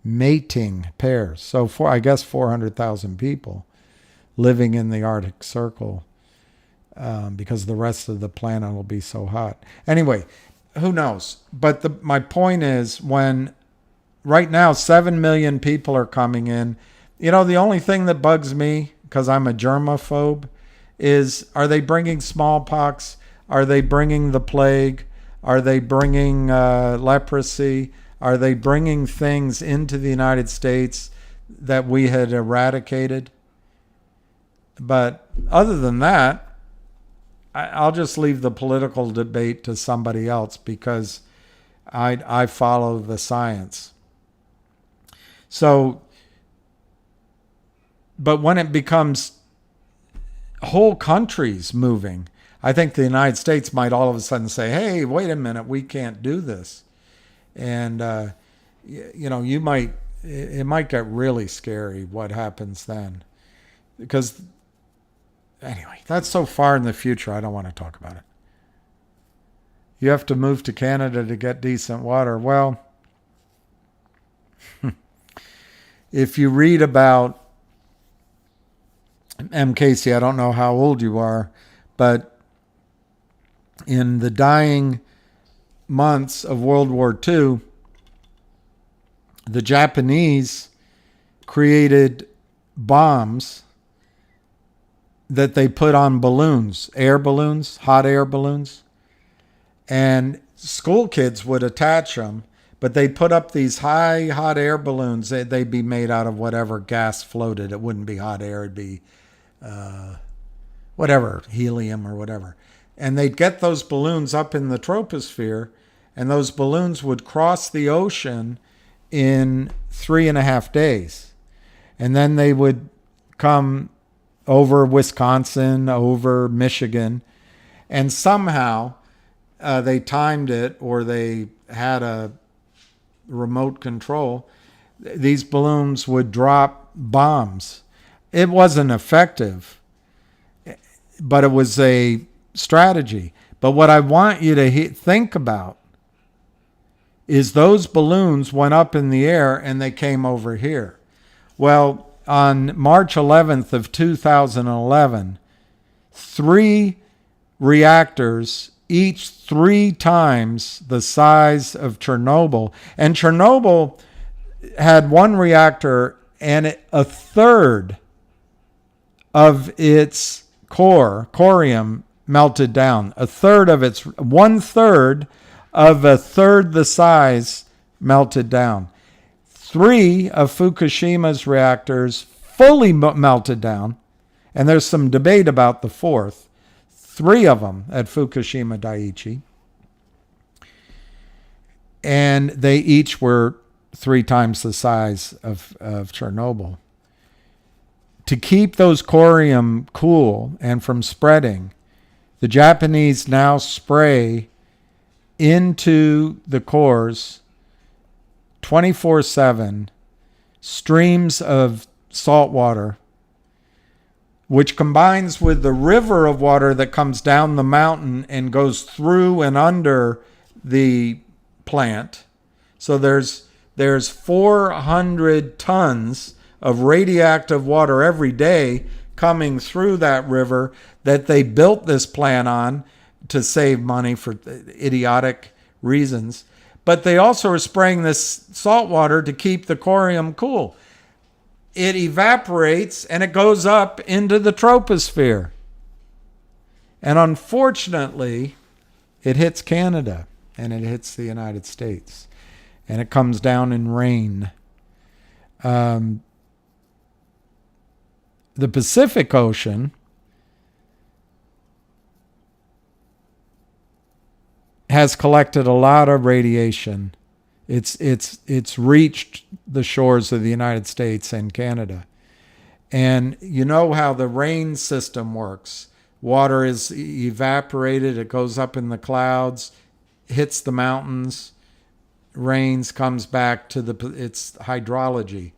mating pairs. So I guess 400,000 people living in the Arctic Circle because the rest of the planet will be so hot. Anyway, who knows? But my point is, when right now 7 million people are coming in, the only thing that bugs me, because I'm a germaphobe, is, are they bringing smallpox? Are they bringing the plague? Are they bringing leprosy? Are they bringing things into the United States that we had eradicated? But other than that, I'll just leave the political debate to somebody else, because I follow the science. So, but when it becomes whole countries moving, I think the United States might all of a sudden say, hey, wait a minute, we can't do this. And, it might get really scary what happens then. Because, anyway, that's so far in the future, I don't want to talk about it. You have to move to Canada to get decent water. Well, if you read about Casey, I don't know how old you are, but in the dying months of World War II, the Japanese created bombs that they put on balloons, air balloons, hot air balloons, and school kids would attach them, but they put up these high hot air balloons. They'd be made out of whatever gas floated. It wouldn't be hot air. It'd be whatever, helium or whatever. And they'd get those balloons up in the troposphere, and those balloons would cross the ocean in 3.5 days. And then they would come over Wisconsin, over Michigan, and somehow they timed it, or they had a remote control. These balloons would drop bombs. It wasn't effective, but it was a strategy. But what I want you to think about is those balloons went up in the air and they came over here. Well, on March 11th of 2011, 3 reactors, each 3 times the size of Chernobyl. And Chernobyl had 1 reactor, and a third of its corium melted down. 1/3 of a third the size melted down. 3 of Fukushima's reactors fully melted down, and there's some debate about the 4th. 3 of them at Fukushima Daiichi. and they each were 3 times the size of Chernobyl. To keep those corium cool and from spreading, the Japanese now spray into the cores 24/7 streams of salt water, which combines with the river of water that comes down the mountain and goes through and under the plant. So there's 400 tons of radioactive water every day coming through that river that they built this plant on to save money for idiotic reasons. But they also are spraying this salt water to keep the corium cool. It evaporates and it goes up into the troposphere. And unfortunately, it hits Canada and it hits the United States. And it comes down in rain. The Pacific Ocean has collected a lot of radiation. It's reached the shores of the United States and Canada. And you know how the rain system works. Water is evaporated, it goes up in the clouds, hits the mountains, rains, comes back to it's hydrology.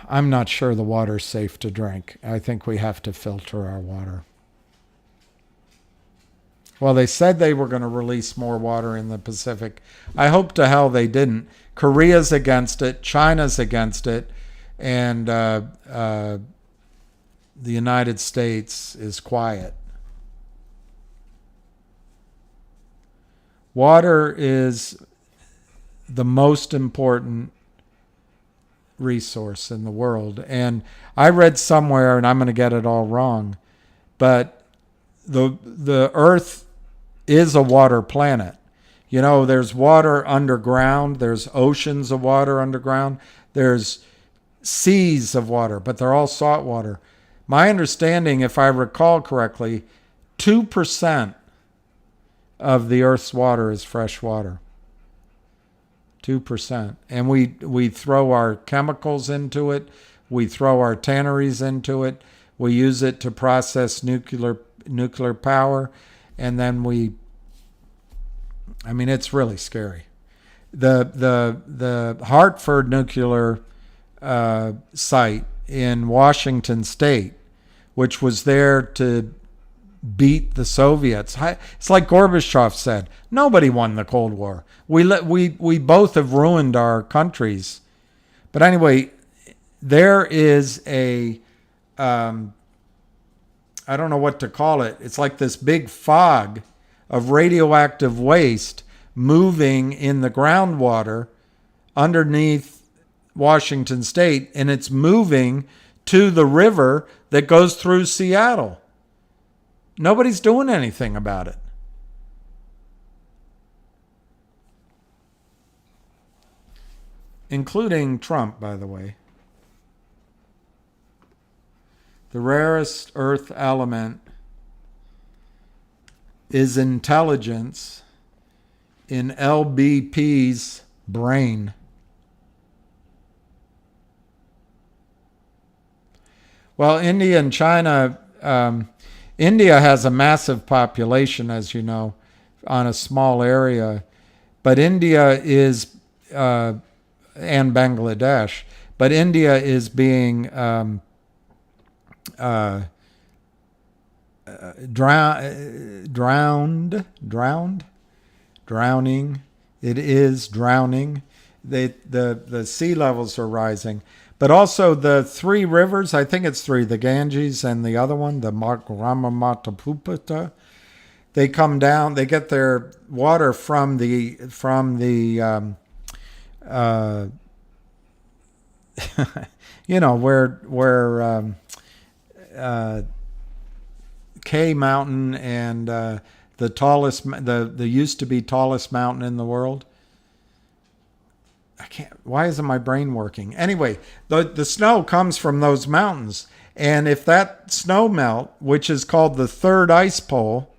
I'm not sure the water's safe to drink. I think we have to filter our water. Well, they said they were going to release more water in the Pacific. I hope to hell they didn't. Korea's against it. China's against it. And the United States is quiet. Water is the most important resource in the world. And I read somewhere, and I'm going to get it all wrong, but the Earth is a water planet. You know, there's water underground, there's oceans of water underground, there's seas of water, but they're all salt water. My understanding, if I recall correctly, 2% of the Earth's water is fresh water. 2%. And we throw our chemicals into it, we throw our tanneries into it, we use it to process nuclear power, and then it's really scary. The Hartford nuclear site in Washington State, which was there to beat the Soviets. It's like Gorbachev said, nobody won the Cold War. We both have ruined our countries. But anyway, there is a I don't know what to call it. It's like this big fog of radioactive waste moving in the groundwater underneath Washington State, and it's moving to the river that goes through Seattle. Nobody's doing anything about it. Including Trump, by the way. The rarest earth element is intelligence in LBP's brain. Well, India and China, India has a massive population, as you know, on a small area. But India is, and Bangladesh, but India is being drowning. It is drowning. The sea levels are rising. But also the 3 rivers, I think it's 3, the Ganges and the other one, the Brahmaputra, they come down, they get their water from the you know, where K Mountain and the tallest, the used to be tallest mountain in the world. Why isn't my brain working? Anyway, the snow comes from those mountains. And if that snow melt, which is called the third ice pole,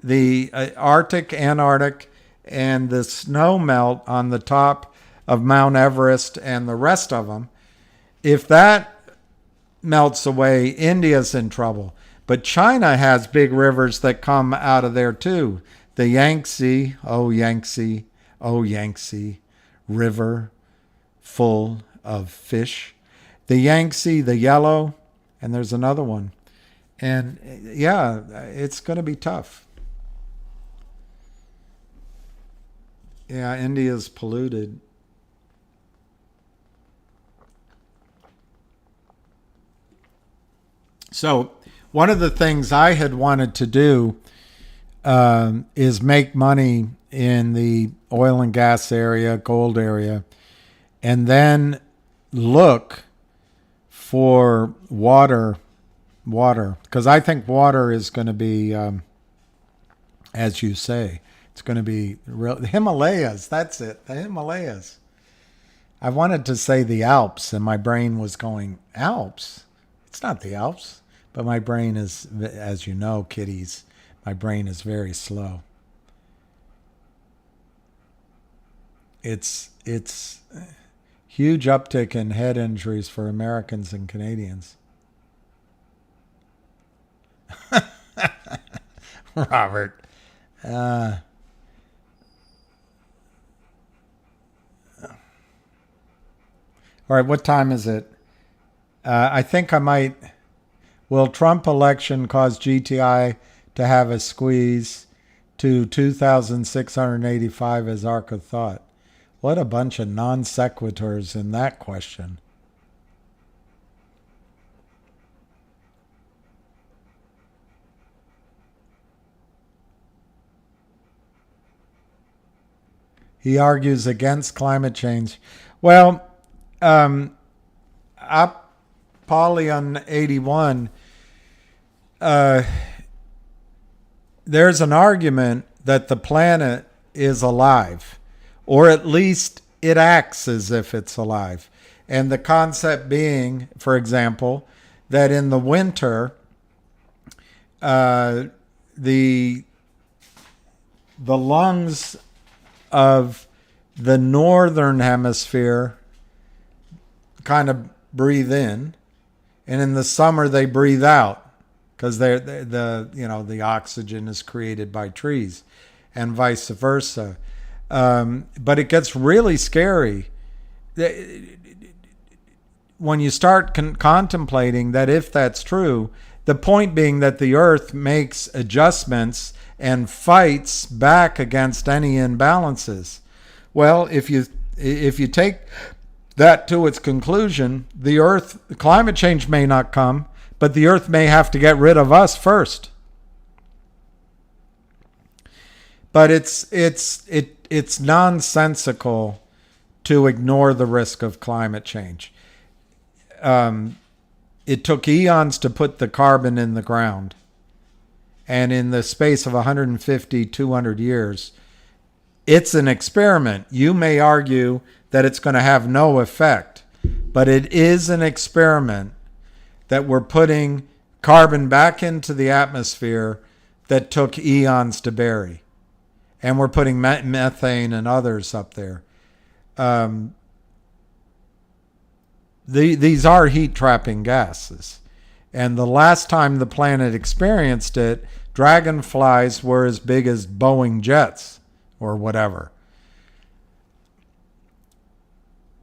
the Arctic, Antarctic, and the snow melt on the top of Mount Everest and the rest of them, if that melts away, India's in trouble. But China has big rivers that come out of there too. The Yangtze, oh Yangtze, oh Yangtze River, full of fish. The Yangtze, the yellow, and there's another one. And yeah, it's going to be tough. Yeah, India's polluted. So one of the things I had wanted to do is make money in the oil and gas area, gold area, and then look for water, because I think water is going to be, as you say, it's going to be real. The Himalayas, that's it, the Himalayas. I wanted to say the Alps, and my brain was going, Alps? It's not the Alps. But my brain is, as you know, kiddies, my brain is very slow. It's huge uptick in head injuries for Americans and Canadians. Robert. All right, what time is it? I think I might... Will Trump election cause GTI to have a squeeze to 2,685 as arc of thought? What a bunch of non sequiturs in that question. He argues against climate change. Well, Apollyon 81, there's an argument that the planet is alive, or at least it acts as if it's alive. And the concept being, for example, that in the winter, the lungs of the northern hemisphere kind of breathe in, and in the summer they breathe out because the oxygen is created by trees, and vice versa. But it gets really scary when you start contemplating that if that's true. The point being that the Earth makes adjustments and fights back against any imbalances. Well, if you take that to its conclusion, climate change may not come, but the Earth may have to get rid of us first. But it's nonsensical to ignore the risk of climate change. It took eons to put the carbon in the ground. And in the space of 150, 200 years, it's an experiment. You may argue that it's going to have no effect, but it is an experiment that we're putting carbon back into the atmosphere that took eons to bury. And we're putting methane and others up there. These are heat-trapping gases. And the last time the planet experienced it, dragonflies were as big as Boeing jets or whatever.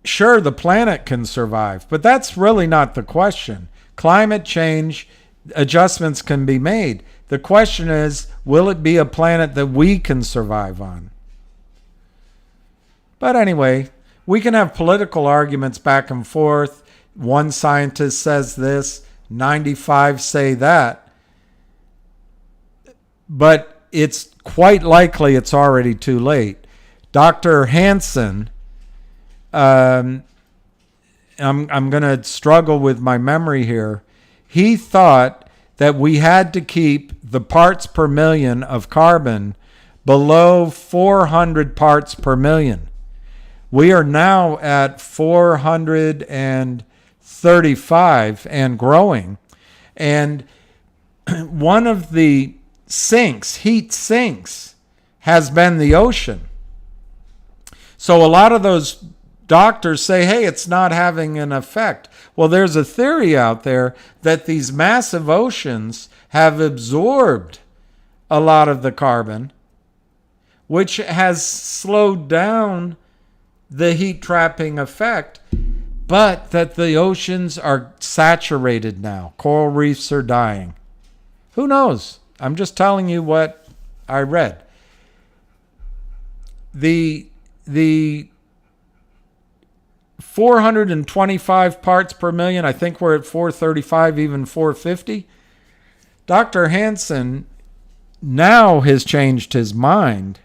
Sure, the planet can survive, but that's really not the question. Climate change, adjustments can be made. The question is, will it be a planet that we can survive on? But anyway, we can have political arguments back and forth. One scientist says this, 95 say that. But it's quite likely it's already too late. Dr. Hansen, I'm going to struggle with my memory here. He thought that we had to keep the parts per million of carbon below 400 parts per million. We are now at 435 and growing. And one of the heat sinks, has been the ocean. So a lot of those doctors say, hey, it's not having an effect. Well, there's a theory out there that these massive oceans have absorbed a lot of the carbon, which has slowed down the heat trapping effect, but that the oceans are saturated now. Coral reefs are dying. Who knows? I'm just telling you what I read. The 425 parts per million, I think we're at 435, even 450. Dr. Hansen now has changed his mind,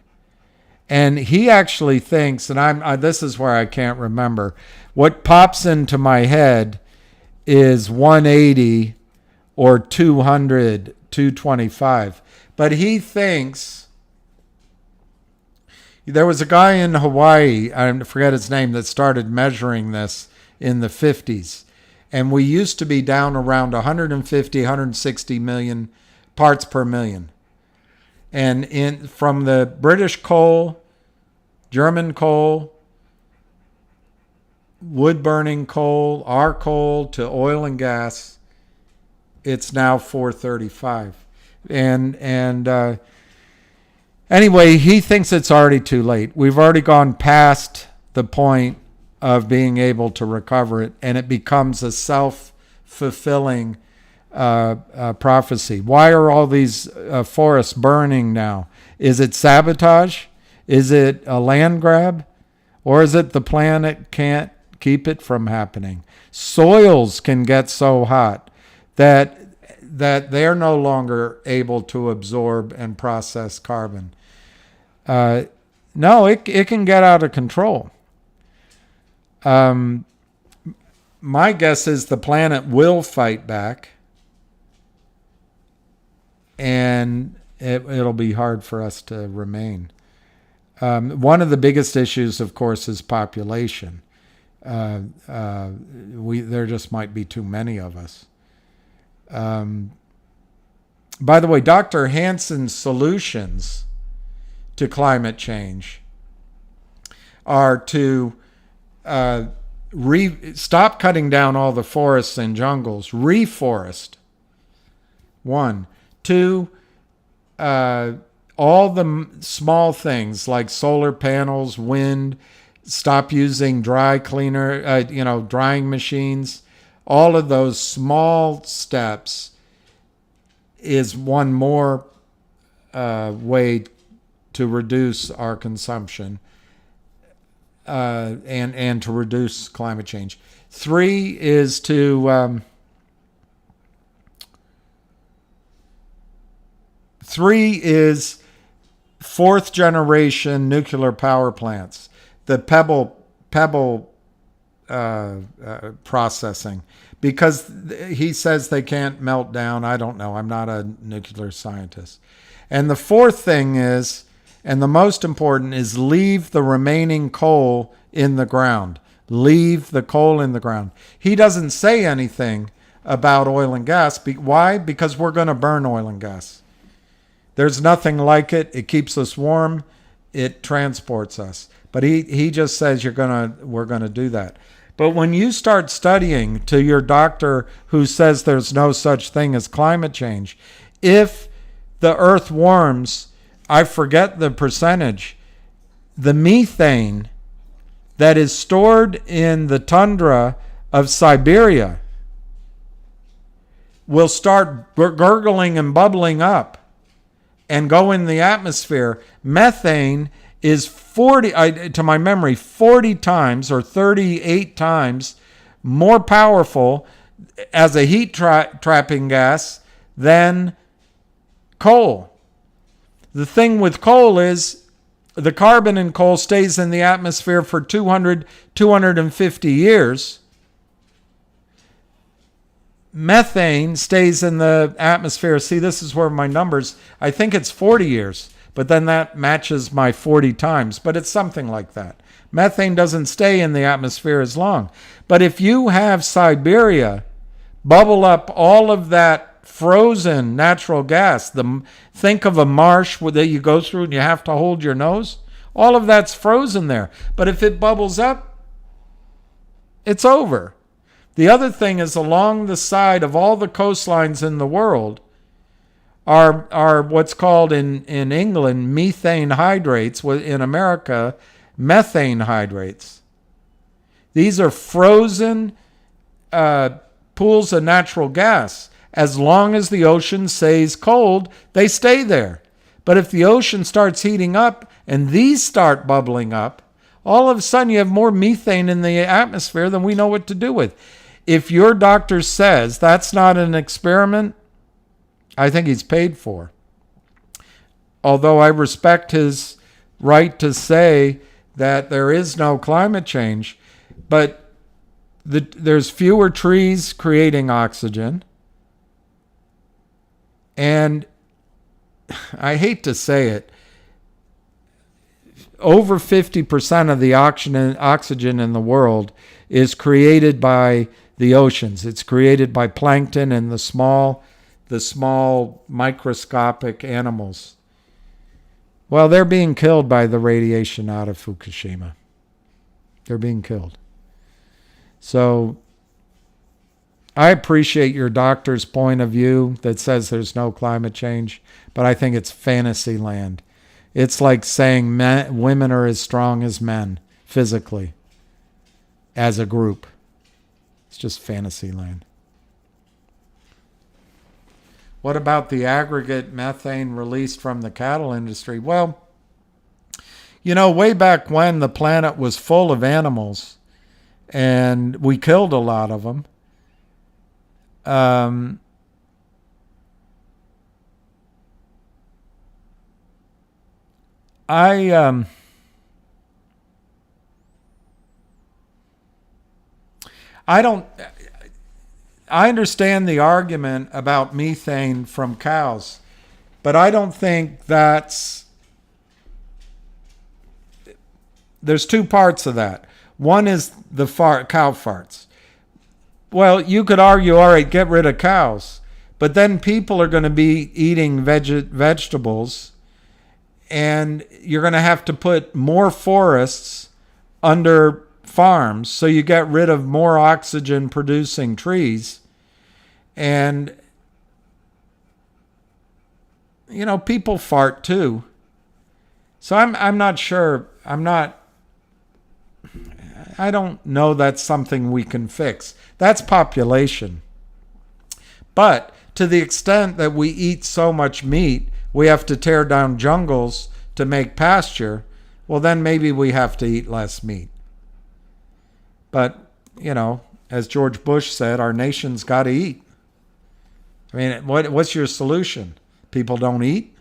and he actually thinks, and this is where I can't remember, what pops into my head is 180 or 200, 225. But he thinks, there was a guy in Hawaii, I forget his name, that started measuring this in the 50s. And we used to be down around 150, 160 million parts per million. And from the British coal, German coal, wood-burning coal, our coal, to oil and gas, it's now 435. Anyway, he thinks it's already too late. We've already gone past the point of being able to recover it, and it becomes a self-fulfilling prophecy. Why are all these forests burning now? Is it sabotage? Is it a land grab? Or is it the planet can't keep it from happening? Soils can get so hot that they're no longer able to absorb and process carbon. No, it can get out of control. My guess is the planet will fight back, and it'll be hard for us to remain. One of the biggest issues, of course, is population. There just might be too many of us. By the way, Dr. Hansen's solutions to climate change are to stop cutting down all the forests and jungles, reforest. 1. 2, all the small things like solar panels, wind, stop using drying machines. All of those small steps is one more way to reduce our consumption and to reduce climate change. 3 is to fourth generation nuclear power plants, the pebble processing, because he says they can't melt down. I don't know. I'm not a nuclear scientist. And the fourth thing is, and the most important, is leave the remaining coal in the ground. Leave the coal in the ground. He doesn't say anything about oil and gas. Why? Because we're going to burn oil and gas. There's nothing like it. It keeps us warm. It transports us. But he just says we're going to do that. But when you start studying to your doctor who says there's no such thing as climate change, if the earth warms, I forget the percentage, the methane that is stored in the tundra of Siberia will start gurgling and bubbling up and go in the atmosphere. Methane is 40 times or 38 times more powerful as a heat trapping gas than coal. The thing with coal is the carbon in coal stays in the atmosphere for 250 years. Methane stays in the atmosphere. See, this is where my numbers, I think it's 40 years, but then that matches my 40 times, but it's something like that. Methane doesn't stay in the atmosphere as long. But if you have Siberia bubble up all of that frozen natural gas. Think of a marsh that you go through and you have to hold your nose. All of that's frozen there. But if it bubbles up, it's over. The other thing is, along the side of all the coastlines in the world are what's called in England methane hydrates, in America methane hydrates. These are frozen pools of natural gas. As long as the ocean stays cold, they stay there. But if the ocean starts heating up and these start bubbling up, all of a sudden you have more methane in the atmosphere than we know what to do with. If your doctor says that's not an experiment, I think he's paid for. Although I respect his right to say that there is no climate change, but there's fewer trees creating oxygen. And I hate to say it, over 50% of the oxygen in the world is created by the oceans. It's created by plankton and the small microscopic animals. Well, they're being killed by the radiation out of Fukushima. They're being killed. So I appreciate your doctor's point of view that says there's no climate change, but I think it's fantasy land. It's like saying women are as strong as men physically as a group. It's just fantasy land. What about the aggregate methane released from the cattle industry? Well, way back when the planet was full of animals and we killed a lot of them, I understand the argument about methane from cows, but I don't think there's two parts of that. One is the cow farts. Well, you could argue, all right, get rid of cows, but then people are going to be eating vegetables, and you're going to have to put more forests under farms, so you get rid of more oxygen producing trees. And people fart too. So I'm not sure. I don't know that's something we can fix. That's population. But to the extent that we eat so much meat, we have to tear down jungles to make pasture, well, then maybe we have to eat less meat. But, as George Bush said, our nation's got to eat. I mean, what's your solution? People don't eat?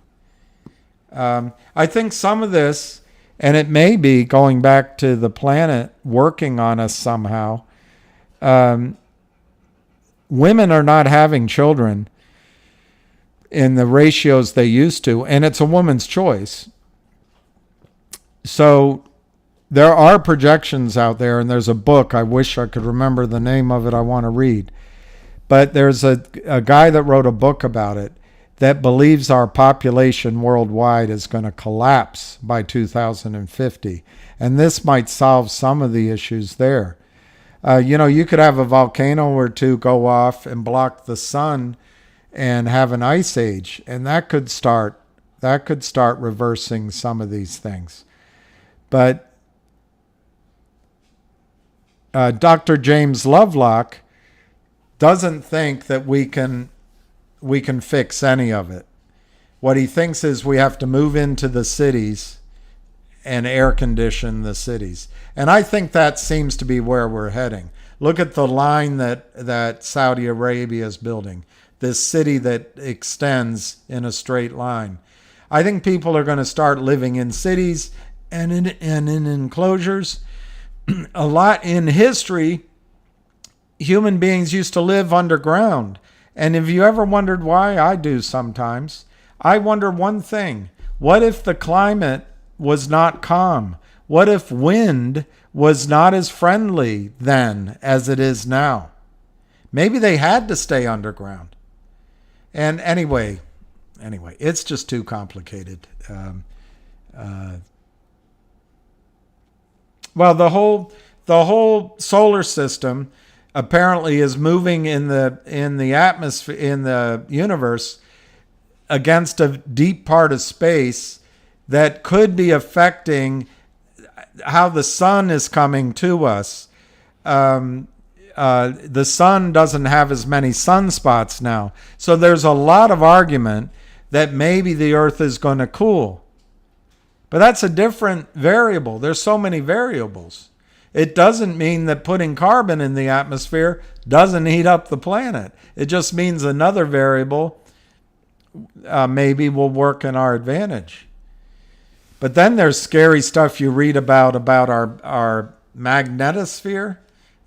I think some of this, and it may be going back to the planet working on us somehow, women are not having children in the ratios they used to, and it's a woman's choice. So there are projections out there, and there's a book, I wish I could remember the name of it, I want to read. But there's a guy that wrote a book about it that believes our population worldwide is going to collapse by 2050. And this might solve some of the issues there. You could have a volcano or two go off and block the sun and have an ice age, and that could start reversing some of these things. But Dr. James Lovelock doesn't think that we can fix any of it. What he thinks is we have to move into the cities and air condition the cities. And I think that seems to be where we're heading. Look at the line that Saudi Arabia is building, this city that extends in a straight line. I think people are going to start living in cities and in enclosures. A lot in history, human beings used to live underground. And if you ever wondered why, I do sometimes. I wonder one thing. What if the climate was not calm? What if wind was not as friendly then as it is now? Maybe they had to stay underground. And anyway, it's just too complicated. Well, the whole solar system apparently is moving in the atmosphere, in the universe, against a deep part of space that could be affecting how the sun is coming to us. The sun doesn't have as many sunspots now, so there's a lot of argument that maybe the Earth is going to cool. But that's a different variable. There's so many variables. It doesn't mean that putting carbon in the atmosphere doesn't heat up the planet. It just means another variable maybe will work in our advantage. But then there's scary stuff you read about our magnetosphere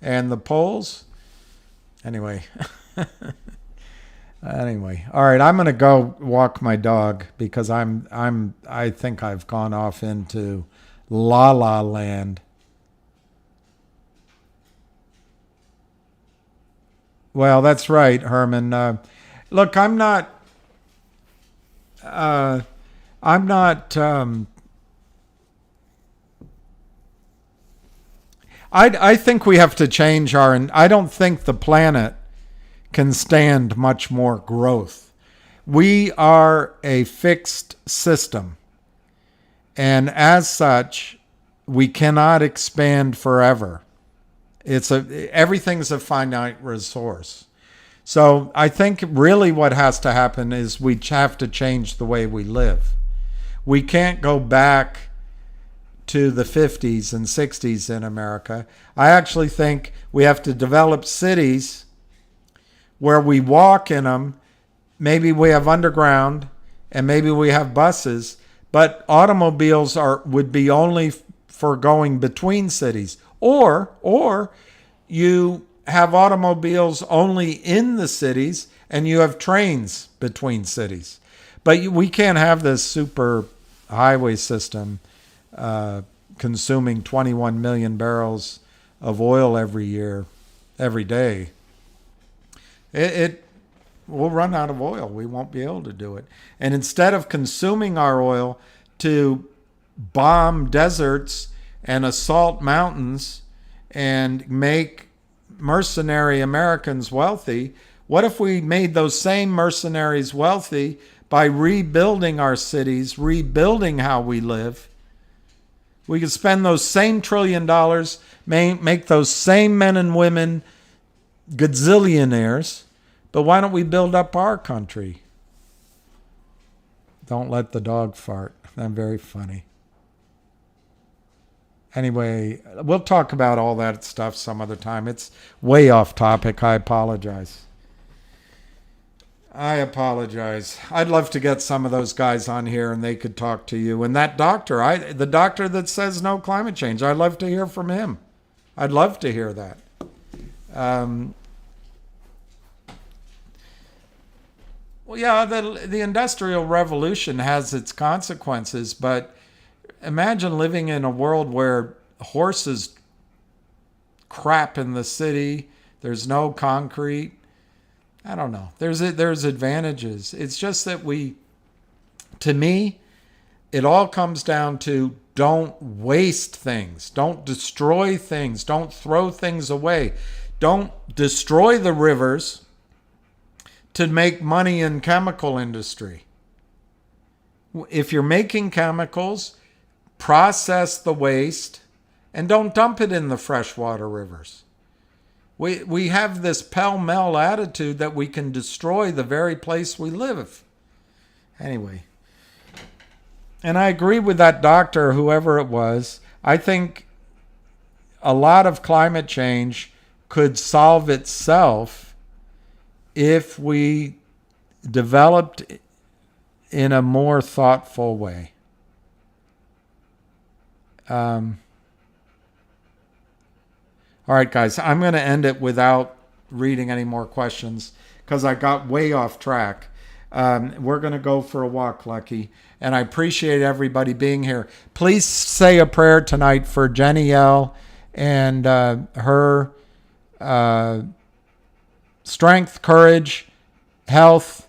and the poles. Anyway. Anyway, all right, I'm going to go walk my dog because I think I've gone off into la la land. Well, that's right, Herman. Look, I'm not I think we have to change I don't think the planet can stand much more growth. We are a fixed system, and as such, we cannot expand forever. Everything's a finite resource. So I think really what has to happen is we have to change the way we live. We can't go back to the 50s and 60s in America. I actually think we have to develop cities where we walk in them. Maybe we have underground and maybe we have buses, but automobiles would be only for going between cities. Or you have automobiles only in the cities and you have trains between cities. But we can't have this super highway system consuming 21 million barrels of oil every day. We'll run out of oil. We won't be able to do it. And instead of consuming our oil to bomb deserts and assault mountains and make mercenary Americans wealthy, what if we made those same mercenaries wealthy by rebuilding our cities, rebuilding how we live? We could spend those same $1 trillion, make those same men and women gazillionaires, but why don't we build up our country? Don't let the dog fart. I'm very funny. Anyway, we'll talk about all that stuff some other time. It's way off topic. I apologize. I'd love to get some of those guys on here and they could talk to you. And that doctor, the doctor that says no climate change, I'd love to hear from him. I'd love to hear that. Well, yeah, the Industrial Revolution has its consequences, but imagine living in a world where horses crap in the city. There's no concrete. I don't know. There's advantages. It's just that to me, it all comes down to don't waste things. Don't destroy things. Don't throw things away. Don't destroy the rivers to make money in chemical industry. If you're making chemicals, process the waste and don't dump it in the freshwater rivers. We have this pell-mell attitude that we can destroy the very place we live. Anyway. And I agree with that doctor, whoever it was. I think a lot of climate change could solve itself if we developed in a more thoughtful way. All right, guys, I'm going to end it without reading any more questions because I got way off track. We're going to go for a walk, Lucky, and I appreciate everybody being here. Please say a prayer tonight for Jenny L. and her strength, courage, health,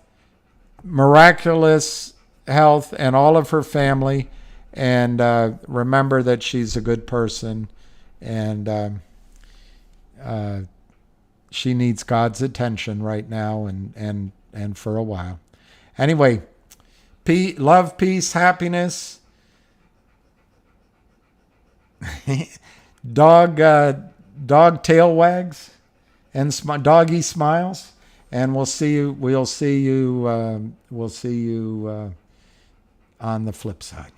miraculous health and all of her family. And remember that she's a good person, and she needs God's attention right now and for a while. Anyway, love, peace, happiness. Dog tail wags and doggy smiles, and we'll see you. We'll see you on the flip side.